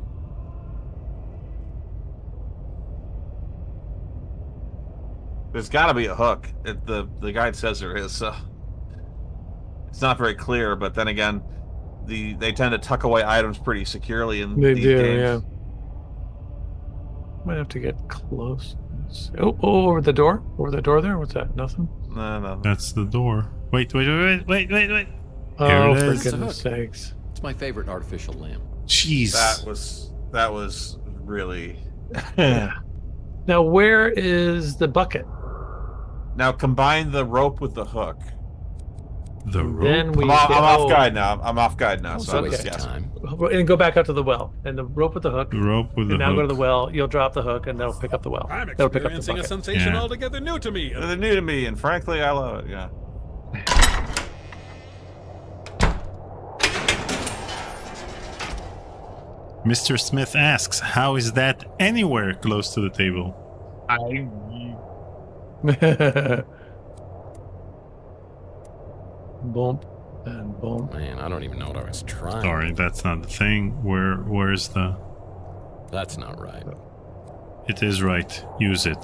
Speaker 4: There's got to be a hook. The guide says there is. So it's not very clear, but then again, they tend to tuck away items pretty securely in these games.
Speaker 2: Yeah. Might have to get close. Oh, over the door? Over the door there? What's that? Nothing?
Speaker 4: No.
Speaker 1: That's the door. Wait.
Speaker 2: Oh,
Speaker 1: Here
Speaker 2: for
Speaker 1: it is.
Speaker 2: goodness sakes.
Speaker 7: It's my favorite artificial lamp.
Speaker 1: Jeez.
Speaker 4: That was really...
Speaker 2: Now, where is the bucket?
Speaker 4: Now combine the rope with the hook.
Speaker 1: The rope?
Speaker 2: Then we
Speaker 4: I'm off guide now. I'm off guide now. So
Speaker 2: Okay.
Speaker 7: Time.
Speaker 2: And go back out to the well. And the rope with the hook.
Speaker 1: Rope with the
Speaker 2: And now
Speaker 1: hook.
Speaker 2: go to the well. You'll drop the hook, and that'll pick up the well.
Speaker 12: I'm
Speaker 2: That'll pick up the
Speaker 12: experiencing a
Speaker 2: bucket.
Speaker 12: sensation
Speaker 1: Yeah.
Speaker 12: altogether new to me.
Speaker 4: They're new to me, and frankly, I love it. Yeah.
Speaker 1: Mr. Smith asks, how is that anywhere close to the table?
Speaker 2: Bump and bump.
Speaker 7: Man, I don't even know what I was trying.
Speaker 1: Sorry, that's not the thing. Where's the...
Speaker 7: That's not right.
Speaker 1: It is right. Use it.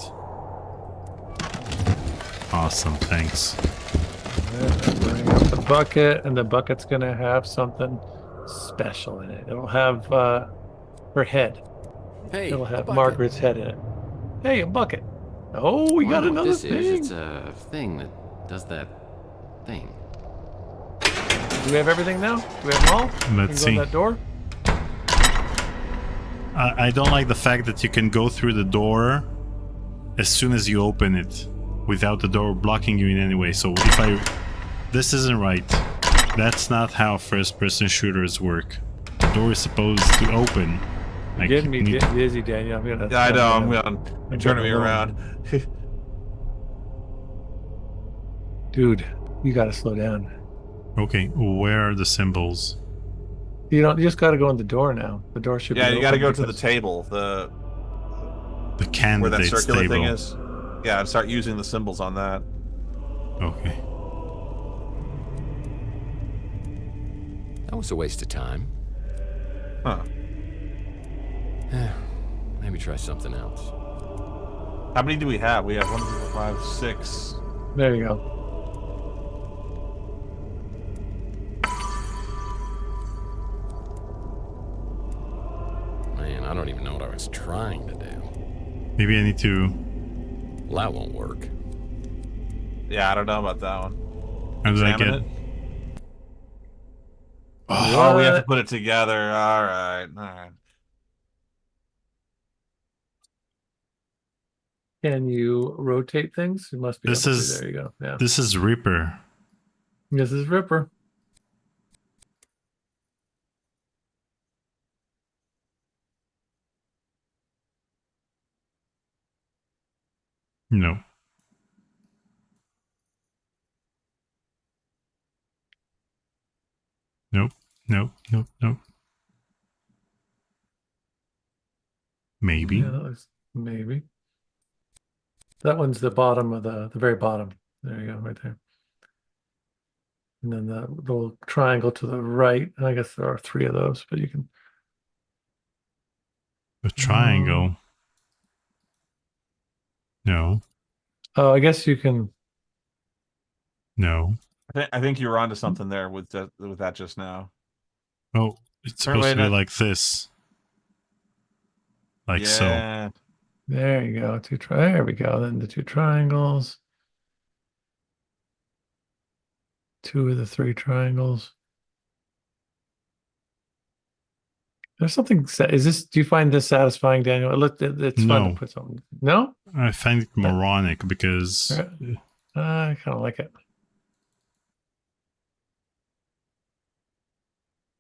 Speaker 1: Awesome, thanks.
Speaker 2: Bring up the bucket, and the bucket's gonna have something special in it. It'll have her head.
Speaker 7: Hey,
Speaker 2: It'll
Speaker 7: a
Speaker 2: have
Speaker 7: bucket.
Speaker 2: Margaret's head in it. Hey, a bucket. Oh, we got
Speaker 7: Wonder what
Speaker 2: another
Speaker 7: this
Speaker 2: thing.
Speaker 7: is. It's a thing that does that thing.
Speaker 2: Do we have everything now? Do we have them all?
Speaker 1: Let's
Speaker 2: We can go
Speaker 1: see.
Speaker 2: in that door?
Speaker 1: I don't like the fact that you can go through the door as soon as you open it without the door blocking you in any way. So this isn't right. That's not how first-person shooters work. The door is supposed to open.
Speaker 2: You're getting me dizzy, Daniel. I'm gonna.
Speaker 4: Yeah, I know. I'm turning me around.
Speaker 2: Dude, you gotta slow down.
Speaker 1: Okay, where are the symbols?
Speaker 2: You just gotta go in the door now. The door should be
Speaker 4: Yeah, you got to
Speaker 2: open
Speaker 4: go to the
Speaker 2: because-
Speaker 4: table. The
Speaker 1: The
Speaker 4: where that
Speaker 1: candidates
Speaker 4: circular
Speaker 1: table.
Speaker 4: thing is. Yeah, and start using the symbols on that.
Speaker 1: Okay.
Speaker 7: That was a waste of time.
Speaker 4: Huh.
Speaker 7: Maybe Maybe try something else.
Speaker 4: How many do we have? We have 1, 2, 4, 5, 6.
Speaker 2: There you go.
Speaker 7: Man, I don't even know what I was trying to do.
Speaker 1: Maybe I need to...
Speaker 7: Well, that won't work.
Speaker 4: Yeah, I don't know about that one.
Speaker 1: How did I get...
Speaker 4: It? Oh, we have to put it together. All right.
Speaker 2: Can you rotate things? It must be.
Speaker 1: This is...
Speaker 2: There you go. Yeah.
Speaker 1: This is Ripper.
Speaker 2: This is Ripper.
Speaker 1: No. Nope. Nope. Nope. Nope. Maybe.
Speaker 2: Yeah, that was maybe. That one's the bottom of the very bottom. There you go, right there. And then the little triangle to the right. I guess there are 3 of those, but you can.
Speaker 1: A triangle. No.
Speaker 2: Oh, I guess you can.
Speaker 1: No.
Speaker 4: I think you were onto something there with that just now.
Speaker 1: Oh, it's supposed to be like this. Like so.
Speaker 2: There you go. There we go. Then the 2 triangles. 2 of the 3 triangles. There's something. Is this? Do you find this satisfying, Daniel? It's fun to put something. No,
Speaker 1: I find it moronic because
Speaker 2: I kind of like it.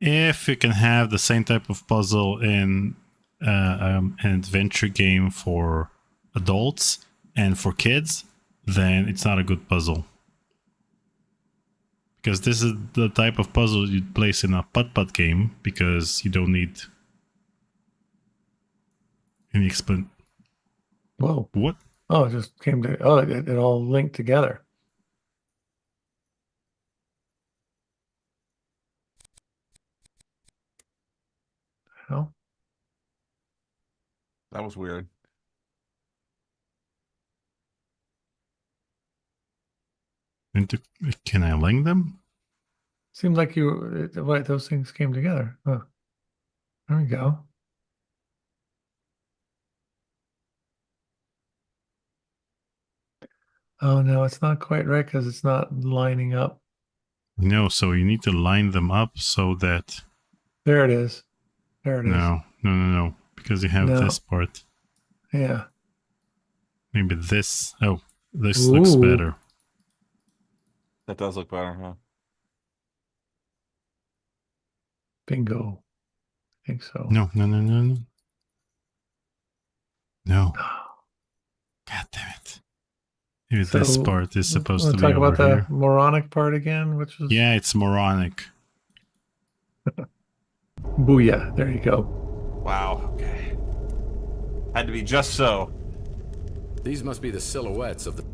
Speaker 1: If you can have the same type of puzzle in an adventure game for adults and for kids, then it's not a good puzzle. Because this is the type of puzzle you'd place in a putt-putt game, because you don't need any explain.
Speaker 2: Whoa.
Speaker 1: What?
Speaker 2: Oh, it just came to... Oh, it all linked together. Hell?
Speaker 4: That was weird.
Speaker 1: Can I link them?
Speaker 2: Seemed like those things came together. Oh, there we go. Oh no, it's not quite right because it's not lining up.
Speaker 1: No, so you need to line them up so that...
Speaker 2: There it is. There it is.
Speaker 1: No. Because you have this part.
Speaker 2: Yeah.
Speaker 1: Maybe this. Oh, this looks better.
Speaker 4: That does look better, huh?
Speaker 2: Bingo. I think so.
Speaker 1: No. No. God damn it. Maybe this part is supposed to be
Speaker 2: talk
Speaker 1: over
Speaker 2: about
Speaker 1: here.
Speaker 2: the moronic part again, which is...
Speaker 1: Yeah, it's moronic.
Speaker 2: Booyah. There you go.
Speaker 4: Wow. Okay. Had to be just so.
Speaker 7: These must be the silhouettes of the...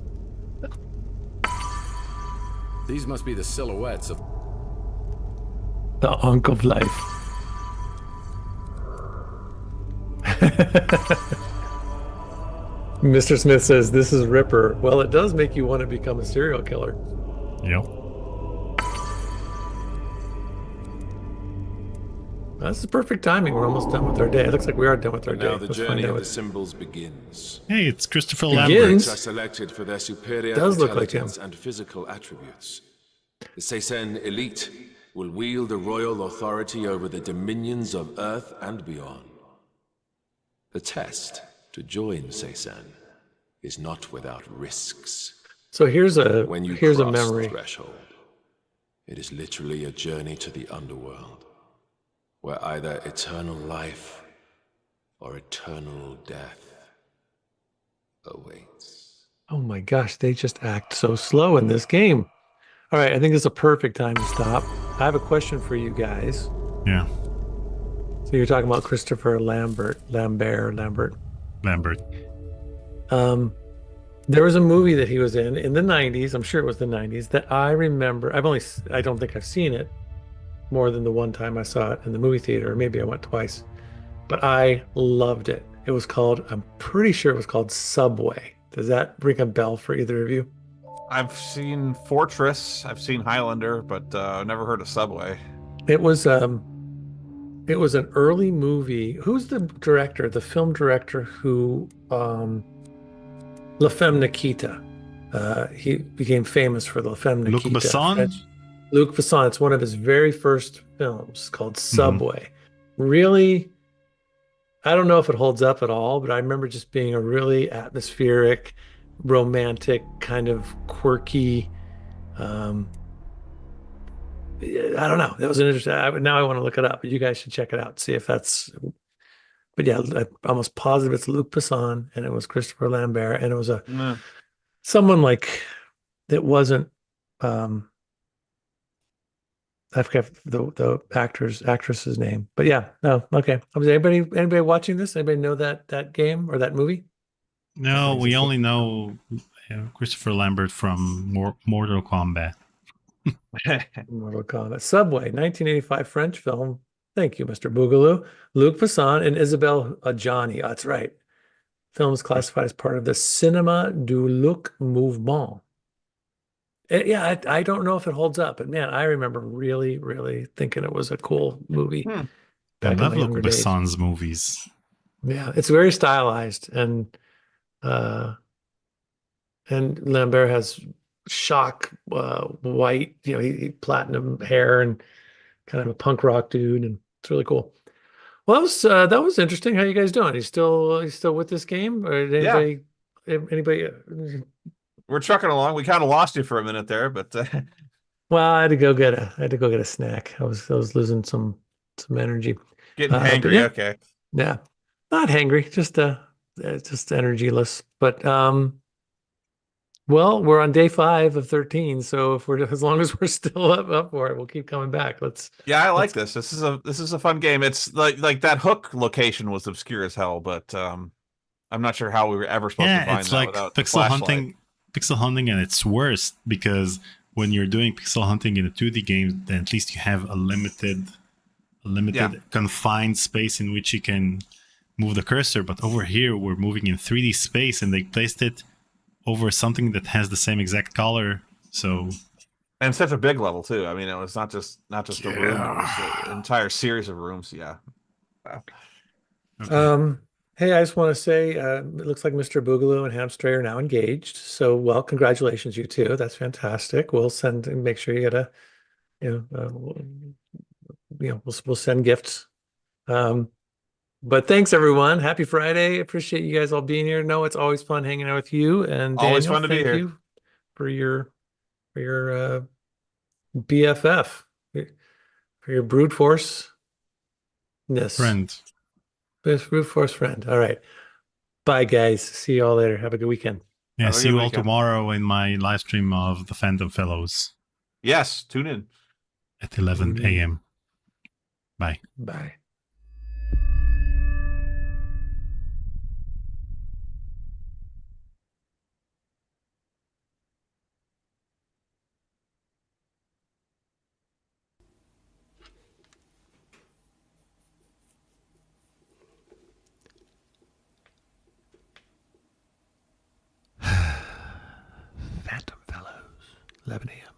Speaker 7: These must be the silhouettes of...
Speaker 2: The Ankh of life. Mr. Smith says, this is Ripper. Well, it does make you want to become a serial killer.
Speaker 1: Yep.
Speaker 2: That's the perfect timing. We're almost done with our day. It looks like we are done with our day.
Speaker 8: Now the journey of the symbols begins.
Speaker 1: Hey, it's Christopher
Speaker 8: Lambert. Are selected for their superior
Speaker 2: does look like him.
Speaker 8: intelligence and physical attributes. The Seysen elite will wield the royal authority over the dominions of Earth and beyond. The test to join Seysen is not without risks.
Speaker 2: So here's a
Speaker 8: when you
Speaker 2: here's a
Speaker 8: cross
Speaker 2: memory.
Speaker 8: the threshold, it is literally a journey to the underworld, where either eternal life or eternal death awaits.
Speaker 2: Oh my gosh, they just act so slow in this game. All right, I think it's a perfect time to stop. I have a question for you guys.
Speaker 1: Yeah.
Speaker 2: So you're talking about Christopher Lambert. There was a movie that he was in the 90s. I'm sure it was the 90s that I remember. I don't think I've seen it more than the one time I saw it in the movie theater. Maybe I went twice, but I loved it. It was called, I'm pretty sure it was called Subway. Does that ring a bell for either of you?
Speaker 4: I've seen Fortress, I've seen Highlander, but I've never heard of Subway.
Speaker 2: It was an early movie. Who's the director, the film director who La Femme Nikita? He became famous for La Femme Nikita.
Speaker 1: Luc Besson?
Speaker 2: Luc Besson. It's one of his very first films called Subway. Really, I don't know if it holds up at all, but I remember just being a really atmospheric, romantic, kind of quirky. I don't know. That was an interesting. Now I want to look it up, but you guys should check it out. See if that's. But yeah, I'm almost positive it's Luc Besson, and it was Christopher Lambert, and it was someone like that wasn't. I forget the actress's name, but yeah, no, okay. Was anybody watching this? Anybody know that game or that movie?
Speaker 1: No, we only know Christopher Lambert from Mortal Kombat.
Speaker 2: Mortal Kombat. Subway, 1985 French film. Thank you, Mr. Boogaloo. Luc Besson and Isabelle Adjani. Oh, that's right. Film is classified as part of the Cinéma du Luc Mouvement. Yeah, I don't know if it holds up, but man, I remember really, really thinking it was a cool movie.
Speaker 1: I love Luc Besson's movies.
Speaker 2: Yeah, it's very stylized, and Lambert has shock white, he platinum hair and kind of a punk rock dude, and it's really cool. Well, that was interesting. How you guys doing? You still with this game, or did anybody?
Speaker 4: We're trucking along. We kind of lost you for a minute there, but
Speaker 2: well, I had to go get a snack. I was losing some energy.
Speaker 4: Getting hangry.
Speaker 2: Yeah.
Speaker 4: Okay.
Speaker 2: Yeah, not hangry, just energyless. But well, we're on day 5 of 13, so as long as we're still up for it, we'll keep coming back.
Speaker 4: I like this. This is a fun game. It's like that hook location was obscure as hell, but I'm not sure how we were ever supposed to find
Speaker 1: it's
Speaker 4: that
Speaker 1: like
Speaker 4: without
Speaker 1: pixel hunting, and it's worse because when you're doing pixel hunting in a 2D game, then at least you have a limited confined space in which you can move the cursor. But over here, we're moving in 3D space, and they placed it over something that has the same exact color. So,
Speaker 4: and such a big level too. I mean, it was not just a room; it was an entire series of rooms. Yeah. Wow.
Speaker 2: Okay. Hey, I just want to say, it looks like Mr. Boogaloo and Hamstray are now engaged. So, well, congratulations, you two. That's fantastic. We'll make sure you get we'll send gifts. But thanks, everyone. Happy Friday. Appreciate you guys all being here. No, it's always fun hanging out with you. And
Speaker 4: always
Speaker 2: Daniel,
Speaker 4: fun to be here.
Speaker 2: Thank you for your BFF, for your brute force-ness.
Speaker 1: Friend.
Speaker 2: Best brute force friend. All right. Bye, guys. See you all later. Have a good weekend.
Speaker 1: Yeah, see you all tomorrow in my live stream of the Phantom Fellows.
Speaker 4: Yes, tune in.
Speaker 1: At 11 a.m. Bye.
Speaker 2: Bye. Phantom Fellows, 11 a.m.